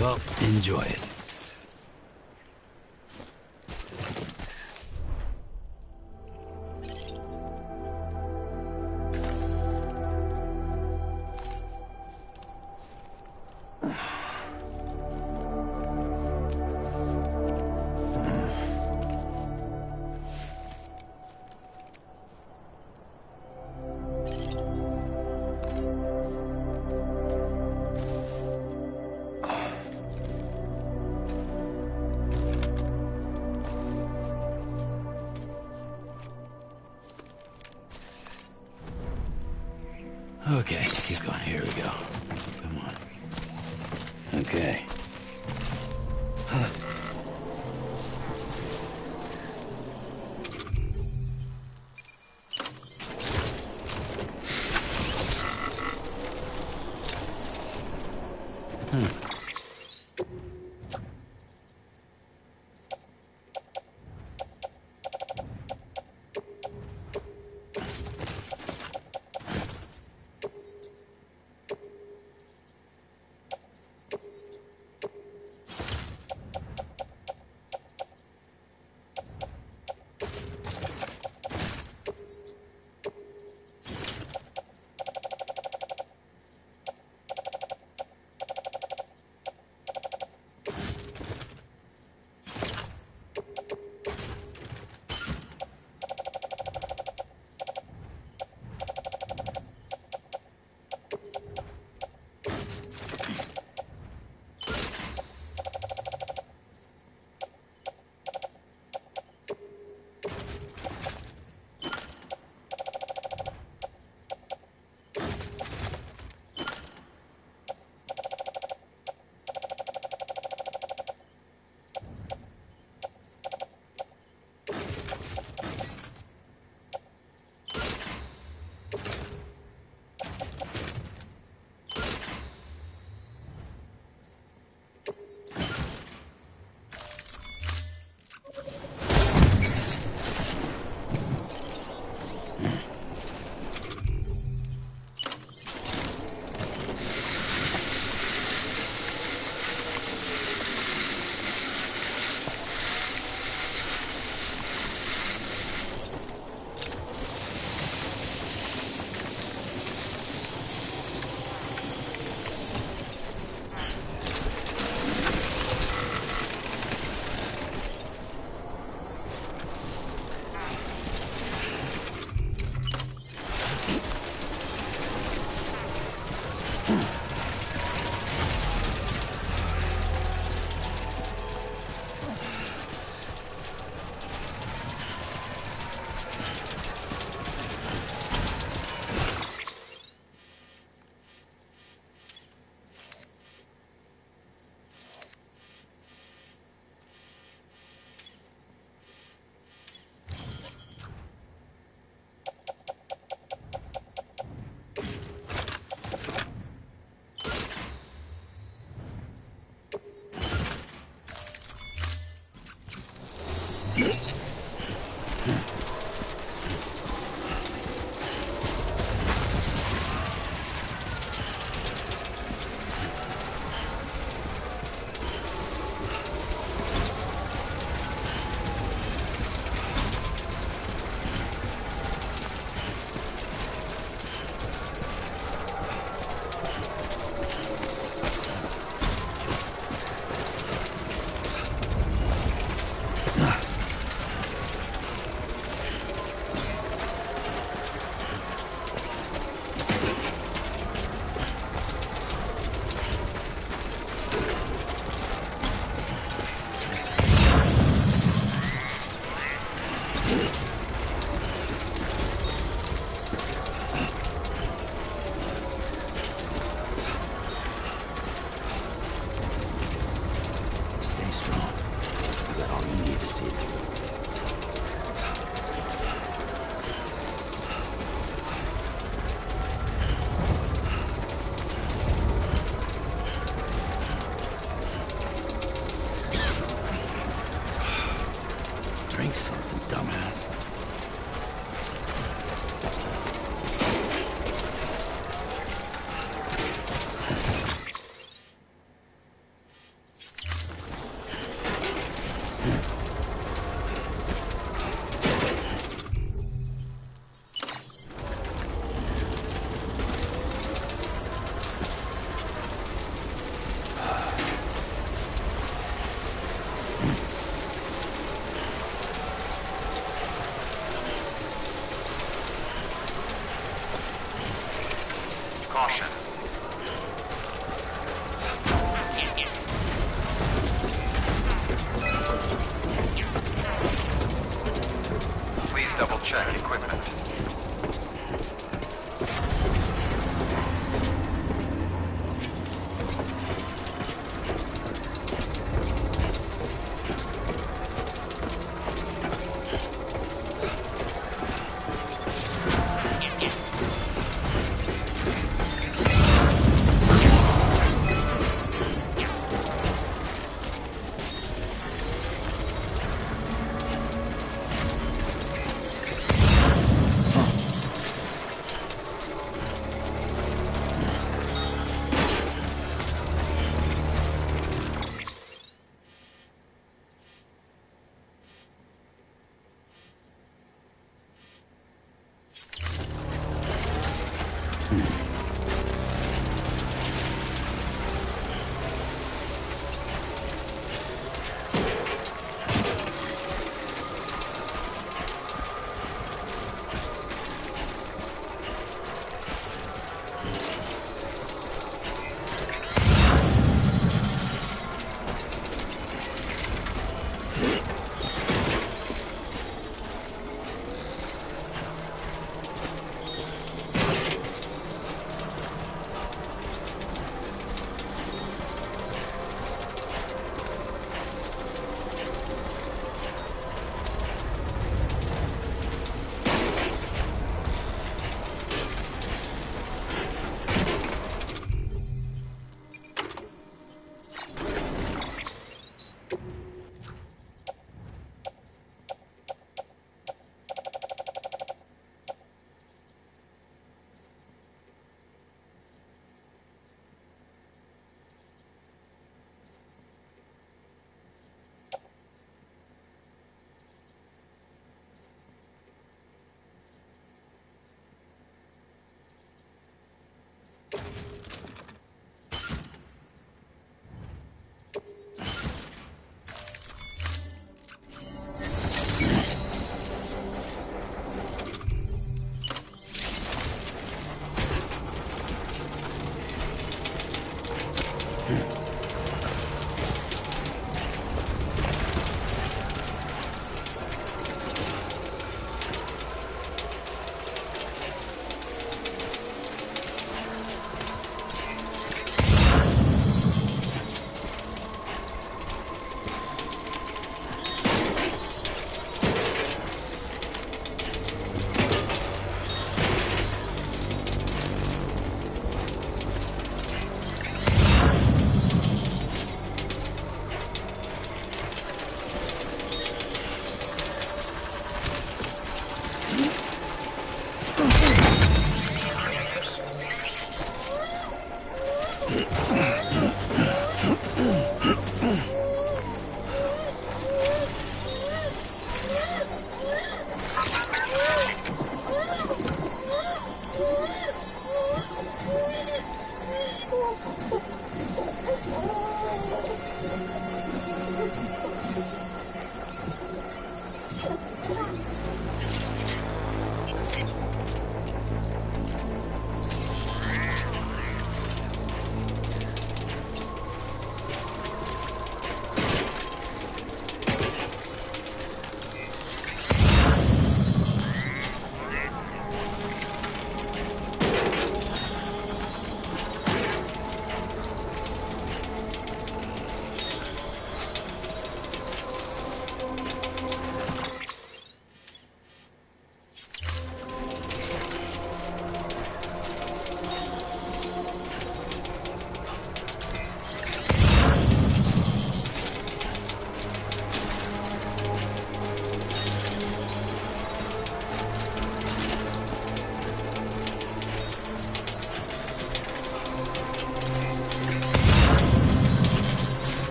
Well, enjoy it. Okay, keep going. Here we go. Come on. Okay.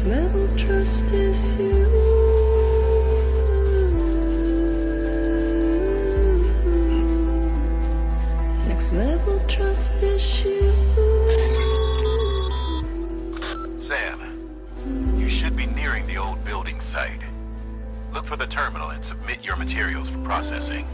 level trust is you. Next level trust is you. Sam, you should be nearing the old building site. Look for the terminal and submit your materials for processing.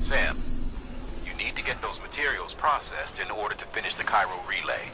Sam, you need to get those materials processed in order to finish the Cairo relay.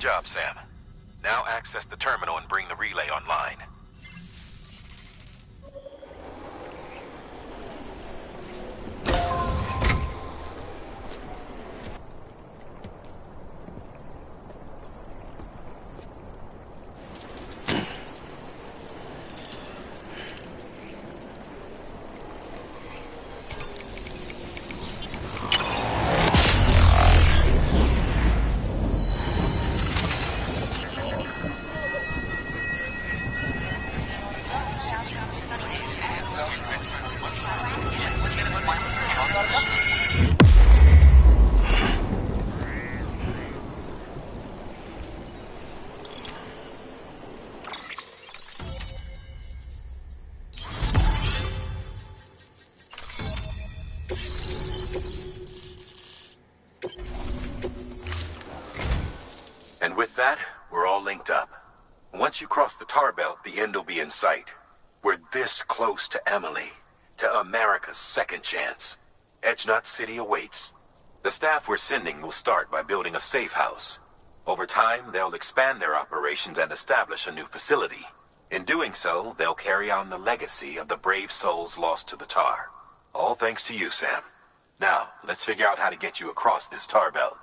job, Sam. Now access the terminal and bring the relay online. And with that, we're all linked up. Once you cross the tar belt, the end will be in sight. We're this close to Emily, to America's second chance. Edgenut City awaits. The staff we're sending will start by building a safe house. Over time, they'll expand their operations and establish a new facility. In doing so, they'll carry on the legacy of the brave souls lost to the tar. All thanks to you, Sam. Now, let's figure out how to get you across this tar belt.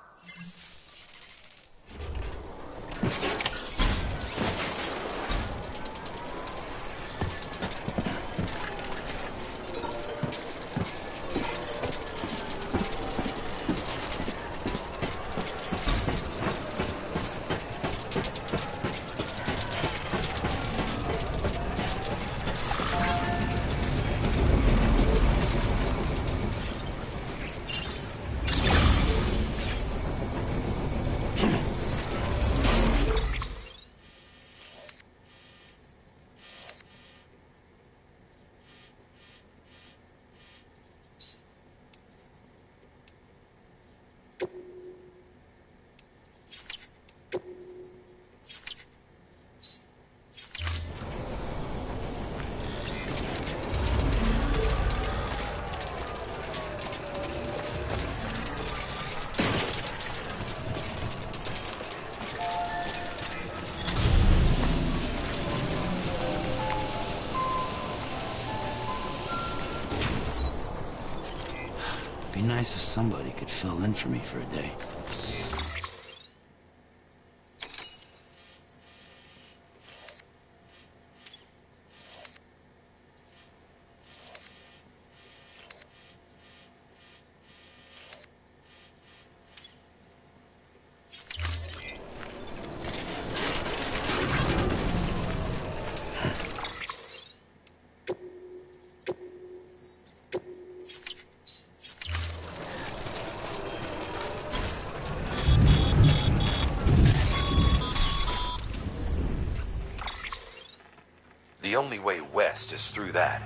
Be nice if somebody could fill in for me for a day. The only way west is through that.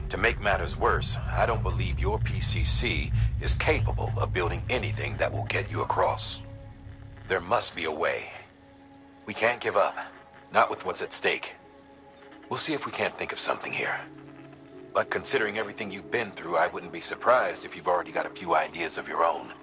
To make matters worse, I don't believe your PCC is capable of building anything that will get you across. There must be a way. We can't give up, not with what's at stake. We'll see if we can't think of something here. But considering everything you've been through, I wouldn't be surprised if you've already got a few ideas of your own.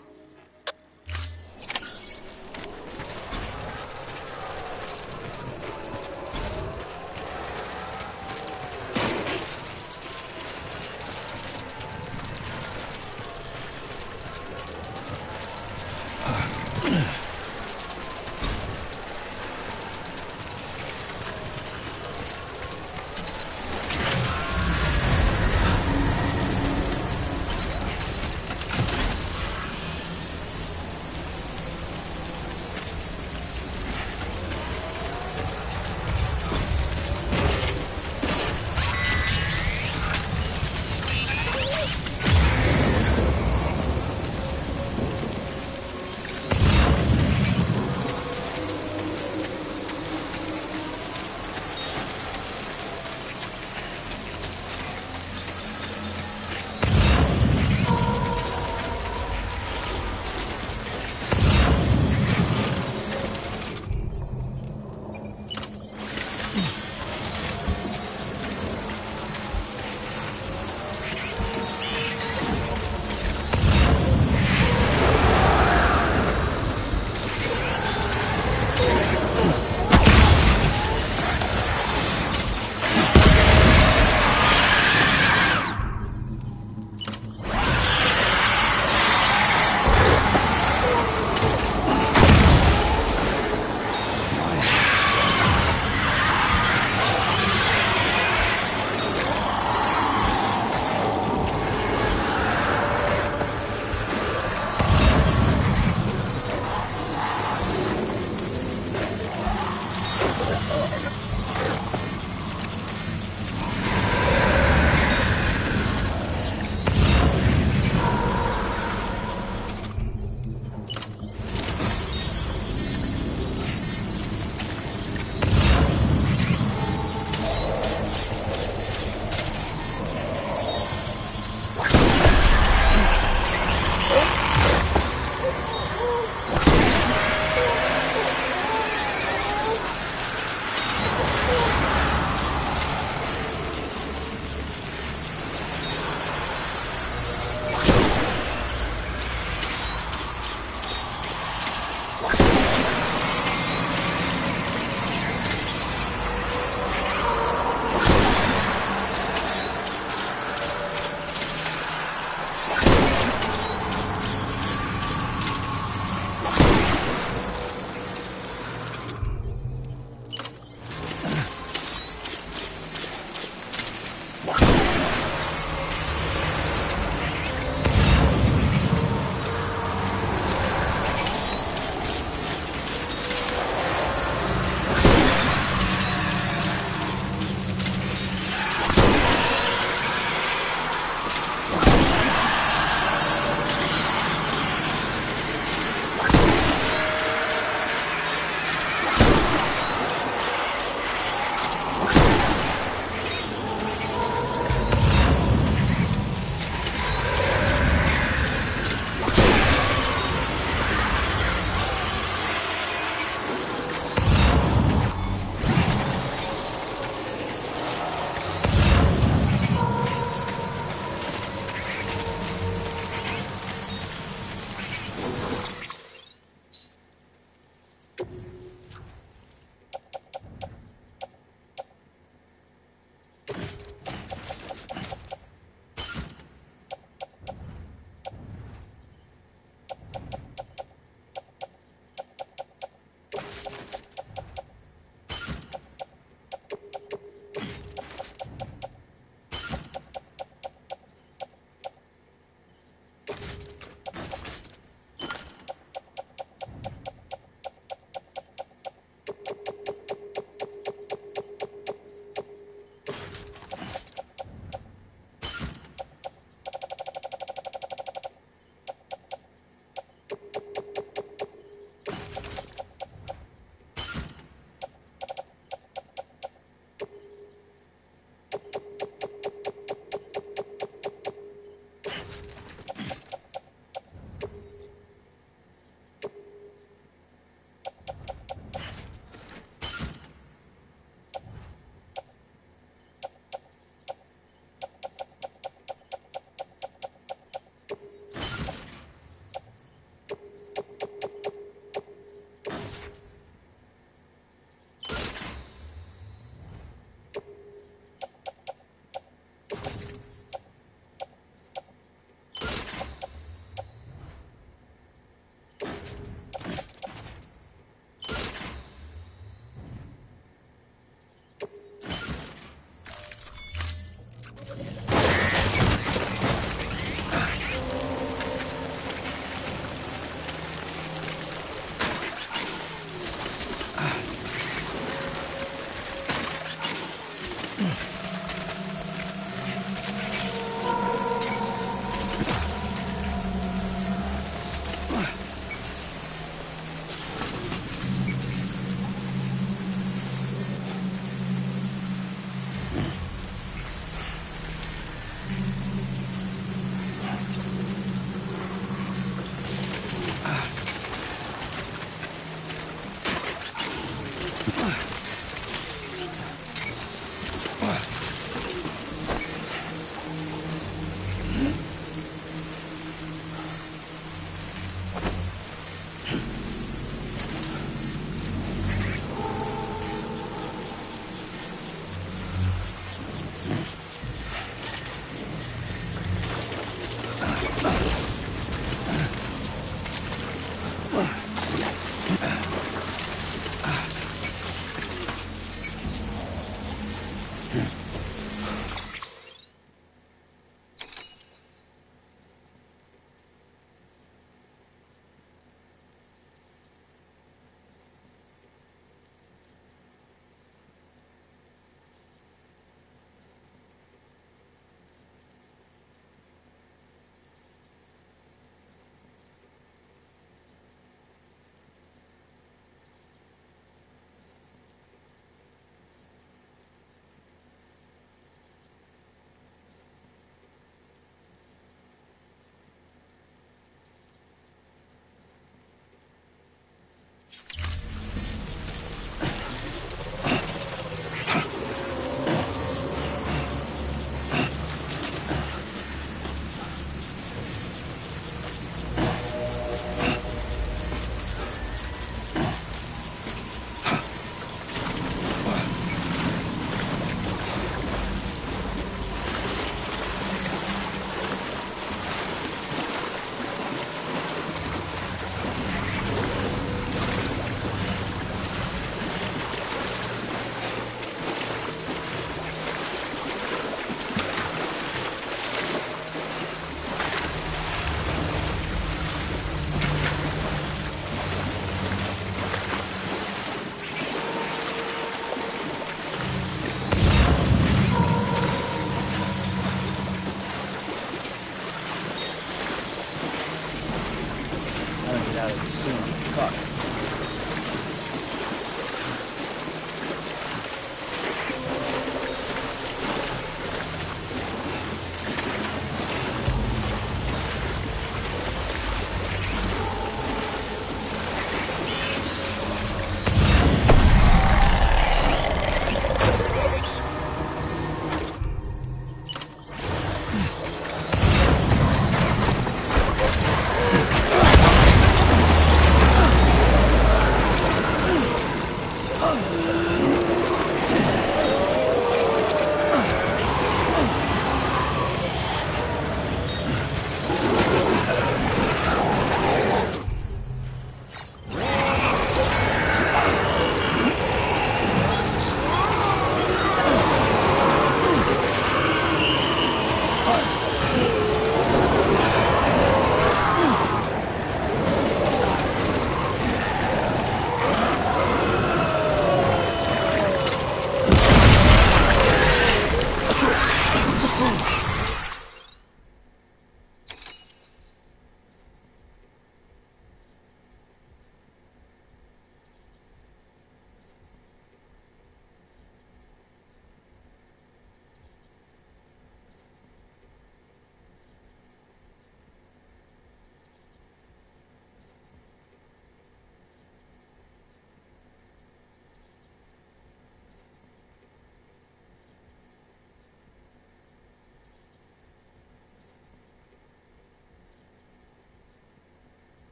dead soon. Cut.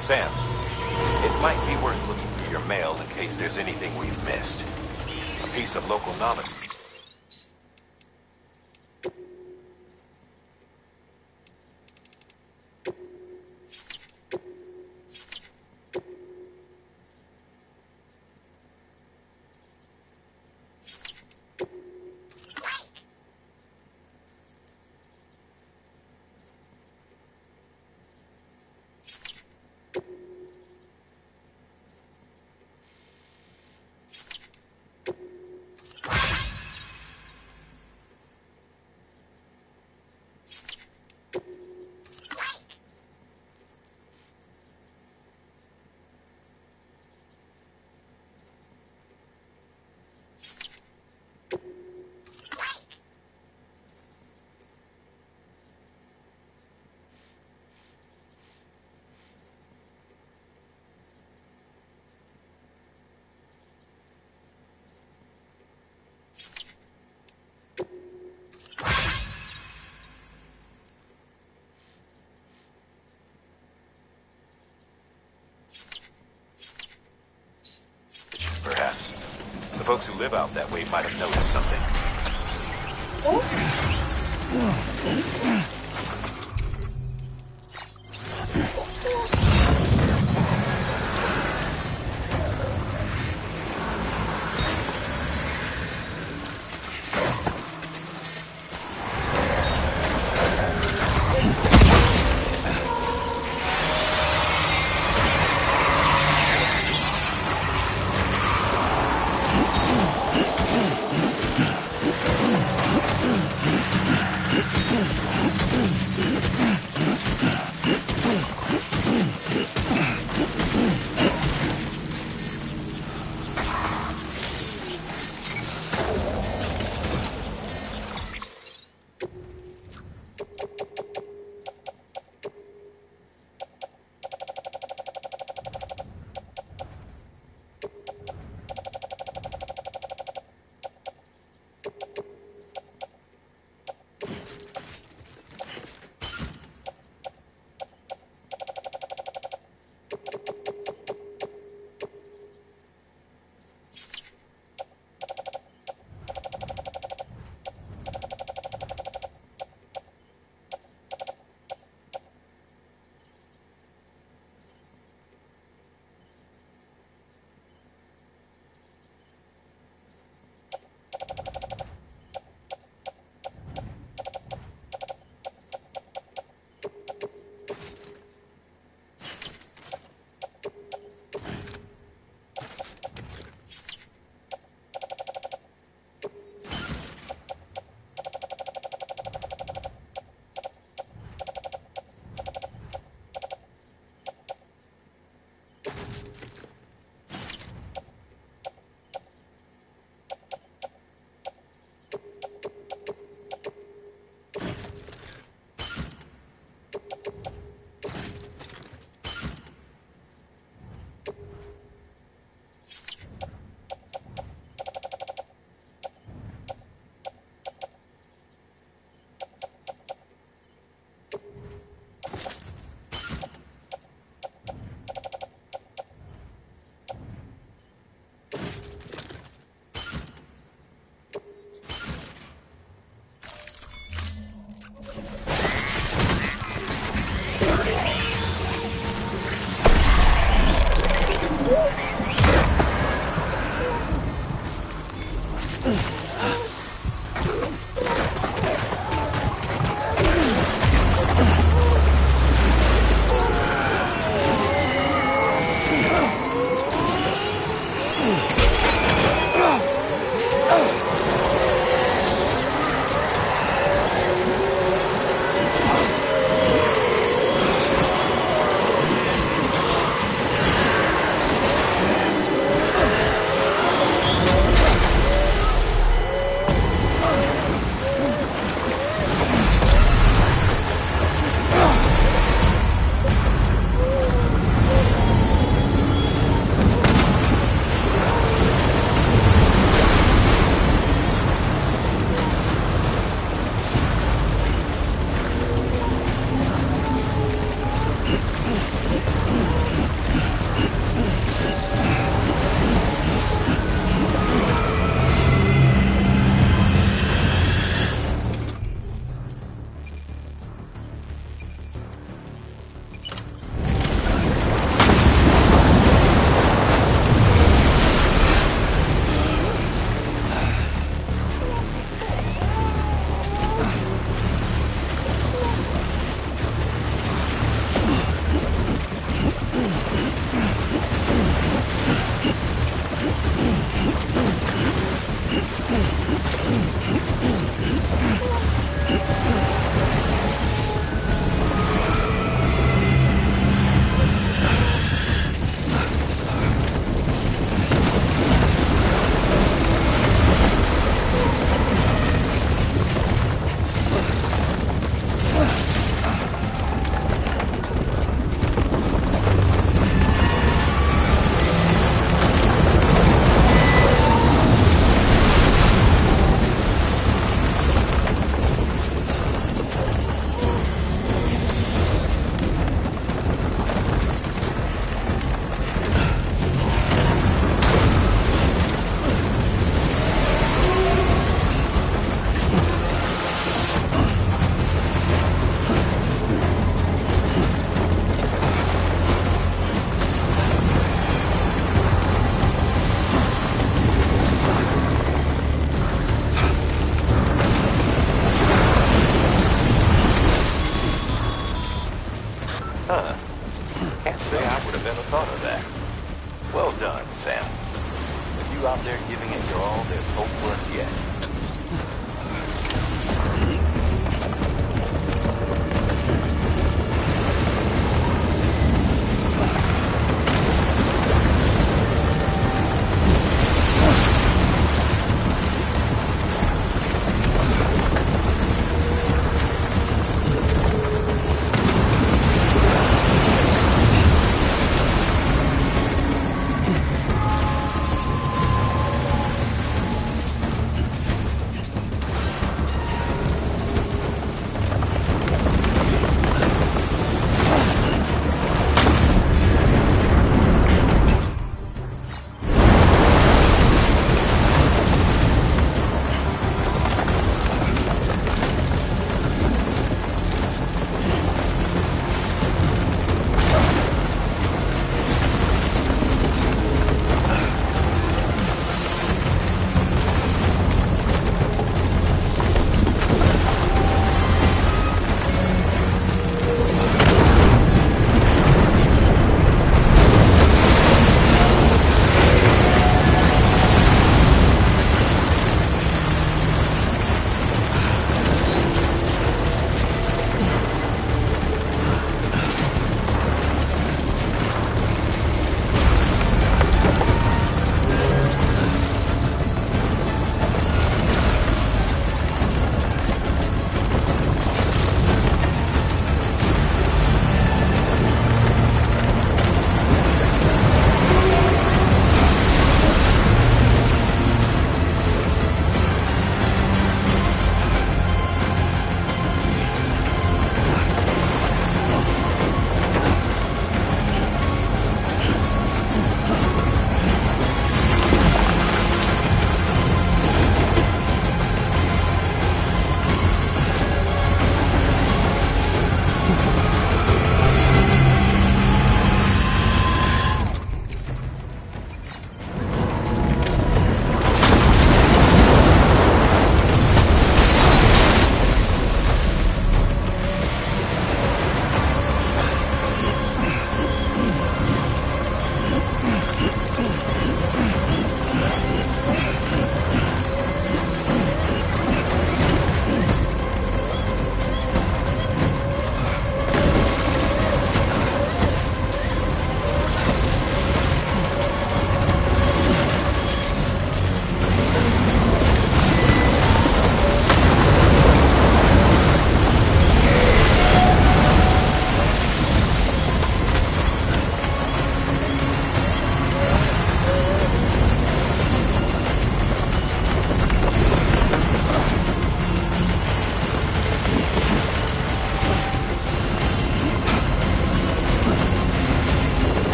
Sam, it might be worth looking through your mail in case there's anything we've missed. A piece of local knowledge. Perhaps. The folks who live out that way might have noticed something. Can't say I would have ever thought of that. Well done, Sam. With you out there giving it your all, there's hope for us yet.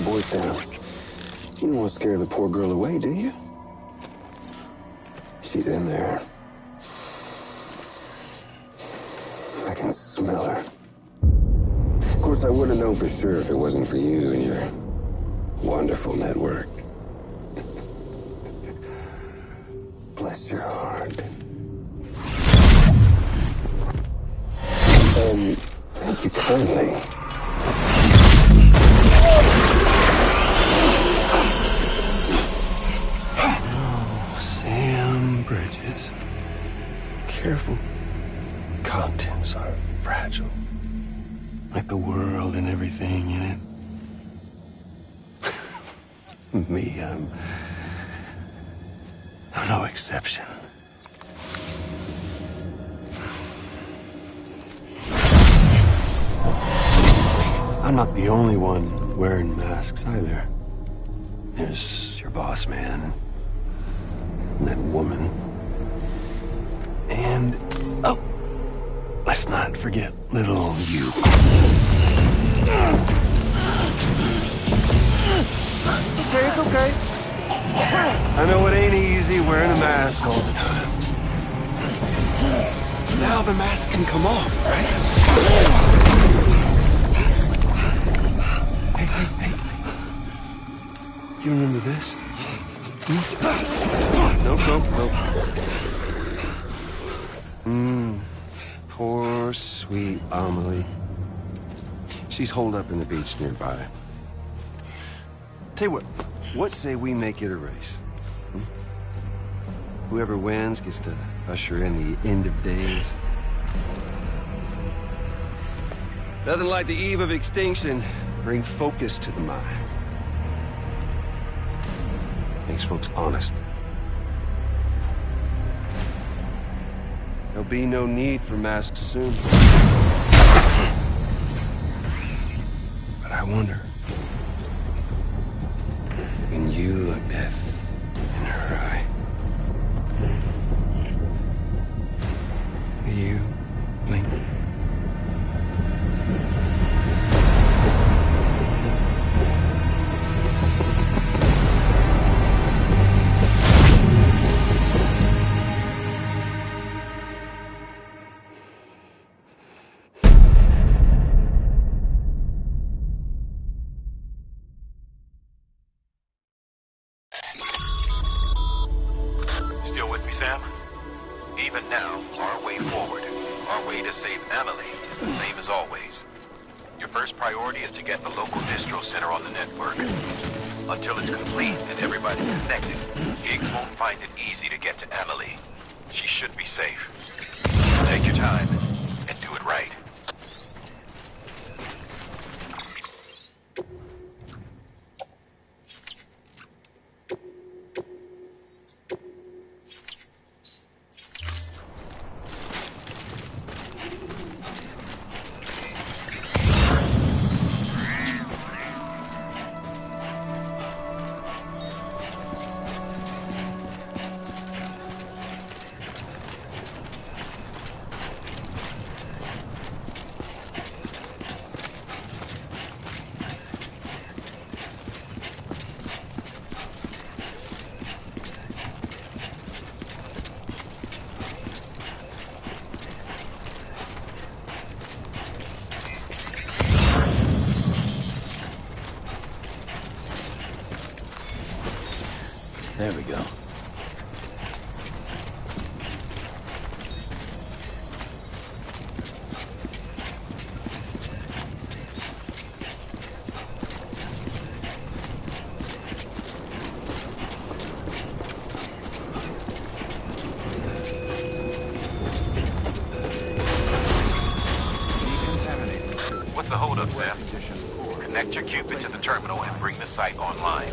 voice down. You don't want to scare the poor girl away, do you? She's in there. I can smell her. Of course, I wouldn't have known for sure if it wasn't for you and your wonderful network. Bless your heart. Thank you kindly. Oh, Sam Bridges. Careful. Contents are fragile. Like the world and everything in it. Me, I'm no exception. I'm not the only one wearing masks either. There's your boss man, and that woman, and, oh, let's not forget little you. Okay, it's okay. I know it ain't easy wearing a mask all the time. Now the mask can come off, right? Hey. You remember this? Nope. Poor, sweet Amelie. She's holed up in the beach nearby. Tell you what say we make it a race? Whoever wins gets to usher in the end of days. Nothing like the eve of extinction. Bring focus to the mind. Makes folks honest. There'll be no need for masks soon. But I wonder, when you look death in her eye, will you blink? Still with me, Sam? Even now, our way forward, our way to save Amelie, is the same as always. Your first priority is to get the local distro center on the network. Until it's complete and everybody's connected, Higgs won't find it easy to get to Amelie. She should be safe. Take your time and do it right. There we go. What's the holdup, Sam? Connect your Cupid to the terminal and bring the site online.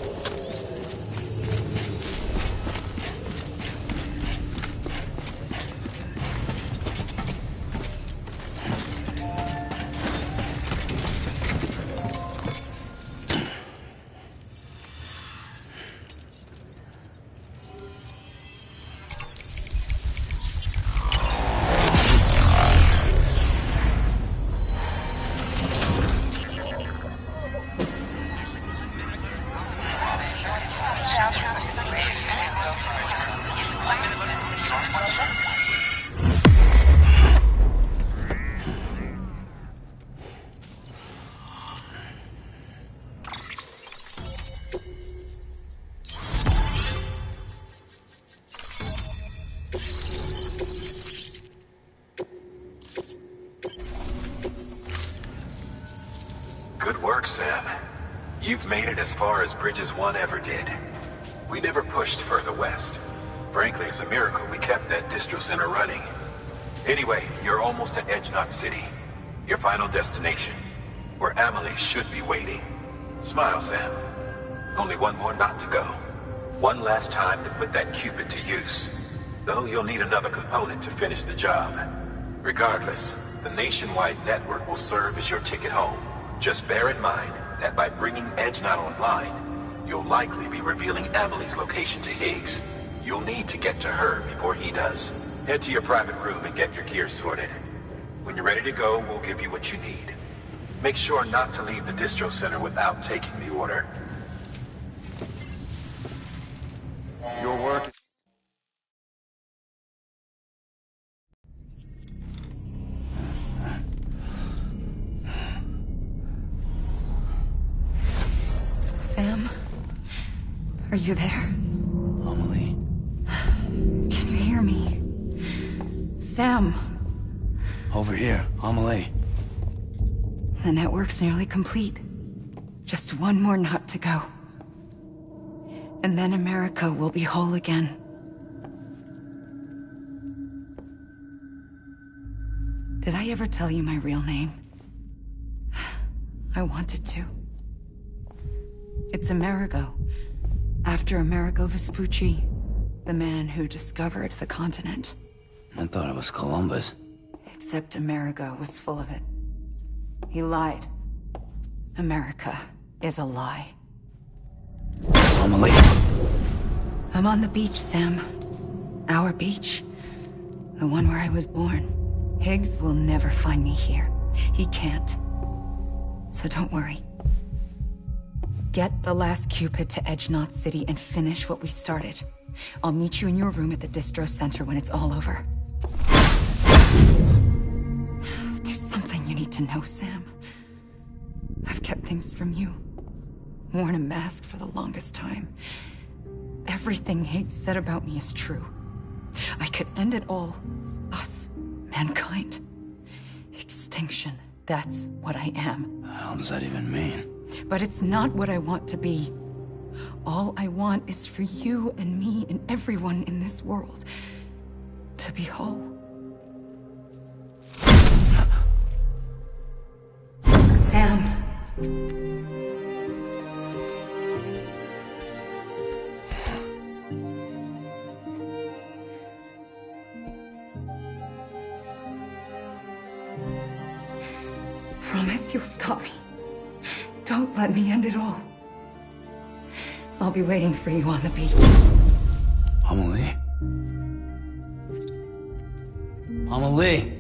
Good work, Sam. You've made it as far as Bridges 1 ever did. We never pushed further west. Frankly, it's a miracle we kept that distro center running. Anyway, you're almost at Edge Knot City, your final destination, where Amelie should be waiting. Smile, Sam. Only one more knot to go. One last time to put that Cupid to use. Though you'll need another component to finish the job. Regardless, the nationwide network will serve as your ticket home. Just bear in mind that by bringing Edge Knot online, you'll likely be revealing Amelie's location to Higgs. You'll need to get to her before he does. Head to your private room and get your gear sorted. When you're ready to go, we'll give you what you need. Make sure not to leave the distro center without taking the order. Your work... Sam? Are you there? Amelie? Can you hear me? Sam? Over here, Amelie. The network's nearly complete. Just one more knot to go. And then America will be whole again. Did I ever tell you my real name? I wanted to. It's Amerigo. After Amerigo Vespucci, the man who discovered the continent. I thought it was Columbus. Except Amerigo was full of it. He lied. America is a lie. Amelie. I'm on the beach, Sam. Our beach. The one where I was born. Higgs will never find me here. He can't. So don't worry. Get the last Cupid to Edge Knot City and finish what we started. I'll meet you in your room at the distro center when it's all over. There's something you need to know, Sam. I've kept things from you. Worn a mask for the longest time. Everything Higgs said about me is true. I could end it all. Us. Mankind. Extinction. That's what I am. How does that even mean? But it's not what I want to be. All I want is for you and me and everyone in this world to be whole. Sam. Promise you'll stop me. Don't let me end it all. I'll be waiting for you on the beach. Amelie? Amelie?